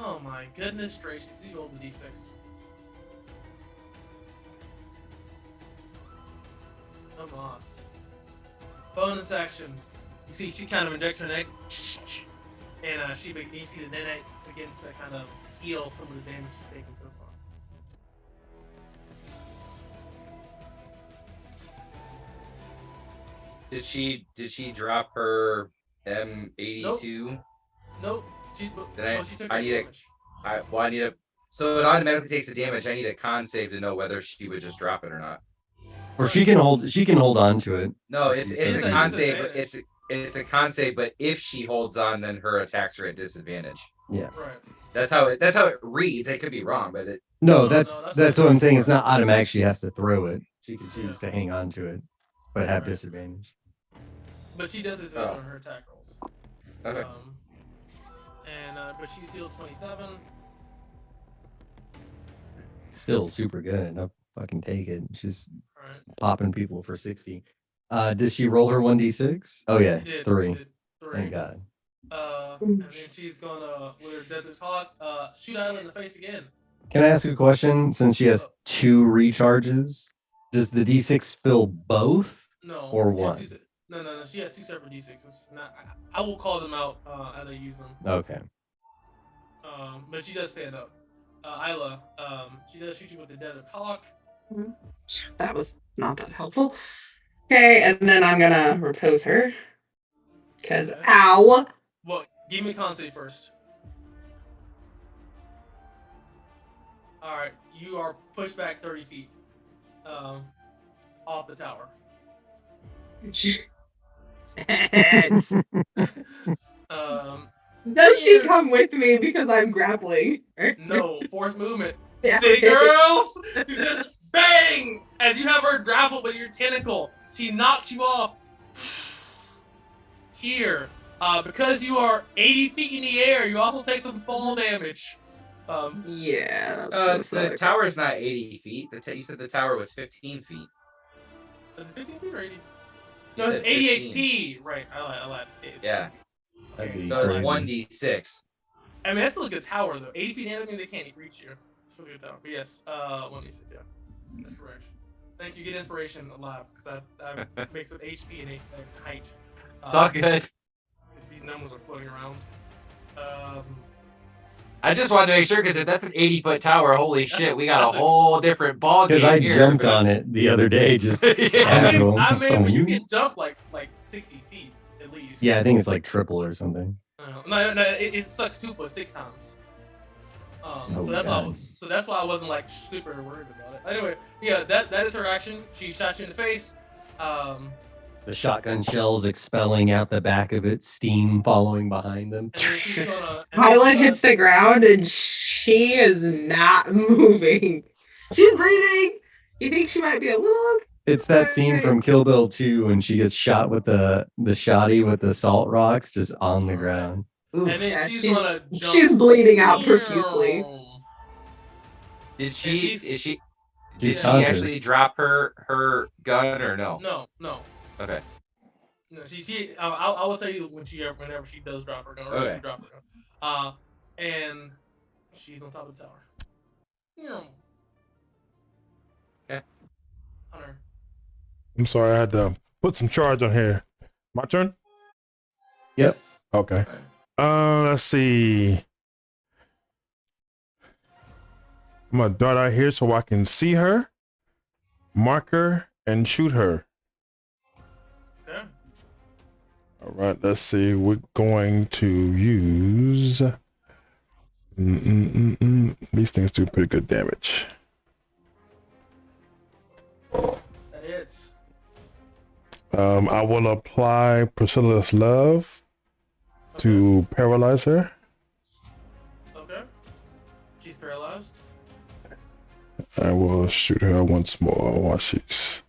Oh my goodness gracious! You rolled the d6. No moss. Bonus action. You see, she kind of injects her neck, and you see the nanites begin to kind of heal some of the damage she's taken so far. Did she drop her M82? Nope. She took I need damage. I need a. So it automatically takes the damage. I need a con save to know whether she would just drop it or not. Or she can hold on to it. No, it's It's a a con save. disadvantage. It's a con save, but if she holds on, then her attacks are at disadvantage. Yeah. Right. That's how it reads. I could be wrong, but it. No, No, that's what I'm saying. It's not automatic. She has to throw it. She can choose to hang on to it, but have Right. disadvantage. But she does disadvantage on her attack rolls. Okay. But she's healed 27. Still super good. I'll fucking take it. She's Alright. popping people for 60. Did she roll her 1d6? Oh yeah, She did. 3. She did 3. Thank God. And then she's gonna, with her Desert Hawk, shoot Isla in the face again. Can I ask a question? Since she has 2 recharges, does the d6 fill both? No. Or she has one? No. She has 2 separate d6s. Now, I will call them out as I use them. Okay. But she does stand up. Isla, she does shoot you with the Desert Hawk. That was not that helpful. Okay, and then I'm gonna repose her. Because, Okay. ow! Well, give me con save first. Alright, you are pushed back 30 feet. Off the tower. Does she come with me because I'm grappling? No, force movement. Yeah. See, girls? She just bang! As you have her grappled with your tentacle, she knocks you off. Here, because you are 80 feet in the air, you also take some fall damage. Yeah. That's The tower's not 80 feet. You said the tower was 15 feet. Is it 15 feet or 80? You No, it's said 80 15. HP. Right, I lied. It's- Yeah. That'd be So it's crazy. 1d6. I mean, that's still a good tower, though. 80 feet enemy, they can't reach you. It's still a good tower. But yes, 1d6, yeah. That's correct. Thank you. Get inspiration alive, because that makes it HP and height. It's all good. These numbers are floating around. I just wanted to make sure because if that's an 80-foot tower, holy shit, we got that's a whole different ball game Because I here. jumped on it the other day, just Yeah. casual. I mean, when you can jump like 60 feet at least. Yeah, I think it's like triple or something. No, it sucks 2 plus 6 times. Oh, So that's why I wasn't like super worried about it. Anyway, yeah, that is her action. She shot you in the face. The shotgun shells expelling out the back of it, steam following behind them. And then she's gonna. Violet hits the ground and she is not moving. She's breathing. You think she might be a little? It's that scene from Kill Bill 2 when she gets shot with the shotty with the salt rocks just on the ground. And then Yeah, she's gonna jump. she's bleeding out profusely. Did she? she's- Is she? She's Did she conscious. actually drop her gun or no? No. Okay. No, she. I will tell you whenever she does drop her gun, or Okay. she drop her gun. And she's on top of the tower. Okay. Hunter. I'm sorry, I had to put some charge on here. My turn? Yep. Yes. Okay. Let's see. I'm gonna dart out here so I can see her, mark her, and shoot her. Okay. All right, let's see. We're going to use. These things do pretty good damage. That hits. I will apply Priscilla's Love to paralyze her. Okay. She's paralyzed. I will shoot her once more while she's.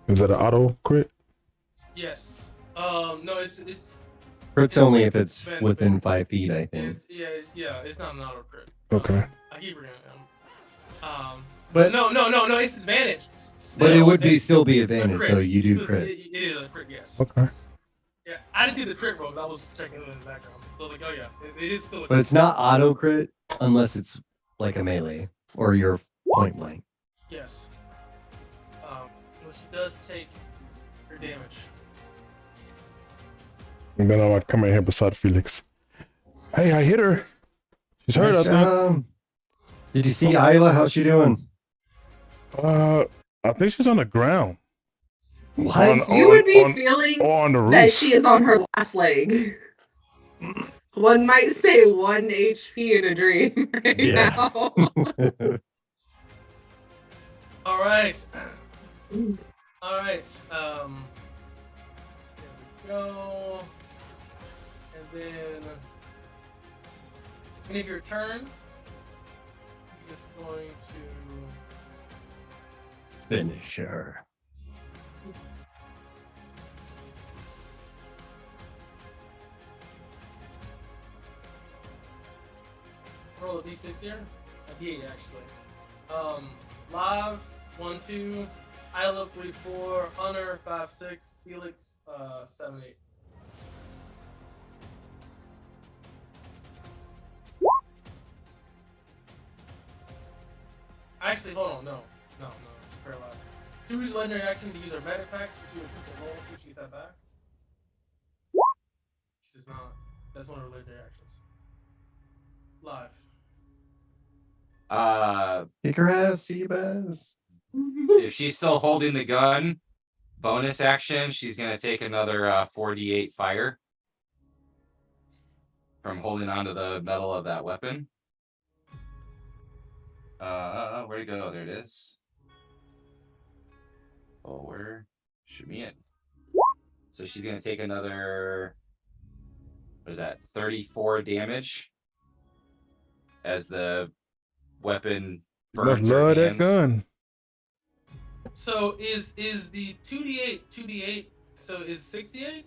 Is that an auto crit? Yes. No, it's Crits only if it's Ben- within 5 feet, I think. yeah. It's not an auto crit. Okay. I keep forgetting. But- no. It's advantage. But it would It's still be a advantage, crit. so you do It crit. is a crit. Yes. Okay. Yeah, I didn't see the crit rolls. I was checking it in the background. So I was like, oh yeah, it is still. But it's not auto crit unless it's like a melee or you're point blank. Yes. Well, she does take her damage. And then I'll come in here beside Felix. Hey, I hit her. She's hurt, I Nice think. job. Did you see Isla? How's she doing? I think she's on the ground. What? You would be feeling on the roof. that she is on her last leg. One might say 1 HP in a dream right Yeah. now. All right. All right. There we go. And then, end of your turn, he is going to. Finish her. Roll a d6 here. A d8 actually. Live 1, 2. Isla 3, 4. Hunter 5, 6. Felix 7, 8. Actually, hold on. No. She's paralyzed. She uses legendary action to use her medic pack. She would keep the roll until she gets that back. She does not. That's one of her legendary actions. Live. Kick her ass, Seabass. If she's still holding the gun, bonus action, she's gonna take another 4d8 fire from holding onto the metal of that weapon. Where'd it go? There it is. Oh, where should be it? So she's gonna take another. What is that? 34 damage as the weapon burns her Love that hands. gun. So is the 2d8? So is 68?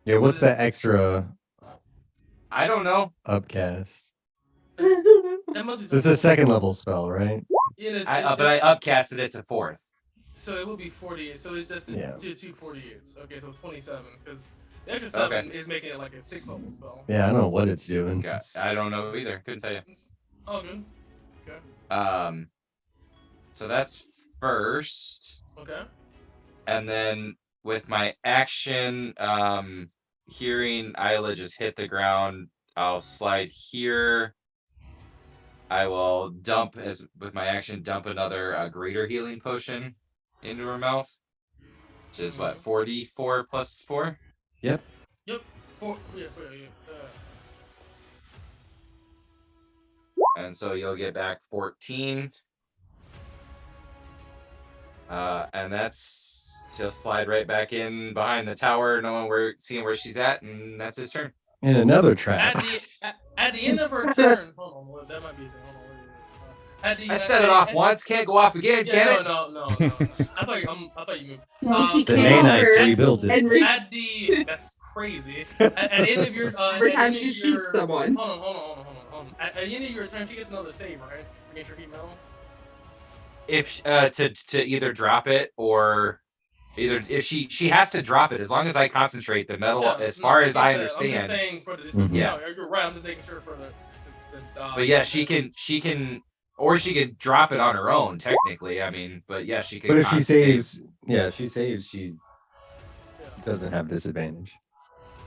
Yeah, what's is- that extra I don't know. upcast? That must be. It's a second level spell, right? Yeah, it's, But I upcasted it to 4th. So it will be 48. So it's just Yeah. two 48s. Okay, so 27 because the extra 7 Okay. is making it like a 6 level spell. Yeah, I don't know what it's doing. I don't know either. Couldn't tell you. It's all good. Okay. So that's first, Okay. and then with my action, hearing Isla just hit the ground, I'll slide here. I will dump with my action dump another greater healing potion into her mouth, which is what 44 plus 4. Yep. 4. Yeah. And so you'll get back 14. And that's just slide right back in behind the tower, seeing where she's at, and that's his turn. And another trap. At the end of her turn, hold on, that might be the. Hold on, I set it off once, can't go off again, Yeah, can it? no. I thought you moved. No, she The came Nanites over rebuilt it. and At the that's crazy. At any of your every at time any she of shoots your- someone. Hold on. At the end of your turn, she gets another save, right? Against your heat metal. If to either drop it or either if she has to drop it as long as I concentrate the metal as far as I I'm just understand. saying for the Mhm. yeah, you're right. I'm just making sure for the But yeah, she can or she could drop it on her own technically. I mean, but yeah, she could. But if she concentrate. saves, she saves, she doesn't have disadvantage.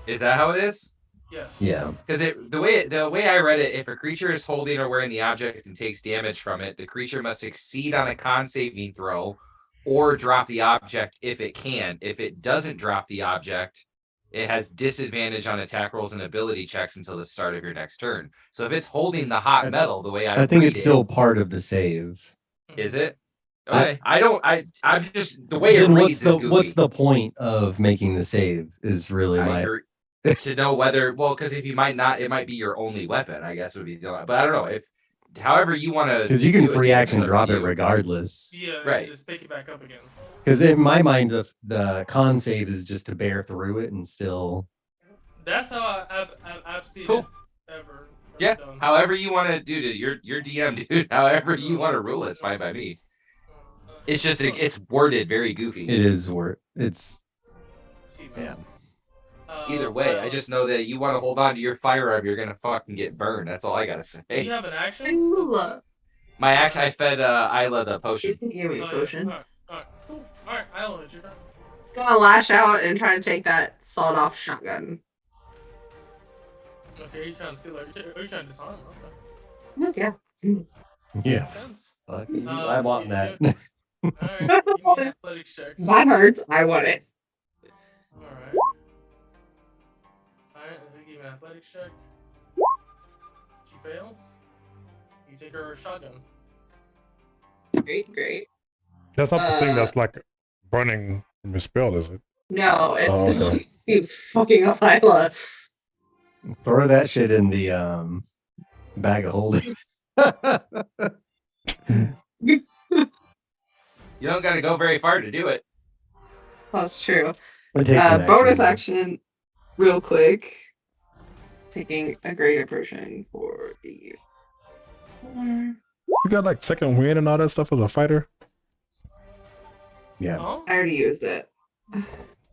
Is that how it is? Yes. Yeah. Because the way I read it, if a creature is holding or wearing the object and takes damage from it, the creature must succeed on a con saving throw or drop the object if it can. If it doesn't drop the object, it has disadvantage on attack rolls and ability checks until the start of your next turn. So if it's holding the hot metal the way I think read it's it, still part of the save. is it? Okay, I'm just the way it Then reads is goofy. what's the point of making the save is really I my agree. To know whether because if you might not, it might be your only weapon. I guess would be the. But I don't know if, however you want to. because you can free action drop it regardless. Yeah. Right. Just pick it back up again. Because in my mind, the con save is just to bear through it and still. That's how I've seen Cool. it ever Yeah. done. However you want to do it, your DM, dude. However you want to rule it's fine by me. It's just it's worded very goofy. It is worth. It's See, yeah. Either way, I just know that you want to hold on to your firearm, you're gonna fucking get burned. That's all I gotta Do say. you have an action? Ooh, My action, I fed Isla the you potion. can give me a Oh, yeah. potion. Alright, cool. Alright, Isla, it's your turn. Gonna lash out and try to take that sawed-off shotgun. Okay, you're trying to steal it. Are you trying to disarm her? Okay. Yeah. Yeah. Makes sense. Fuck you, I want that. Alright, give me an athletics check. That hurts. I want it. Alright. Alright, give me an athletics check. She fails. You take her shotgun. Great. That's not the thing that's like burning from your spell, is it? No, it's Oh, okay. he's fucking up Isla. Throw that shit in the bag of holding. You don't gotta go very far to do it. That's true. It takes an Bonus action. action, real quick. Taking a greater potion for the. You got like second wind and all that stuff as a fighter. Yeah. Huh? I already used it.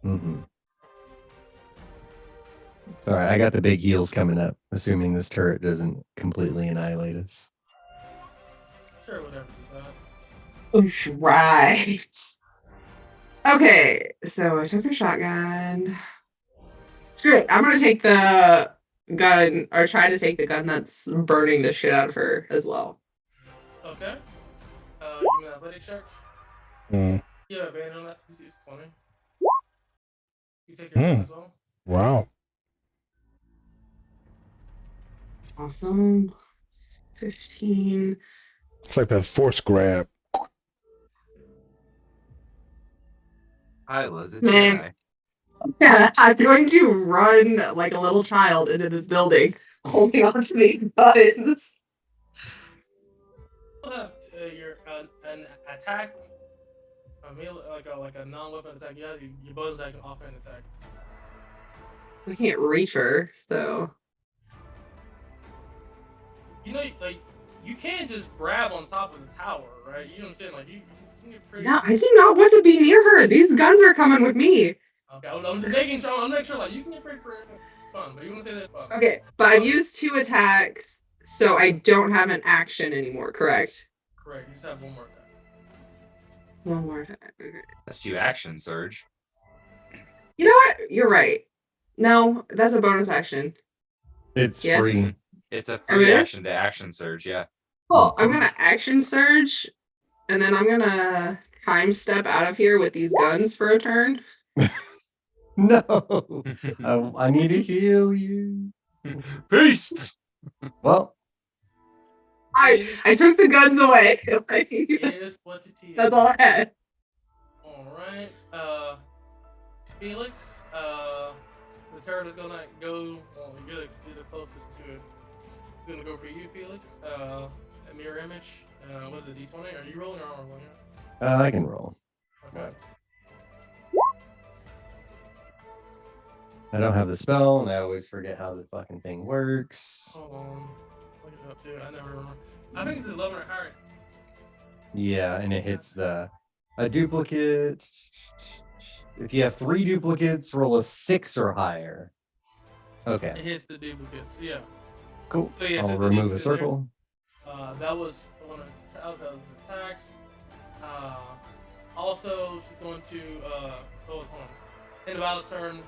Mm-hmm. All right, I got the big heals coming up, assuming this turret doesn't completely annihilate us. Sure, whatever. Oh, right. Okay, so I took a shotgun. Screw it. I'm gonna take the gun, or try to take the gun that's burning the shit out of her as well. Okay. Give me an athletic check. Mm. Yeah, abandon. That's 20. You take your shot as well. Wow. Awesome. 15. It's like that force grab. Isla's a Man. Jedi. Yeah, I'm going to run like a little child into this building, holding on to these buttons. Your an attack, a melee, like a non-weapon attack. Yeah, your bonus action offhand attack. I can't reach her, so. You know, like you can't just grab on top of the tower, right? You know what I'm saying? Like you can get pretty. No, I do not want to be near her. These guns are coming with me. Okay, I'm just making sure. I'm not sure. Like you can get pretty. It's fun, but you want to say that's fun. Okay, but I've used 2 attacks, so I don't have an action anymore, correct? Correct. You just have one more attack. One more attack. Okay. That's 2 action surge. You know what? You're right. No, that's a bonus action. It's Yes. free. It's a Oh, free it is? action to action surge, yeah. Cool. I'm gonna action surge, and then I'm gonna time step out of here with these guns for a turn. No, I need to heal you. Peace! Well, I took the guns away. Like, Is what it is. that's all I had. All right. Felix. The turret is gonna go. Well, you're the closest to it. It's gonna go for you, Felix. mirror image. What is it, D20? Are you rolling or am I rolling? I can roll. Okay. I don't have the spell, and I always forget how the fucking thing works. Hold on. Look it up too. I never remember. I think it's 11 or higher. Yeah, and it hits a duplicate. If you have 3 duplicates, roll a 6 or higher. It Okay, hits the duplicates. Yeah. cool. So yeah, I'll since the remove a duplicate there, circle. that was one of the attacks. Also, she's going to hold on. End of Alice's turn.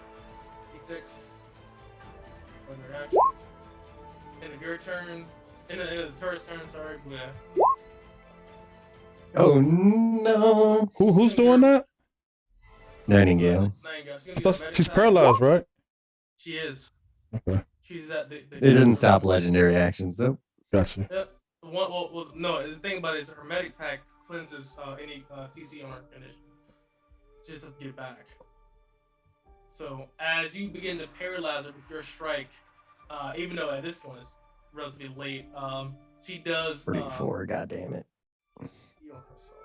D6. When their action. End of your turn. End of the turret's turn. Sorry. Yeah. Oh no! Who's doing that? Nightingale. I thought she's paralyzed, right? She is. Okay, She's at the It doesn't stop legendary actions though. gotcha. Yep. No. The thing about it is her medic pack cleanses any CC on her condition. She just has to get back. So as you begin to paralyze her with your strike, even though at this point it's relatively late, she does. 34. God damn it! Heal herself.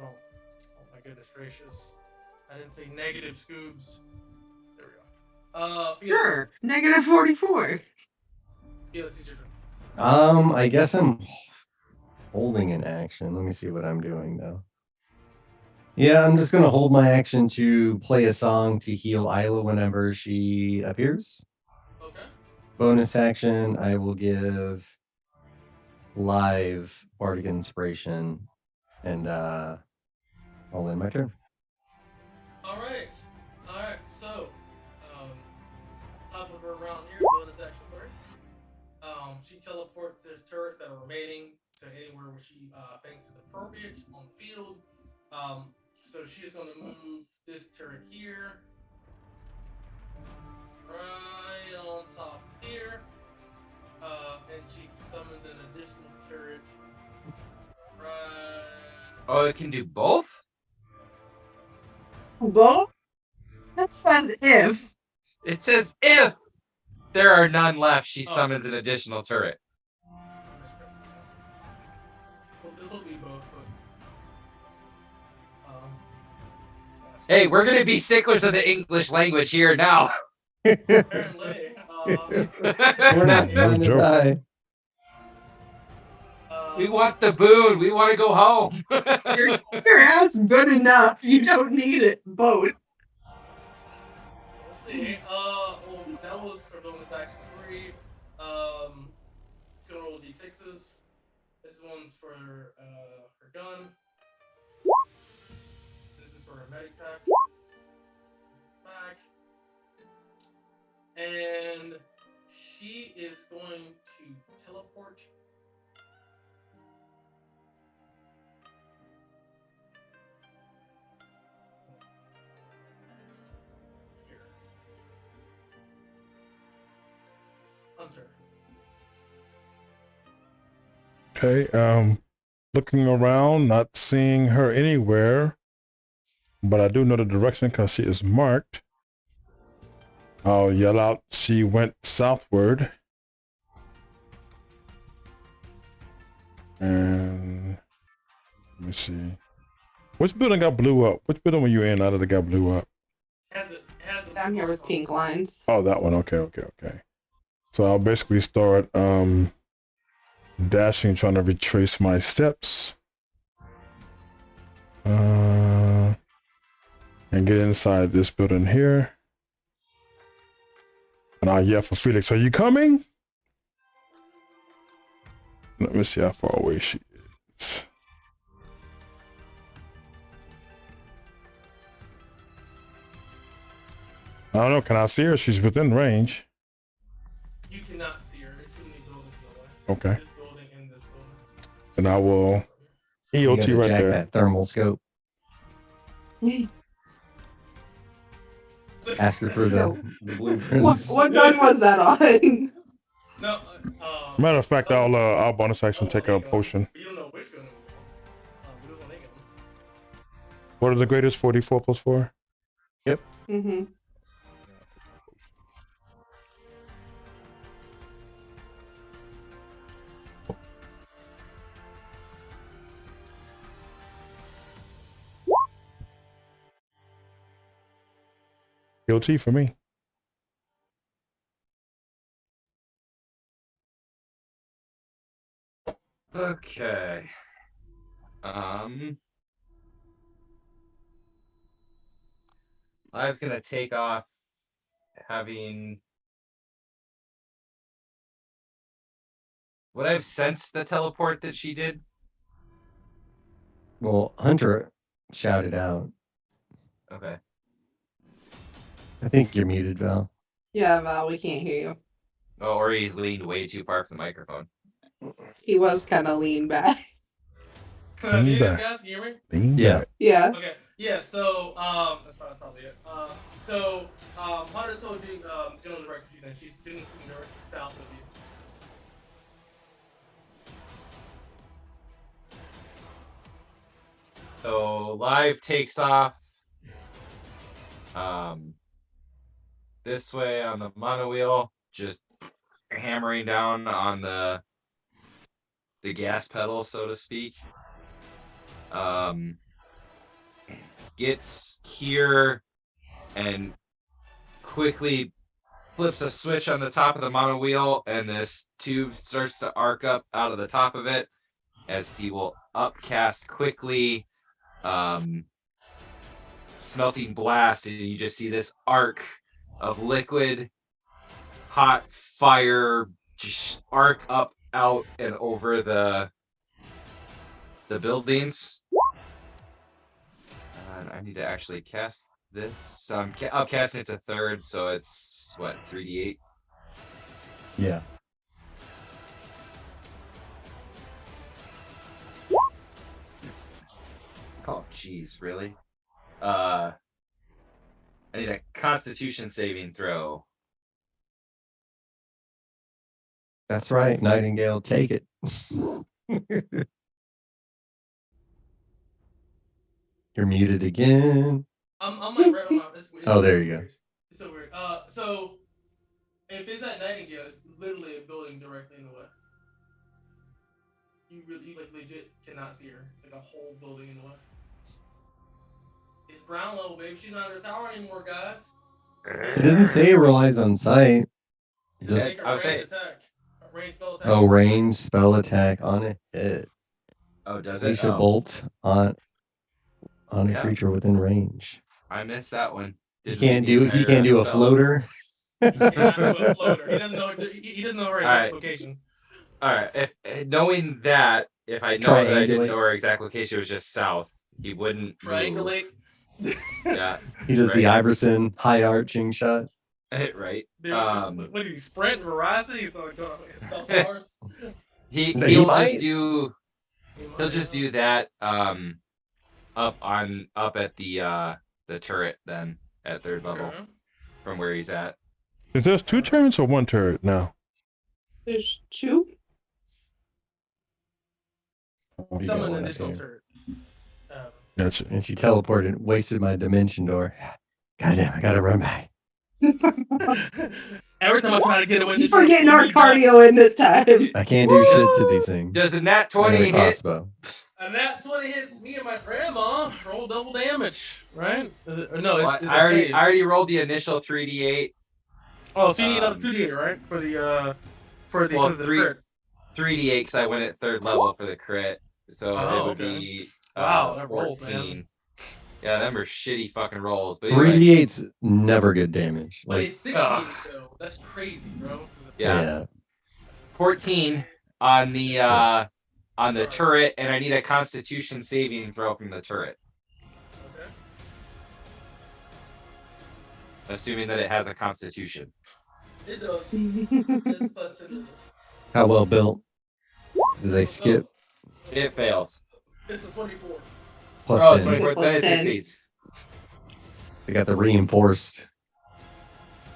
Oh my goodness gracious! I didn't say negative, Scoobs. There we go. Felix, Sure. Negative 44. Felix, it's your turn. I guess I'm holding an action. Let me see what I'm doing though. Yeah, I'm just gonna hold my action to play a song to heal Isla whenever she appears. Okay. Bonus action, I will give live bardic inspiration, and I'll end my turn. All right. So, top of her round here, bonus action for her. She teleports the turrets that are remaining to anywhere where she thinks is appropriate on the field. So she's going to move this turret here, right on top here, and she summons an additional turret. Right. Oh, it can do both? Well, that says if. It says if there are none left, she summons an additional turret. It's supposed to be both, Hey, we're going to be sticklers of the English language here now. apparently, We're not going to joke. die. We want the boon. We want to go home. Your ass good enough. You don't need it. Both. Let's see. Well, that was her bonus action 3. 2 roll d6s. This one's for her gun. This is for her medic pack. Back. And she is going to teleport. Here. Hunter. Okay, looking around, not seeing her anywhere, but I do know the direction because she is marked. I'll yell out, she went southward. And let me see. Which building got blew up? Which building were you in out of the got blew up? Has it Down here with pink lines. Oh, that one. Okay. So I'll basically start dashing, trying to retrace my steps. And get inside this building here. And I'll yell for Felix, are you coming? Let me see how far away she is. I don't know, can I see her? She's within range. You cannot see her. There's too many buildings in the way. Okay. This building and this building. And I will You EOT gotta right check there. that thermal scope. Ask her for the blueprints. What gun was that on? No. Matter of fact, I'll bonus action take a potion. You don't know which gun it was. It was on a gun. What are the greatest? 44 plus 4? Mm-hmm. Guilty for me. Okay. I was gonna take off having. Would I have sensed the teleport that she did? Well, Hunter shouted out. Okay. I think you're muted, Val. Yeah, Val, we can't hear you. Oh, or he's leaned way too far from the microphone. He was kind of lean back. Can you guys hear me? Yeah. Yeah. Okay. Yeah. So that's probably it. Hunter told you the general direction she's in. She's sitting directly south of you. So Live takes off this way on the monowheel, just hammering down on the gas pedal, so to speak. Gets here and quickly flips a switch on the top of the monowheel, and this tube starts to arc up out of the top of it as he will upcast quickly. Smelting blast, and you just see this arc of liquid hot fire just arc up, out, and over the buildings. And I need to actually cast this. So I'm casting it to third, so it's what, 3d8? Yeah. Oh, jeez, really? I need a Constitution saving throw. That's right, Nightingale. Take it. You're muted again. I'm like right on my. Oh, there you go. Weird. It's so weird. So if it's at Nightingale, it's literally a building directly in the way. You like legit cannot see her. It's like a whole building in the way. It's ground level, baby. She's not under the tower anymore, guys. It didn't say it relies on sight. Just I was saying. attack. Range spell attack. Oh, range spell attack on a hit. Oh, does it? Unleash a Oh, bolt on a Yeah. creature within range. I missed that one. He Didn't can't read the do. He entire can't do a spell. floater. He cannot do a floater. He doesn't know. He doesn't know her exact Alright. location. All right. If knowing that, if I know that I didn't Triangulate. know her exact location was just south, he wouldn't move. Triangulate. Yeah. He does the Right. Iverson high arching shot. Right. Dude, what do you sprint? Verizon? He's going to South Stars. He He'll might. just do. He'll just do that. Up at the turret then at third level Okay. from where he's at. Is there 2 turrets or 1 turret now? There's two. You got Someone one in up this there. insert. Gotcha. And she teleported, wasted my dimension door. Goddamn, I gotta run back. Every time I try to get away, You're forgetting our cardio in this time. I can't do shit to these things. Does a nat I got 20 a hit? crossbow. And that 20 hits me and my grandma. Roll double damage, right? Is it, or no, Well, it's I already rolled the initial 3d8. Oh, so you need another 2d8, right? For the Well, 'cause of the crit. 3d8 because I went at third level for the crit. So Oh, it would okay. be Wow, that rolls, man. Yeah, them are shitty fucking rolls. But 3d8's never good damage. But Like, it's 16 though. That's crazy, bro. yeah, 14 on the turret, and I need a Constitution saving throw from the turret, Okay. assuming that it has a Constitution. It does. It's plus 10. how well built? Do they skip? It fails. It's a 24. Plus Oh, 10. 24. Plus That 10. succeeds. They got the reinforced.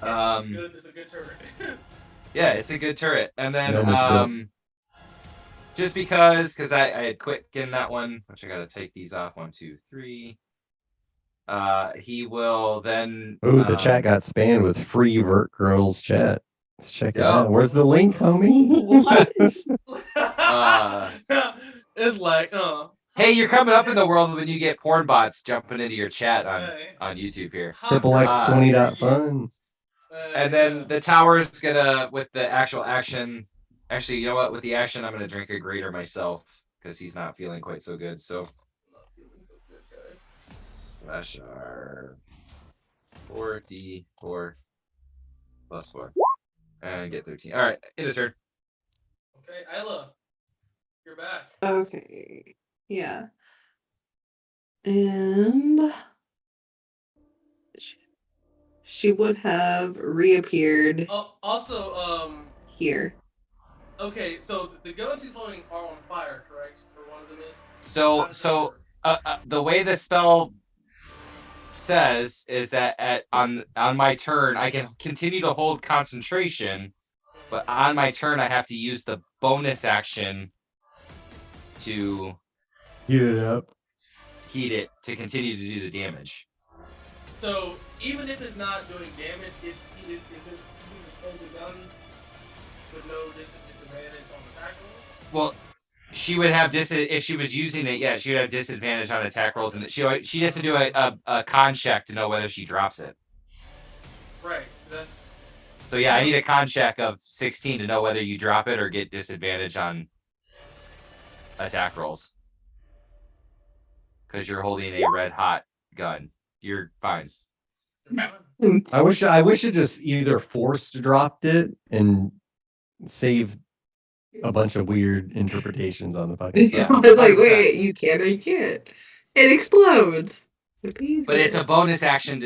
It's a good turret. Yeah, it's a good turret. And then No misbuilt. just because I had quick in that one, which I gotta take these off. 1, 2, 3. He will then Ooh, the chat got spammed with free Vert Girls chat. Let's check it Yo. out. Where's the link, homie? What? It's like, Hey, you're coming up in the world when you get porn bots jumping into your chat Hey. on YouTube here. Triple X 20.fun. And then the tower's gonna, with the actual action. Actually, you know what? With the action, I'm gonna drink a greater myself because he's not feeling quite so good. So. Not feeling so good, guys. Slash R 4d4 plus 4 and get 13. All right, it is turn. Okay, Isla, you're back. Okay. Yeah. And she would have reappeared Oh, also, here. okay, so the guns she's holding are on fire, correct? Or one of them is? So the way the spell says is that on my turn I can continue to hold concentration, but on my turn I have to use the bonus action to Heat it up. heat it to continue to do the damage. So even if it's not doing damage, is it she just hold the gun with no disadvantage on attack rolls? Well, she would have if she was using it. Yeah, she would have disadvantage on attack rolls, and she has to do a con check to know whether she drops it. Right. So yeah, I need a con check of 16 to know whether you drop it or get disadvantage on attack rolls. Because you're holding a red hot gun. You're fine. I wish it just either forced dropped it and saved a bunch of weird interpretations on the fucking I stuff. was like, wait, you can or you can't. It explodes. But it's a bonus action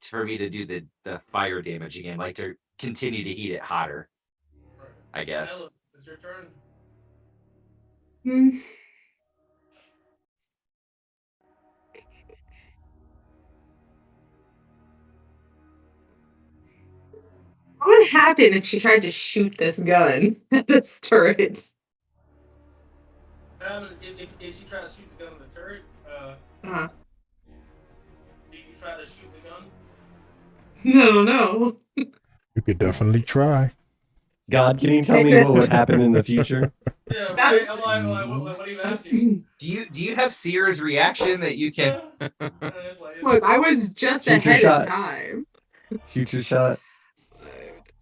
for me to do the fire damage again, like to continue to heat it hotter. I guess. Isla, it's your turn. What would happen if she tried to shoot this gun at this turret? If she tried to shoot the gun on the turret, Uh-huh. do you try to shoot the gun? No, no. You could definitely try. God, can you tell me what would happen in the future? Yeah, right. I'm like, what are you asking? Do you have Seer's reaction that you can? Look, I was just Future ahead shot. of time. Future shot.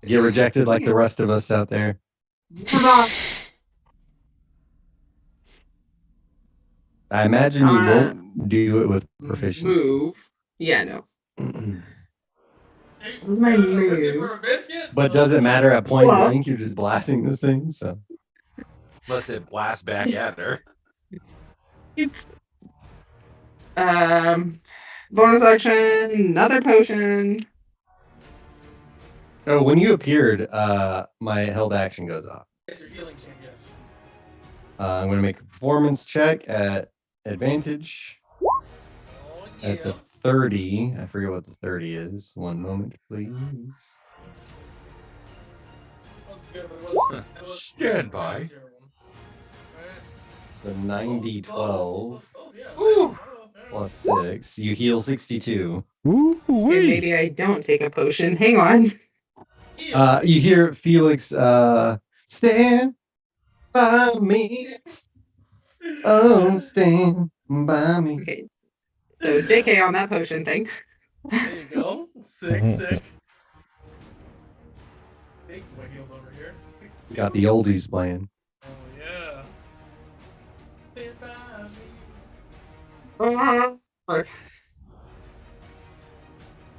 Get rejected like the rest of us out there. I imagine you won't do it with proficiency. Move. Yeah, no. Hey, was my move. biscuit for a biscuit? But does it matter at point Well- blank? You're just blasting this thing, so. Unless it blasts back at her. It's bonus action, another potion. Oh, when you appeared, my held action goes off. It's your healing chain, yes. I'm going to make a performance check at advantage. Oh, yeah. That's a 30. I forget what the 30 is. One moment, please. That was good, but it wasn't- Stand by. It was a terrible one. The 90, Close, 12 close, yeah. Ooh. plus 6. You heal 62. Ooh, Okay, maybe I don't take a potion. Hang on. You hear Felix, stand by me. Oh, stand by me. Okay. So JK on that potion thing. There you go. Sick, sick. Big boy heals over here. 62. Got the oldies playing. Oh, yeah. Stand by me.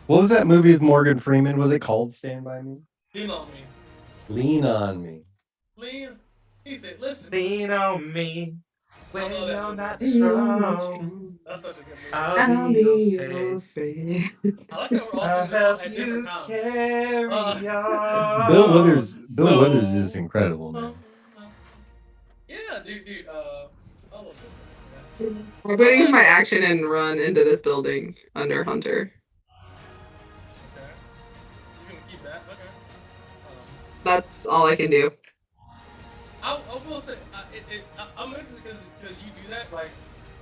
What was that movie with Morgan Freeman? Was it called Stand By Me? Lean on me. Lean on me. Lean. He said, listen. Lean on me when I love that you're movie. not strong. That's such a good movie. I'll be your friend. I like how we're all singing this song at different times. Carry on. Bill Withers. Bill So- Withers is just incredible, man. Yeah, dude. I love it. I'm gonna use my action and run into this building under Hunter. Okay. He's gonna keep that. Okay. That's all I can do. I will say, I'm interested because you do that. Like,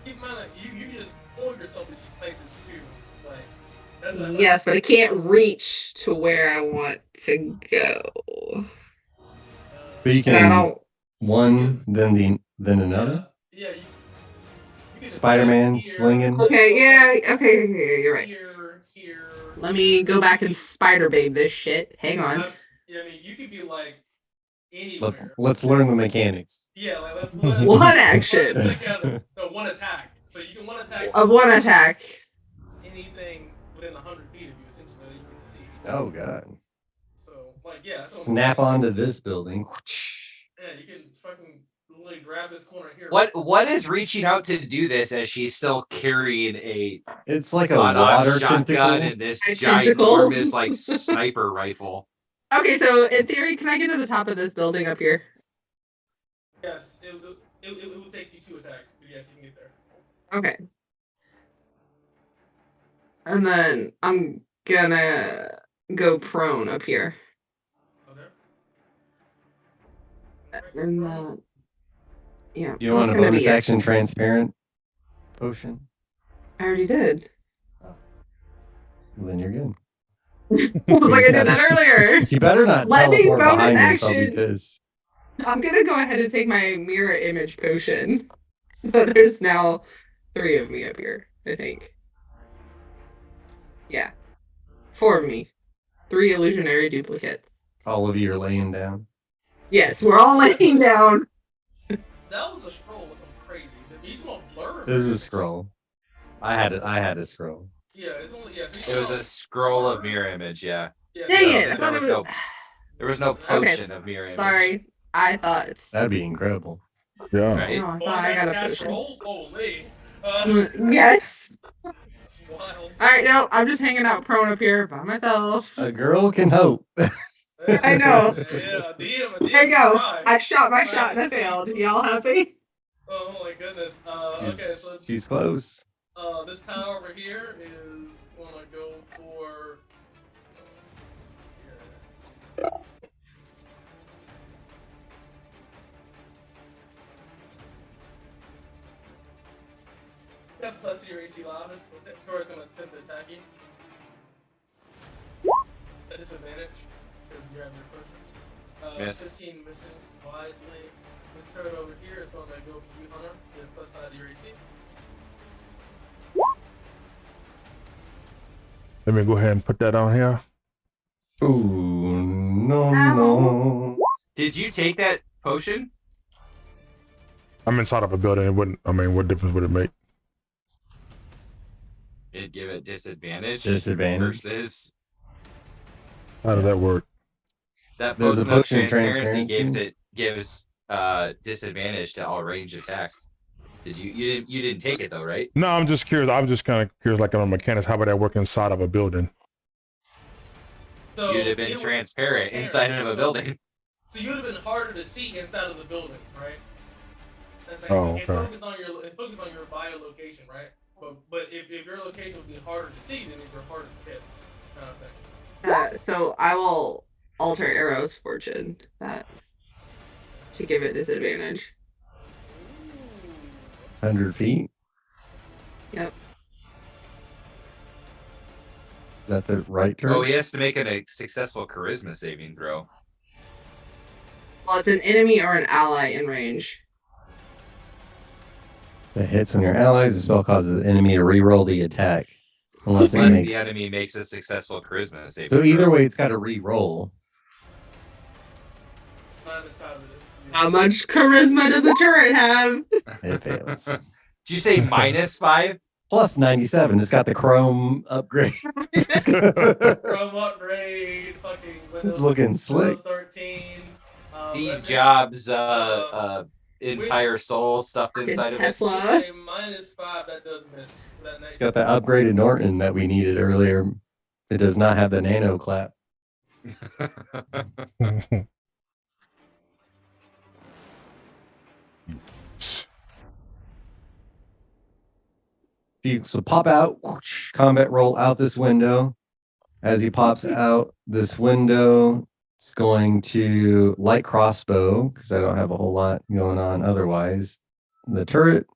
keep in mind that you can just hold yourself in these places too. Like, that's a, Yes, but I can't reach to where I want to go. But you And I can don't. one, then another. Yeah. Spider-Man slinging. Okay, yeah, okay, you're right. Here. Let me go back and spider babe this shit. Hang on. Yeah, I mean, you could be like anywhere. Let's learn the mechanics. Yeah, like let's One action. No, one attack. So you can one attack. One attack. Anything within 100 feet of you, essentially, that you can see. Oh god. So like yeah. Snap onto this building. Yeah, you can fucking literally grab this corner here. What is reaching out to do this as she's still carrying a It's like a water shotgun tentacle. and this A tentacle? ginormous like sniper rifle? Okay, so in theory, can I get to the top of this building up here? Yes, it will take you 2 attacks, but yes, you can get there. Okay. And then I'm gonna go prone up here. Okay. And then, yeah. You want a that's gonna bonus be it. action transparent potion? I already did. Well, then you're good. I was like, I did that earlier. You better not Let me teleport bonus behind yourself action. because I'm gonna go ahead and take my mirror image potion. So there's now 3 of me up here, I think. Yeah. 4 of me. 3 illusionary duplicates. all of you are laying down. Yes, we're all laying down. That was a scroll with some crazy. These won't blur. This is a scroll. I had a scroll. Yeah, it's only It was a scroll of mirror image. Yeah. Yeah, Dang yeah, it! I There thought it was was. There was no potion of mirror image. Sorry, I thought it's. That'd be incredible. Yeah. Right? No, I thought I got a potion. Rolls? Holy. Yes. It's wild. All right, no, I'm just hanging out prone up here by myself. A girl can hope. I know. Yeah, DM, There you go. tried. I shot my shot and I failed. Y'all happy? Oh my goodness. Okay, so She's close. this tower over here is gonna go for. Let's see here. Have plus your AC Lavis, so Tori's gonna attempt to attack you. At disadvantage, because you have your person. Miss. 15 misses widely. This turret over here is gonna go for you, Hunter. Get plus 5 to your AC. Let me go ahead and put that on here. Ooh, no. Did you take that potion? I'm inside of a building. It wouldn't. I mean, what difference would it make? It'd give it disadvantage. Disadvantage. Versus How does that work? that There's a potion of potion of transparency gives disadvantage to all ranged attacks. Did you didn't take it though, right? No, I'm just curious. I'm just kind of curious, like on mechanics. How would that work inside of a building? So You'd have been it would- transparent inside of a building. So you'd have been harder to see inside of the building, right? That's like, Oh, and okay. focus on your biolocation, right? But if your location would be harder to see, then you're harder to hit, kind of thing. So I will alter Arrow's fortune that to give it disadvantage. 100 feet. Yep. Is that the right turn? Oh, he has to make a successful charisma saving throw. Well, it's an enemy or an ally in range. It hits on your allies. The spell causes the enemy to re-roll the attack. Unless Unless it makes... the enemy makes a successful charisma saving So throw. either way, it's got to re-roll. Minus 5 of this. How much charisma does a turret have? It fails. Did you say -5? Plus 97. It's got the chrome upgrade. Chrome upgrade, fucking Windows. looking Windows slick. 13. Steve Windows- Jobs' entire soul stuffed Fucking inside of it. Tesla. Okay, -5, that does miss. So that It's got the upgraded Norton that we needed earlier. It does not have the nano clap. So pop out, whoosh, combat roll out this window. As he pops out this window, it's going to light crossbow because I don't have a whole lot going on otherwise. The turret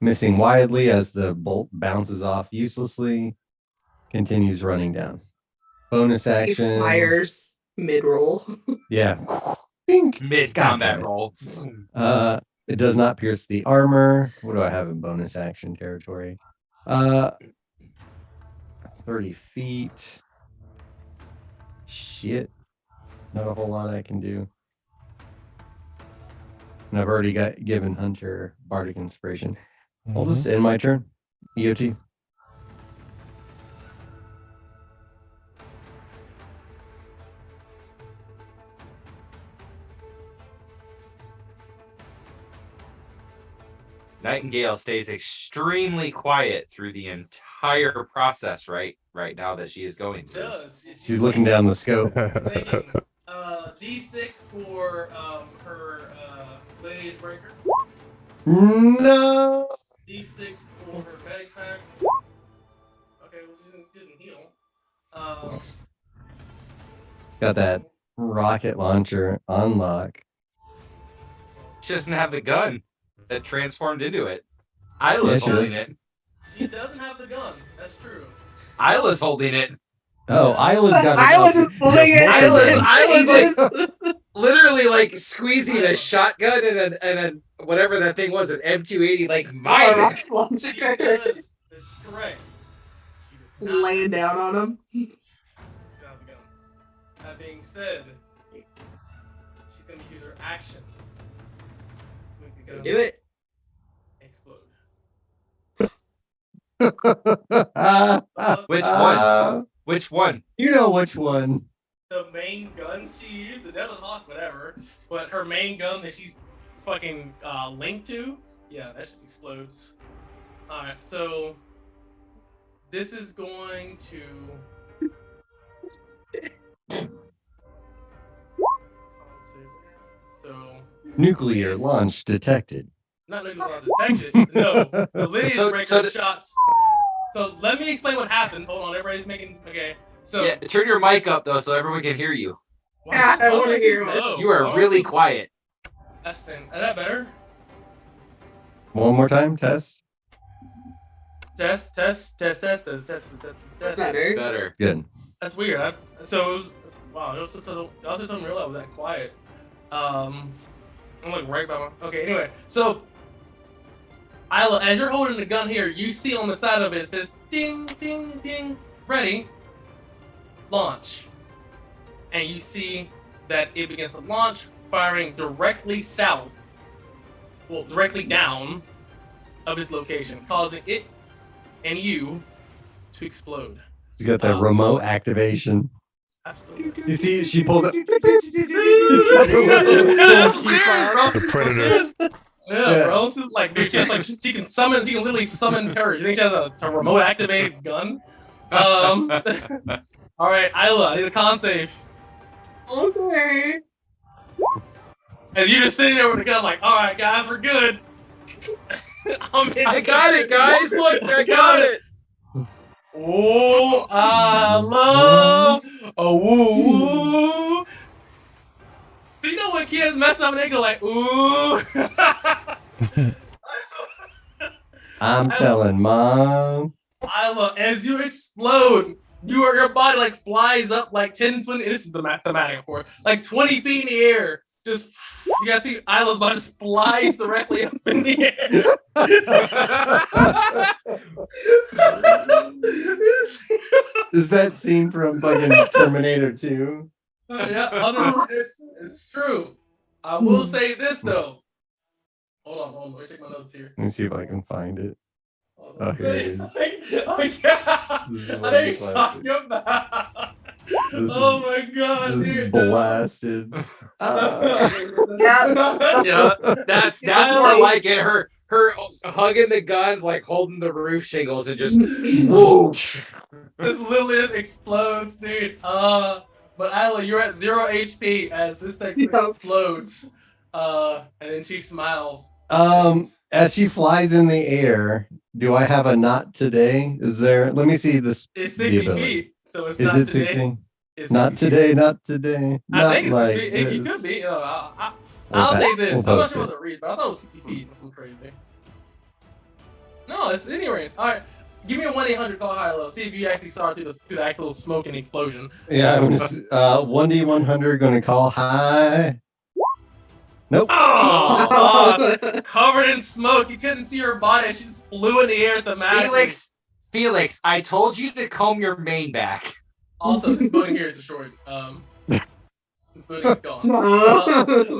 missing widely as the bolt bounces off uselessly, continues running down. Bonus He action. fires mid roll. Yeah. Bink. Mid God combat damn it. roll. It does not pierce the armor. What do I have in bonus action territory? 30 feet. Shit. Not a whole lot I can do. And I've already given Hunter Bardic Inspiration. I'll just end my turn. EOT. Nightingale stays extremely quiet through the entire process right now that she is going It through. does. She's looking down the scope. Making D6 for her lineage breaker. No. D6 for her medic pack. Okay, well she doesn't heal. It's got that rocket launcher on lock. She doesn't have the gun that transformed into it. Isla's she holding does. it. She doesn't have the gun. That's true. Isla's holding it. Oh, Isla's got I was just pulling it. Isla's like literally like squeezing a shotgun and a whatever that thing was, an M280, like mine. She does. That's correct. She does not Laying down on him. have the gun. That being said, she's gonna use her action to make the gun Do it. explode. Which one? Which one? You know which one. The main gun she used, the Desert Hawk, whatever, but her main gun that she's fucking linked to, yeah, that shit explodes. Alright, so this is going to. So. Nuclear launch detected. Not nuclear launch detected. No, the lineage breaker shots. So let me explain what happened. Hold on, everybody's making. Okay, so. Yeah, turn your mic up though, so everyone can hear you. Yeah, I want to hear it. low? You are Why really am I so- quiet. That's is that better? One more time, test. Test. Better. Better. Good. That's weird. So it was. Wow, y'all just didn't realize I was that quiet. I'm like right by my. Okay, anyway, so Isla, as you're holding the gun here, you see on the side of it, it says ding, ding, ding, ready, launch. And you see that it begins to launch, firing directly south, well, directly down of its location, causing it and you to explode. You got that remote activation. Absolutely. You see, she pulled it. The Predator. Yeah, bro. This is like, dude, just like she can literally summon turrets. You think she has a remote activated gun? All right, Isla, I need a con save. Okay. As you're just sitting there with the gun, like, all right, guys, we're good. I got it, guys. Look, I got it. Oh, I love a woo woo. So you know when kids mess up and they go like, ooh. I'm telling mom. Isla, as you explode, your body like flies up like 10, 20. This is the thematic, of course. Like 20 feet in the air. Just you guys see Isla's body just flies directly up in the air. Is that scene from fucking Terminator 2? Yeah, it's true. I will say this though. Hold on. Let me check my notes here. Let me see if I can find it. Oh, here it is. Oh yeah, This is I one know of you're the talking classics. about. This Oh my god, This dude. is blasted. Yeah, that's more like it. Her hugging the guns, like holding the roof shingles, and just whoa. This literally just explodes, dude. But Isla, you're at 0 HP as this thing explodes. And then she smiles. As she flies in the air, do I have a not today? Is there? Let me see this. It's the 60 ability. feet, so it's Is not it today. 60? It's Not 60 feet. today, not today. I Not think it's like 60 feet. It this. could be. I'll We'll say this. we'll I'm not post sure it. what the reach, but I thought it was 60 feet. That's something crazy. No, it's anyways. All right, give me a 1-800 call high low. See if you actually saw it through the actual smoke and explosion. Yeah, I'm just 1D100 going to call high. Nope. Oh, boss. Covered in smoke. You couldn't see her body. She just flew in the air thematically. Felix, I told you to comb your mane back. Also, this building here is destroyed. This building is gone.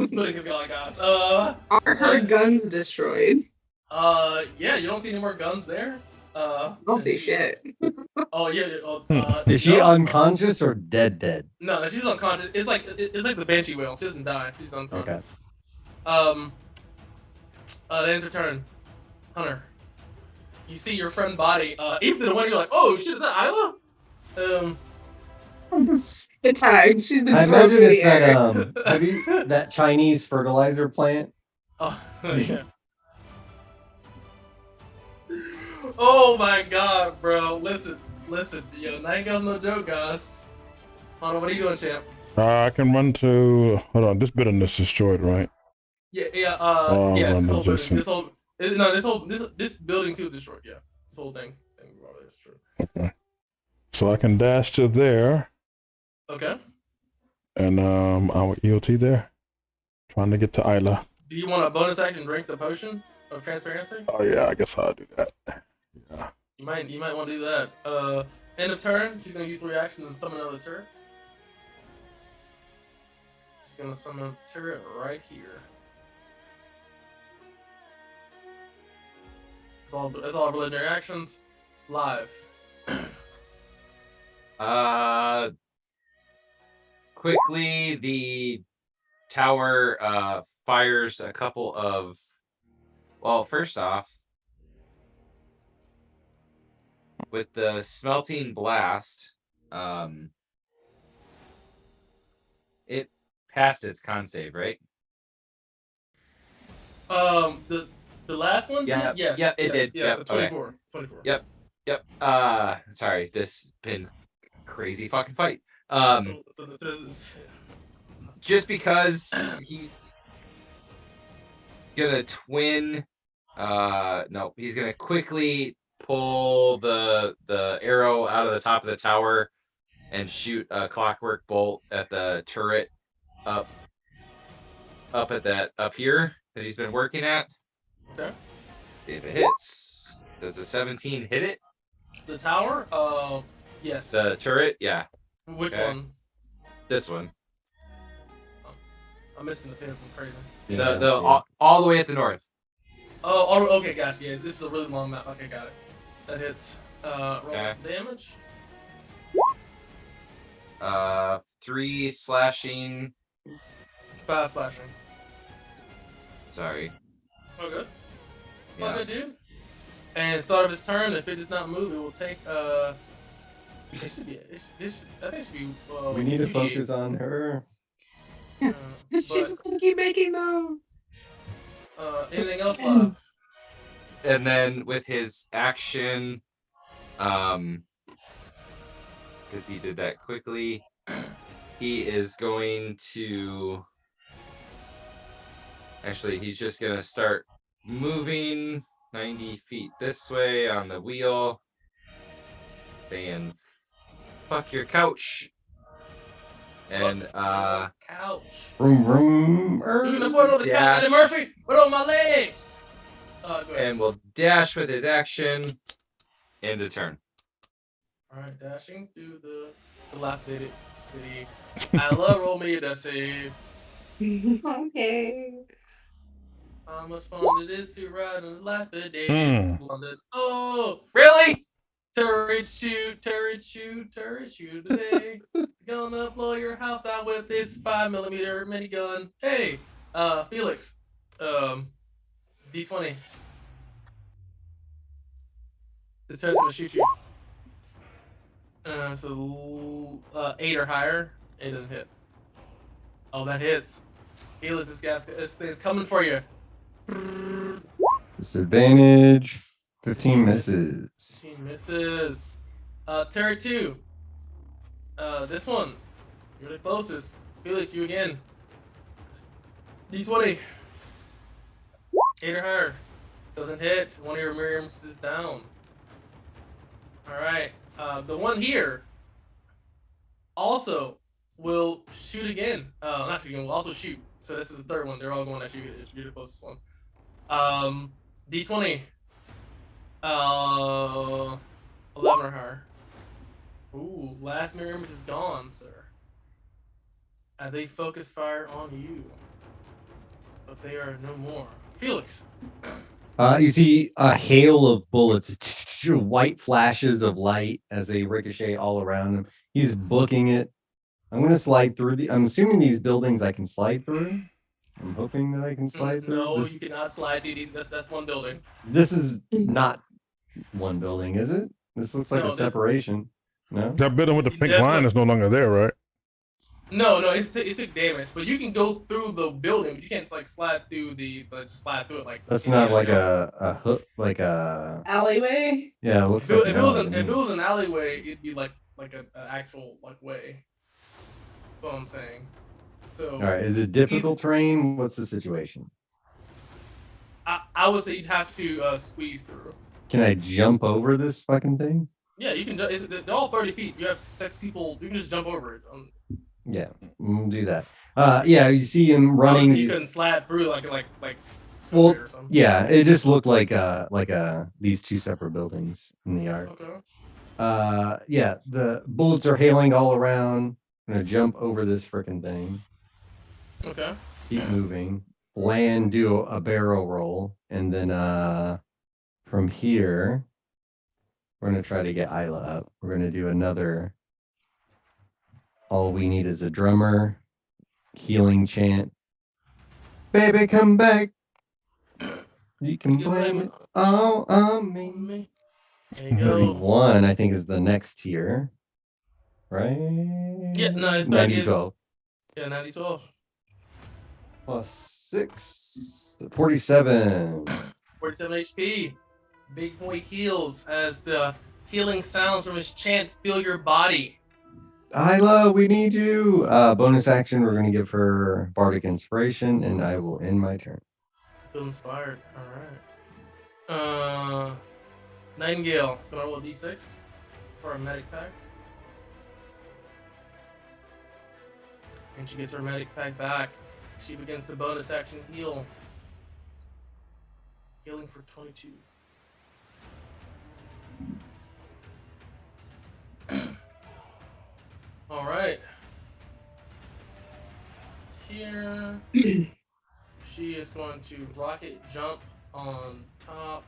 This building is gone, guys. Are her guns destroyed? Yeah, you don't see any more guns there. I don't see shit. Oh yeah. Is she no, unconscious or dead? No, she's unconscious. It's like the Banshee whale. She doesn't die. She's unconscious. Okay. That ends her turn. Hunter, you see your friend body. Even to the one you're like, oh shit, is that Isla? Tagged. She's been I thrown imagine through it's the air. that have you that Chinese fertilizer plant? Oh, yeah. Oh my god, bro. Listen. Yo, Night Girl's no joke, guys. Hold on, what are you doing, champ? I can run to. Hold on, this building is destroyed, right? Yeah, run this whole building. adjacent. This building too is destroyed, yeah. This whole thing. Is true. Okay. So I can dash to there. Okay. And our EOT there. Trying to get to Isla. Do you want a bonus action drink the potion of transparency? Oh yeah, I guess I'll do that. Yeah. You might want to do that. End of turn, she's gonna use 3 actions and summon another turret. She's gonna summon a turret right here. That's all legendary actions. Live. Quickly, the tower fires a couple of. Well, first off, with the smelting blast, it passed its con save, right? The last one? Yeah. Yes. Yep, it did. Yeah, Yep. 24. Okay. 24. Yep. Sorry, this been crazy fucking fight. Just because he's gonna twin. No, he's gonna quickly pull the arrow out of the top of the tower and shoot a clockwork bolt at the turret up here that he's been working at. Okay. See if it hits. Does a 17 hit it? The tower? Yes. The turret? Yeah. Which Okay. one? This one. I'm missing the pins. I'm crazy. All the way at the north. Oh, okay, gotcha. Yes, this is a really long map. Okay, got it. That hits. Roll some damage. 3 slashing. 5 slashing. Sorry. Oh, good. Yeah. Oh, good, dude. And start of his turn, if it does not move, it will take. It should be. I think it should be. We need to 2d8. focus on her. She's just gonna keep making those. Anything else left? And then with his action, because he did that quickly, he is going to. Actually, he's just gonna start moving 90 feet this way on the wheel, saying "fuck your couch," and couch. Vroom, vroom. You can afford another couch, Eddie Murphy. What on my legs? Go ahead. and will dash with his action. End of turn. All right, dashing through the dilapidated city. I love roll me a death save. Okay. How much fun it is to ride in dilapidated London. Oh, Really? turret shoot today. Gonna blow your house out with this 5mm minigun. Hey, Felix, D20. This turret's gonna shoot you. So 8 or higher. It doesn't hit. Oh, that hits. Felix, this thing's coming for you. Disadvantage. 15 misses. He misses. Turret 2. This one. You're the closest. Felix, you again. D20. 8 or higher. Doesn't hit. One of your Miriams is down. Alright. The one here also will shoot again. Not shoot again, will also shoot. So this is the third one. They're all going at you. You're the closest one. D20. 11 or higher. Ooh, last mirror image is gone, sir. As they focus fire on you. But they are no more. Felix. You see a hail of bullets, white flashes of light as they ricochet all around him. He's booking it. I'm going to slide through I'm assuming these buildings I can slide through. I'm hoping that I can slide through. No, you cannot slide through these. That's one building. This is not one building, is it? This looks like a separation. No? That building with the pink line is no longer there, right? No, it took damage, but you can go through the building, but you can't like slide through it like. That's not like a hook, like a alleyway. Yeah, it looks if like it was an alleyway, it'd be like an actual like way. That's what I'm saying. So. All right, is it difficult terrain? What's the situation? I would say you'd have to squeeze through. Can I jump over this fucking thing? Yeah, you can. They're all 30 feet. You have 6 people. You can just jump over it. Yeah, we'll do that. Yeah, you see him running. Obviously, you couldn't slide through like. Well, or something. yeah, it just looked like these two separate buildings in the yard. Okay. Yeah, the bullets are hailing all around. I'm gonna jump over this freaking thing. Okay. Keep moving. Land, do a barrel roll, and then from here, we're gonna try to get Isla up. We're gonna do another. All we need is a drummer, healing chant. Baby, come back. You can blame it all on me. There you go. 31, I think, is the next tier. Right? Yeah, no, it's 90-12. Yeah, 90-12. Plus 6. 47. 47 HP. Big boy heals as the healing sounds from his chant fill your body. Isla, we need you. Bonus action, we're going to give her Bardic Inspiration, and I will end my turn. Feel inspired. Alright. Nightingale. So I roll a d6 for a medic pack. And she gets her medic pack back. She begins the bonus action heal. Healing for 22. Alright. Here. She is going to rocket jump on top.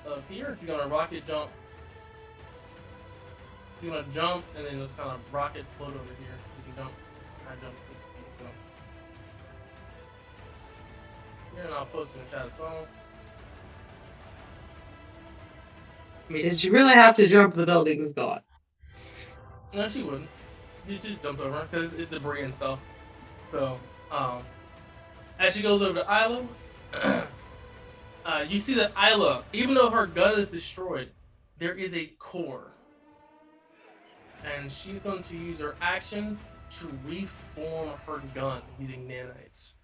Of here. She's gonna rocket jump. She's gonna jump and then just kind of rocket float over here. You can jump. I jump 50 feet, so. Here, and I'll post in the chat as well. I mean, did she really have to jump the building's gone? No, she wouldn't. You just jumped over because it's debris and stuff. So, as she goes over to Isla, you see that Isla, even though her gun is destroyed, there is a core. And she's going to use her action to reform her gun using nanites.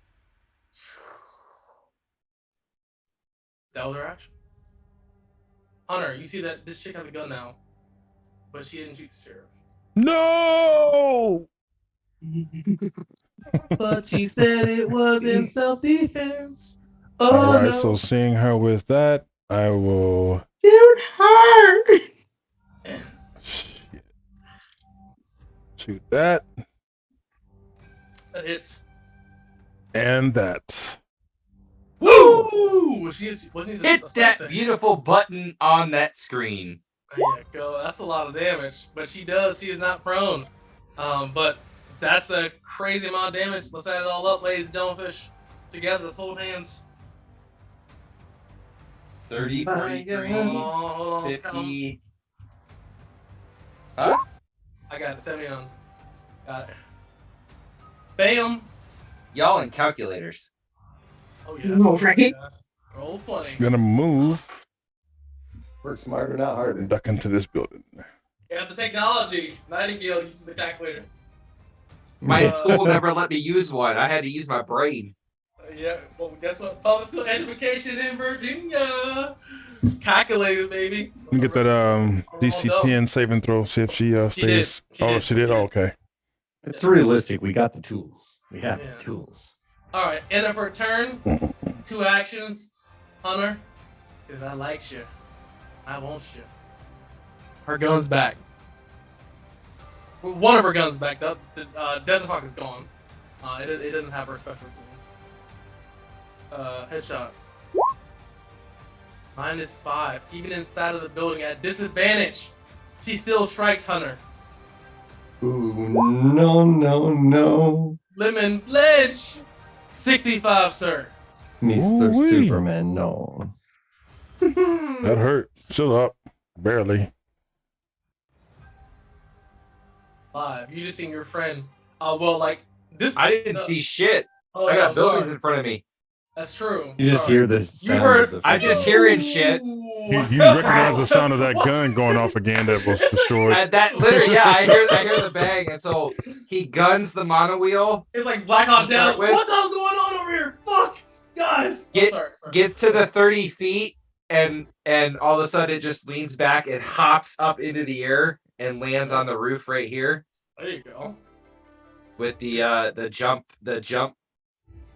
That was her action. Hunter, you see that this chick has a gun now, but she didn't shoot the sheriff. No! But she said it was in self-defense. All right, so seeing her with that, I will Shoot her! shoot that. That hits. And that. Woo! Hit Hit that beautiful button on that screen. There you go. That's a lot of damage. But she is not prone. But that's a crazy amount of damage. Let's add it all up, ladies and jellyfish. Together, let's hold hands. 30, 43, Hold on. 50. I got it. 79. Got it. Bam! Y'all in calculators. Oh, yes. No, right? Yes. Roll 20. Gonna move. Work smarter, not harder. Duck into this building. You have the technology. Nightingale uses a calculator. My school never let me use one. I had to use my brain. Yeah, well, guess what? Public school education in Virginia. Calculators, baby. Let me get that DC Oh, no. 10 saving throw. See if she stays. She did. Oh, okay. It's realistic. We got the tools. We have Yeah. the tools. All right, end of her turn. 2 actions. Hunter, because I like you. I want you. Her gun's back. One of her guns back. The Desert Hawk is gone. It doesn't have her special tool. Headshot. -5. Even inside of the building at disadvantage, she still strikes Hunter. Ooh, no. Lemon Ledge. 65, sir. Mr. Ooh-wee. Superman, no. That hurt. Still up. Barely. 5. You just seen your friend. Well, like this. I didn't see shit. Oh, I no, got I'm buildings sorry. in front of me. That's true. You just Sorry. hear this. You heard. I'm just hearing shit. You recognize the sound of that gun going off again that was destroyed. And that literally, yeah, I hear the bang, and so he guns the monowheel. It's like Black Ops To start Down. with. What the hell's going on over here? Fuck, guys. Sorry. Gets to the 30 feet, and all of a sudden it just leans back and hops up into the air and lands on the roof right here There you go. with the jump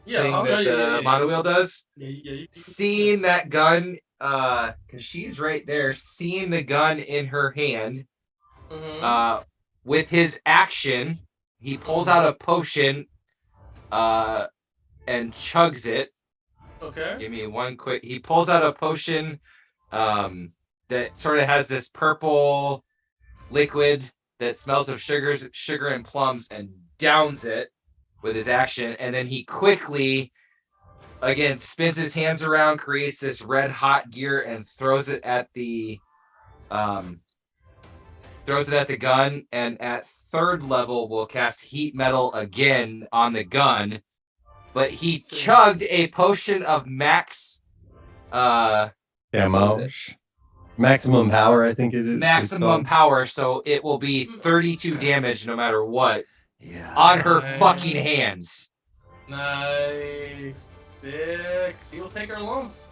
Yeah, thing okay, that the monowheel does. Yeah. Seeing that gun, because she's right there, seeing the gun in her hand, Mhm. with his action, he pulls out a potion, and chugs it. Okay. Give me one quick. He pulls out a potion, that sort of has this purple liquid that smells of sugar and plums, and downs it with his action, and then he quickly, again, spins his hands around, creates this red hot gear, and throws it at the gun. And at 3rd level, will cast heat metal again on the gun. But he chugged a potion of max damage. Maximum power, I think it is. maximum power, so it will be 32 damage no matter what. Yeah. On her fucking hands. Nice. Sick. She will take her lumps.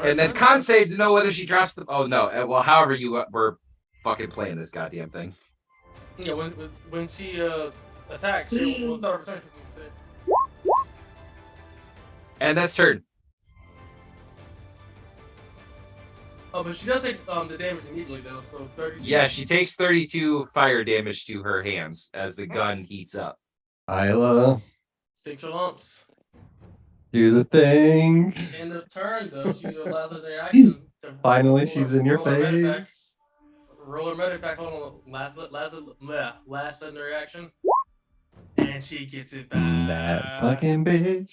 And then con save to know whether she drops the. Oh no. Well, however you were fucking playing this goddamn thing. Yeah, when she attacks, she will start return. And that's turn. Oh, but she does take the damage immediately though, so 32. Yeah, she takes 32 fire damage to her hands as the gun heats up. Isla, 6 her lumps. do the thing. End of turn though, she allows her reaction. Finally, she's in your roll her medivac. face. Roll her medivac. Hold on. Last legendary action. And she gets it back. That fucking bitch.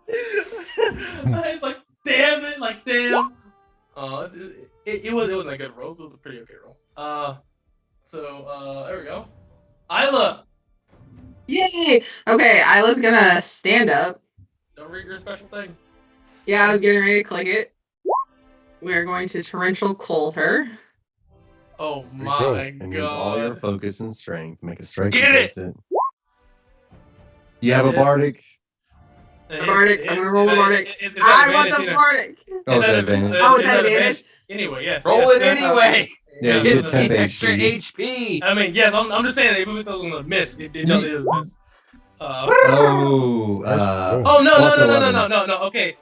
It's like, damn it, like, damn. It wasn't a good roll. It was a pretty okay roll. So there we go. Isla, Yay! Okay, Isla's gonna stand up. don't read your special thing. Yeah, I was getting ready to click it. We're going to torrential cold her. Oh you go. my And use all your god. focus and strength. Make a strike Get against it. You have a It's- bardic. Bardic, I'm gonna roll the Bardic. I want the Bardic! Oh, it's advantage. Oh, it's at advantage? Anyway, yes. Roll yes, it yes. anyway. Yeah, you Get get 10 the extra HP. HP. I mean, yes, I'm just saying, even if it was a miss, it is a miss. Oh, Oh no plus no no no 11. no! Okay,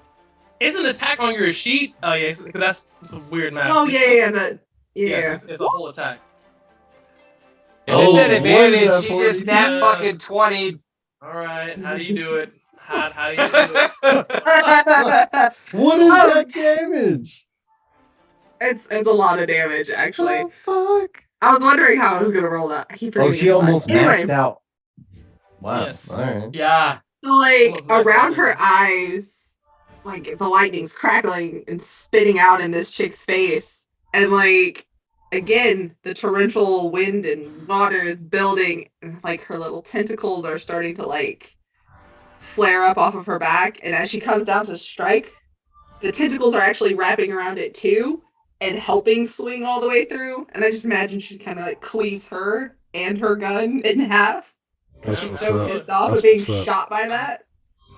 it's an attack on your sheet. Oh yeah, because that's some weird math. Oh, yeah. Yes, it's a whole attack. If Oh, it's an what is advantage, that she for just you? nat fucking 20. All right, how do you do it? How do you do it? What is that damage? It's a lot of damage, actually. Oh, fuck. I was wondering how I was gonna roll that. I keep Oh, forgetting she about it. almost Anyway, maxed out. Wow. Yes. All right. Yeah. so, like, Almost maxed around out. her eyes, like, the lightning's crackling and spitting out in this chick's face. And, like, again, the torrential wind and water is building. And, like, her little tentacles are starting to, like, flare up off of her back. And as she comes down to strike, the tentacles are actually wrapping around it, too, and helping swing all the way through. And I just imagine she kind of, like, cleaves her and her gun in half. That's She's what's so up. pissed off That's of being what's up. shot by that.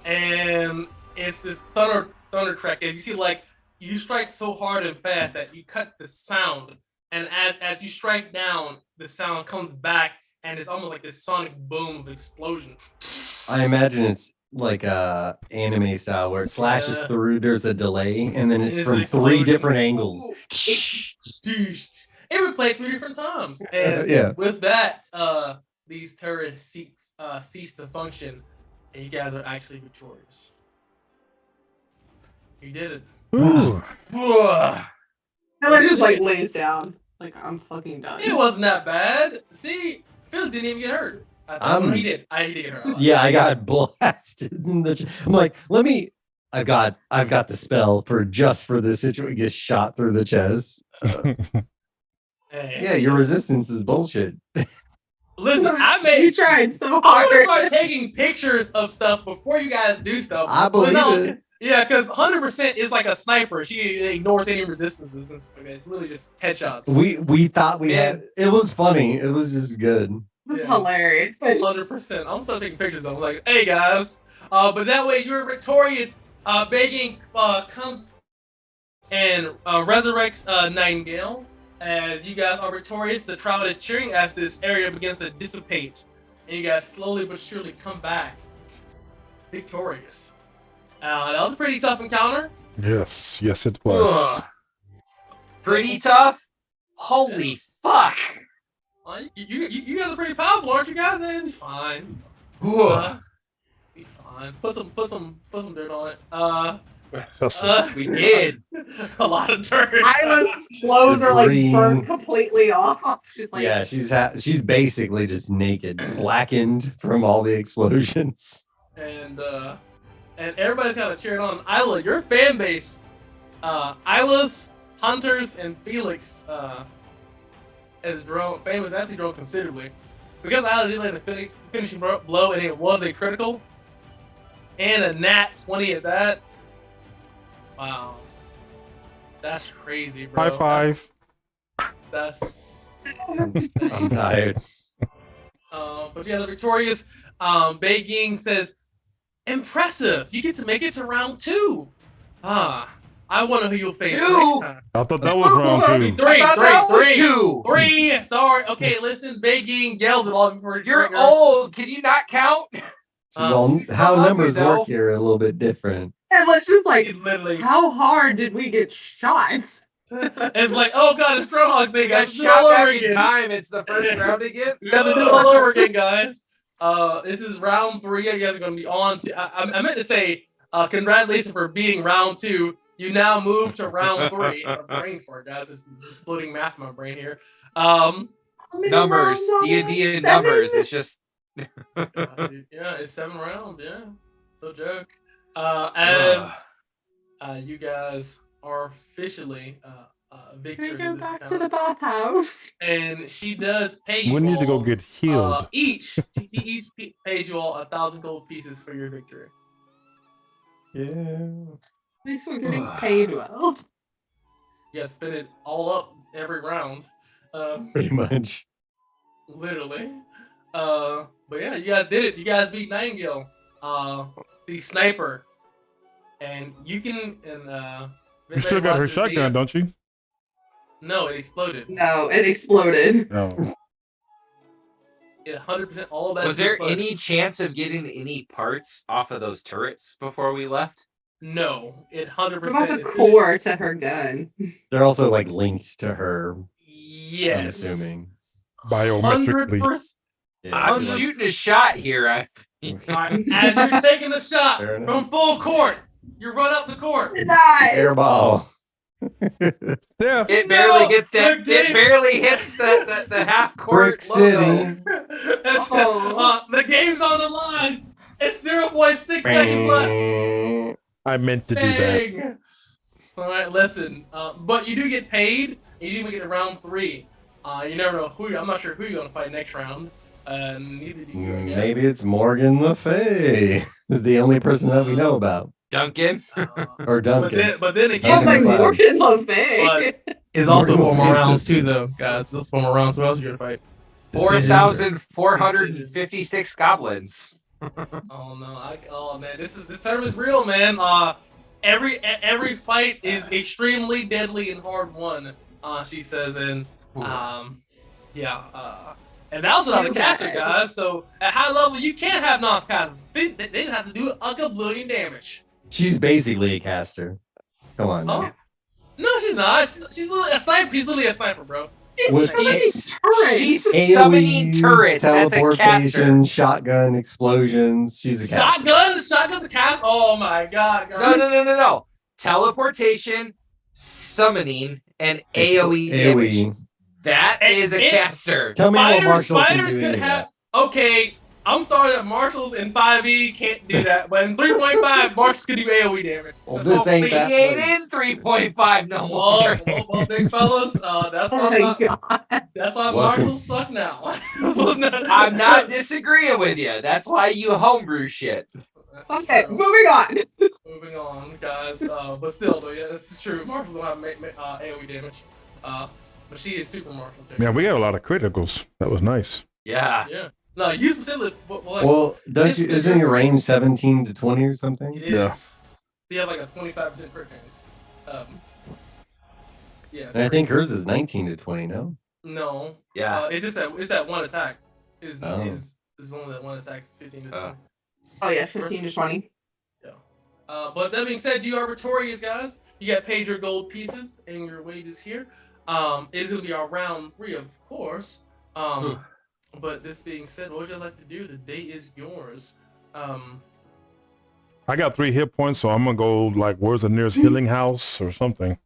And it's this thunder track. And you see, like, you strike so hard and fast that you cut the sound. And as you strike down, the sound comes back, and it's almost like this sonic boom of explosion. I imagine it's like anime style where it slashes Yeah. through. There's a delay, and then it's It's from an 3 explosion. different angles. It would play 3 different times. And Yeah. with that, these turrets cease to function, and you guys are actually victorious. You did it. Ooh. Ugh. And then just like lays down. Like, I'm fucking done. It wasn't that bad. See, Phil didn't even get hurt. He did. He did get hurt. Yeah, I got blasted in the. I'm like, let me. I've got the spell for this situation. Get shot through the chest. Yeah, your resistance is bullshit. Listen, You tried so I'm gonna hard. start taking pictures of stuff before you guys do stuff. I believe it. Yeah, because 100% is like a sniper. She ignores any resistances. It's literally just headshots. We thought we had. It was funny. It was just good. It's Yeah. hilarious. 100%. I'm gonna start taking pictures of them. Like, hey guys. But that way you're victorious. Begging comes and resurrects Nightingale. As you guys are victorious, the crowd is cheering as this area begins to dissipate. And you guys slowly but surely come back victorious. That was a pretty tough encounter. Yes, it was. Ugh. Pretty tough? Holy fuck! You guys are pretty powerful, aren't you guys? It'll be fine. Be fine. Put some dirt on it. We did. A lot of dirt. Isla's clothes are like Debris. burnt completely off. She's like, Yeah, she's basically just naked, blackened from all the explosions. And everybody's kind of cheering on Isla. Your fan base, Isla's, Hunters, and Felix fame has actually grown considerably. Because Isla did land the finishing blow, and it was a critical, and a nat 20 at that. Wow. That's crazy, bro. High five. That's I'm tired. but yeah, the victorious Beijing says, impressive. You get to make it to round 2. I wonder who you'll face 2? next time. I thought that was round 2. Three. Sorry. Okay, listen. Beijing yells at all before You're old. Can you not count? Well, she's how still numbers hungry, work here are a little bit different. and let's just like, Literally. how hard did we get shot? It's like, oh god, it's Groundhog Day, You got guys. Do it all shot over back in again. time. It's the first round again. We have to do it all over again, guys. This is round 3. You guys are going to be on to. I meant to say, congratulations for beating round 2. You now move to round 3. I'm brain for it, guys. It's exploding math in my brain here. Numbers, D&D and numbers. It's just. Yeah, it's 7 rounds. Yeah, no joke. As you guys are officially victor. Can we go in this back to encounter. the bathhouse? And she does pay you. We need to go all, get healed. Each pays you all 1,000 gold pieces for your victory. Yeah. At least we're getting paid well. Yeah, spend it all up every round. Pretty much. Literally. But yeah, you guys did it. You guys beat Nightingale. The sniper. And you can You still got her shotgun, don't you? No, it exploded. No, it exploded. No. Yeah, 100% all of that. Was there exploded. any chance of getting any parts off of those turrets before we left? No, it 100%. What about the is- core to her gun? They're also like linked to her. I'm Yes. assuming. Biometrically. 100%. Yeah, I'm like- shooting a shot here. Alright, as you're taking the shot Fair enough. from full court, you run up the court. Die. Airball. Yeah. It No, barely gets that. the game- It barely hits the half court Brick logo. City. The game's on the line. It's 0.6 seconds left. I meant to do that. Dang. All right, listen. But you do get paid. And you do make it to round 3. You never know who. I'm not sure who you're gonna fight next round. Neither do you. I guess. Maybe it's Morgan Le Fay, the only person that we know about. Duncan. Or Duncan. But then I again, was like, Wow. Morgan Le Fay. But it's also Morgan one more Le Fay's rounds sister. too, though, guys. This one more rounds. Who else are you gonna fight? Decisions. 4,456 goblins. Oh no! Oh man, this term is real, man. Every fight is extremely deadly and hard won. She says, and yeah. And that was without a caster, guys. So at high level, you can't have non-casters. They just have to do a kablillion damage. She's basically a caster. Come on. Oh. Man. No, she's not. She's literally a sniper. She's literally a sniper, bro. She's summoning turrets. That's a caster. Teleportation, shotgun, explosions. She's a caster. Shotgun's a caster. Oh my god. No. Teleportation, summoning, and AoE damage. That is a caster. Tell me how Marshall Spiders could have. Okay, I'm sorry that Marshals in 5e can't do that, but in 3.5, Marshals could do AoE damage. Well, this ain't that. He ain't in 3.5 no more. Well, big fellas, that's why Marshals suck now. I'm not disagreeing with you. That's why you homebrew shit. Okay, moving on. Moving on, guys. But still, though, yeah, this is true. Marshals don't have AoE damage. But she is super Marshal. Yeah, we got a lot of criticals. That was nice. Yeah. No, you specifically. Well, isn't your range 17 to 20 or something? It is. Yeah. So you have like a 25% crit chance. Yeah. And I think hers is 19 to 20. No. No. Yeah. It's that one attack. Is only that one attack is 15 to 20. Oh yeah, 15 to 20. Yeah. But that being said, you are victorious, guys. You got paid your gold pieces and your wages here. It's gonna be our round 3, of course. But this being said, what would you like to do? The day is yours. I got 3 hit points, so I'm gonna go like, where's the nearest healing house or something?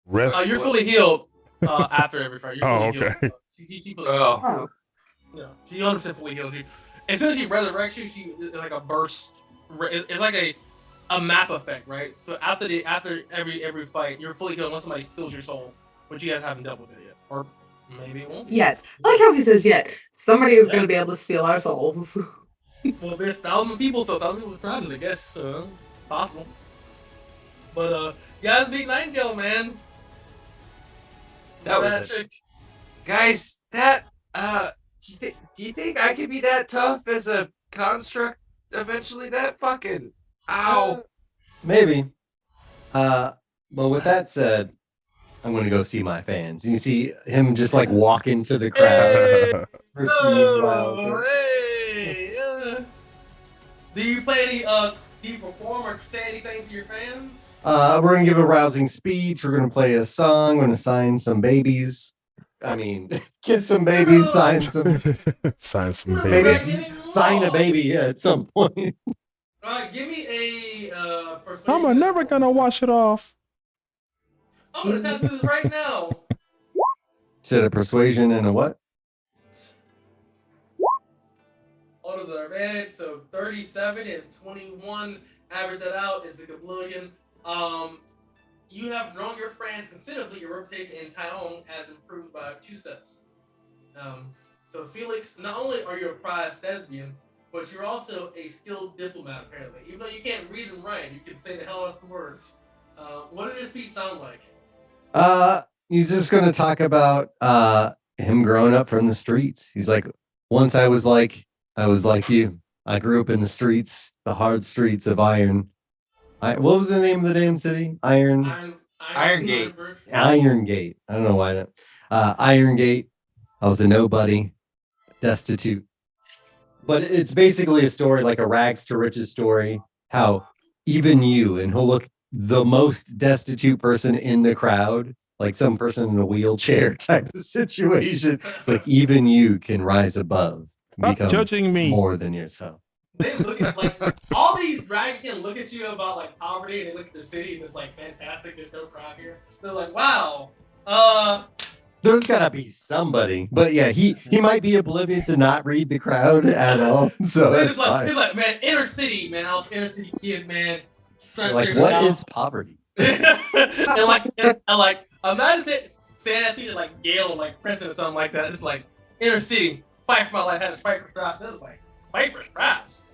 Rest. You're fully healed after every fight. You're fully okay. Healed. Yeah, she 100% fully heals you. As soon as she resurrects you, it's like a burst. It's like a map effect, right? So after every fight, you're fully healed unless somebody steals your soul, but you guys haven't dealt with it yet, or maybe it won't be. Yet. I like how he says yet. Somebody is going to be able to steal our souls. Well, there's 1,000 people, so 1,000 people trying it, I guess. Possible. But, guys, beat Nightingale, man. That was it. Guys, that, do you think I could be that tough as a construct eventually? That fucking, ow. Maybe. But with that said, I'm gonna go see my fans. You see him just like walk into the crowd. Hey! Do you play any? Do you perform or say anything to your fans? We're gonna give a rousing speech. We're gonna play a song. We're gonna sign some babies. I mean, kiss some babies, sign some babies. Maybe sign a baby at some point. Alright, give me a persuasion. I'm never gonna wash it off. I'm gonna tap this right now. Said a persuasion and a what? All those are red, so 37 and 21. Average that out is the Gablillion. You have grown your friends considerably. Your reputation in Taiwan has improved by 2 steps. So Felix, not only are you a prized thespian, but you're also a skilled diplomat, apparently. Even though you can't read and write, you can say the hell out of some words. What did your speech sound like? He's just gonna talk about him growing up from the streets. He's like, once I was like you. I grew up in the streets, the hard streets of Iron. What was the name of the damn city? Iron Gate. Iron Gate. I don't know why not. Iron Gate. I was a nobody, destitute. But it's basically a story, like a rags to riches story. How even you, and he'll look the most destitute person in the crowd, like some person in a wheelchair type of situation. It's like even you can rise above. Stop judging me more than yourself. They look at like all these dragons can look at you about like poverty, and they look at the city and it's like fantastic. There's no crime here. They're like, wow. There's gotta be somebody, but yeah, he might be oblivious and not read the crowd at all. So that's fine. He's like, man, inner city, man. I was inner city kid, man. Like, what is poverty? and imagine saying that to like Gale, like Princeton or something like that. It's like inner city, fight for my life, had to fight for scraps. That was like fight for scraps.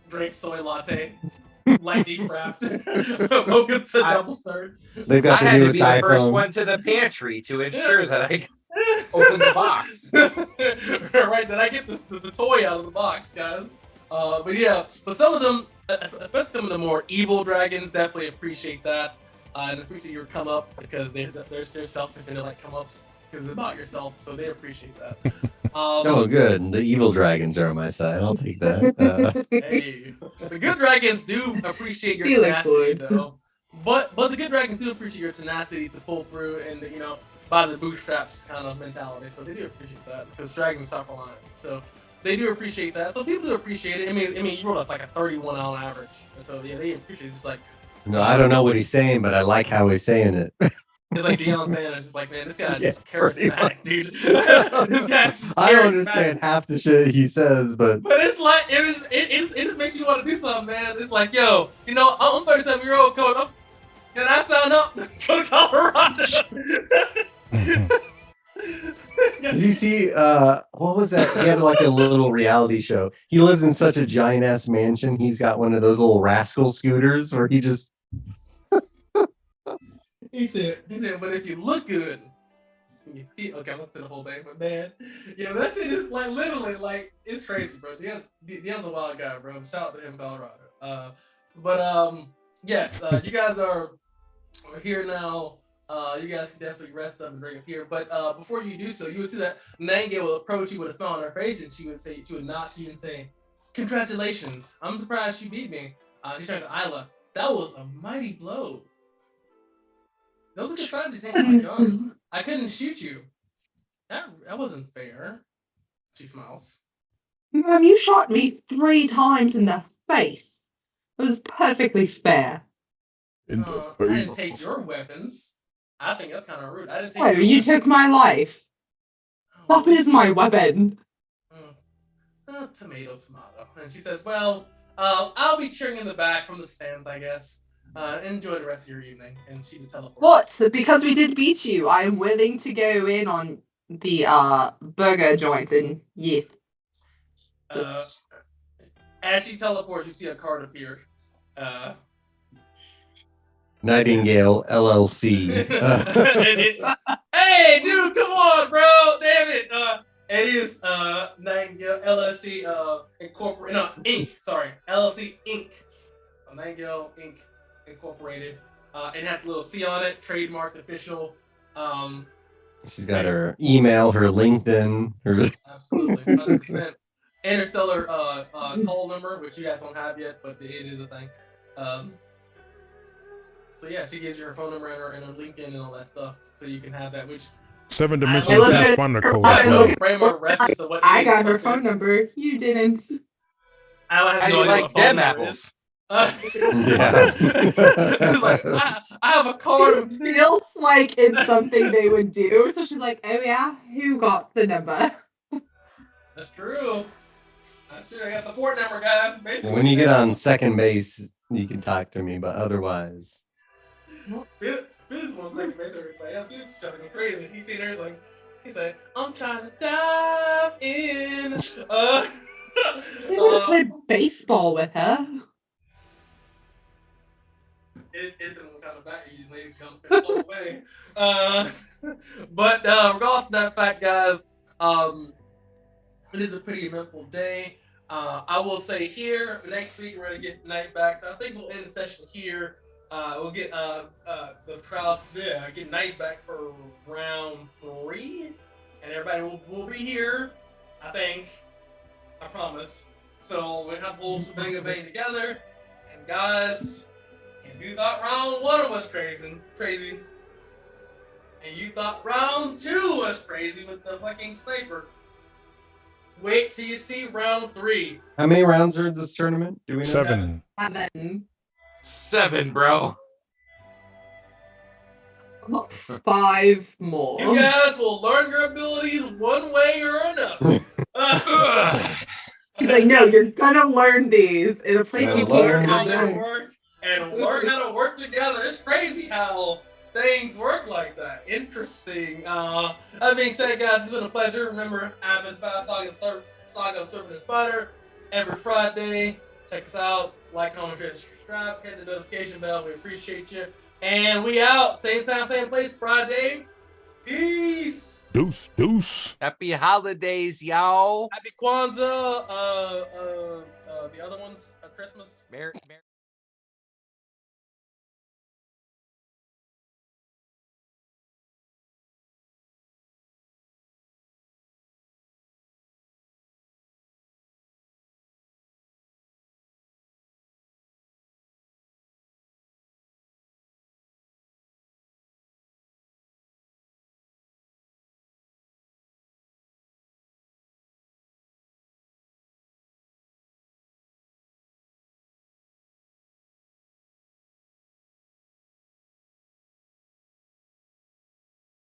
Drink soy latte, lightning wrapped. Welcome to double stirred. They've got I the had to newest be the first iPhone. one to the pantry to ensure that I Open the box. Right, then I get the toy out of the box, guys. But yeah, but some of them, especially some of the more evil dragons, definitely appreciate that. And appreciate your come up because they're selfish and they're like come ups because it's about yourself, so they appreciate that. Oh, good. The evil dragons are on my side. I'll take that. Hey, the good dragons do appreciate your Feel like tenacity, wood. though. But the good dragons do appreciate your tenacity to pull through and by the bootstraps kind of mentality. So they do appreciate that because dragons suffer line. So they do appreciate that. So people do appreciate it. I mean, you rolled up like a 31 on average, and so yeah, they appreciate it. Just like No, I don't know what he's saying, but I like how he's saying it. it's like Deion saying, it's just like, man, this guy's Yeah, just charismatic, dude. This guy's just I don't charismatic. understand half the shit he says, but But it's like it just makes you want to do something, man. It's like, yo, I'm 37-year-old coach. Can I sign up to go to Colorado? did you see what was that? He had like a little reality show. He lives in such a giant ass mansion. He's got one of those little rascal scooters where he just He said, but if you look good, and you feel okay, I'm gonna say the whole thing, but man, yeah, that shit is like literally like it's crazy, bro. Deion's a wild guy, bro. Shout out to him, Colorado. Yes, you guys are here now. You guys can definitely rest up and bring up here. But before you do so, you would see that Nightingale will approach you with a smile on her face, and she would nod to you and say, "Congratulations! I'm surprised you beat me." She turns to Isla. That was a mighty blow. That was a good strategy. Take my guns. I couldn't shoot you. That wasn't fair. She smiles. Ma'am, you shot me 3 times in the face. It was perfectly fair. In I the didn't face. take your weapons. I think that's kind of rude. I didn't take. Oh, your you weapons. took my life. Oh, That is my weapon. Tomato. And she says, "Well, I'll be cheering in the back from the stands, I guess. Enjoy the rest of your evening." And she just teleports. What? Because we did beat you, I am willing to go in on the burger joint and yeah. As she teleports, you see a card appear. Nightingale LLC. Hey, dude, come on, bro! Damn it! It is Nightingale LLC Incorporated. No, Inc. Sorry, LLC Inc. Nightingale Inc. Incorporated. It has a little C on it, trademarked, official. She's got her email, her LinkedIn, her Absolutely, 100%. Interstellar call number, which you guys don't have yet, but it is a thing. So yeah, she gives you her phone number and her LinkedIn and all that stuff, so you can have that. Which 7-dimensional look at- transponder code I as look well. at- framework rests of what I it got is, her so phone this- number. You didn't. Ella has How do no you idea like what phone them number apples? It's like I have a card. She feels like it's something they would do. So she's like, oh yeah, who got the number? That's true. That's true. I got the port number, guy. That's basically. when you get on second base, you can talk to me, but otherwise. This is one second base. Everybody else, this is trying to go crazy. He seen her like, he's like, I'm trying to dive in. They would have played baseball with her. It didn't look kind of bad. These ladies come all the way. But regardless of that fact, guys, it is a pretty eventful day. I will say here next week we're gonna get Night back, so I think we'll end the session here. We'll get the crowd get Night back for round 3, and everybody will be here. I think, I promise. So we'll have a little shebang together, and guys. If you thought round 1 was crazy, and you thought round 2 was crazy with the fucking sniper, wait till you see round 3. How many rounds are in this tournament? Do we know? 7. 7, bro. 5 more. You guys will learn your abilities one way or another. He's like, no, you're gonna learn these in a place you Learn can't today. find. Work and learn how to work together. It's crazy how things work like that. Interesting. That being said, guys, it's been a pleasure. Remember, I've been Fast Saga of Serpent and Spider every Friday. Check us out. Like, comment, share, subscribe. Hit the notification bell. We appreciate you. And we out. Same time, same place, Friday. Peace. Deuce, deuce. Happy holidays, y'all. Happy Kwanzaa. The other ones at Christmas. Merry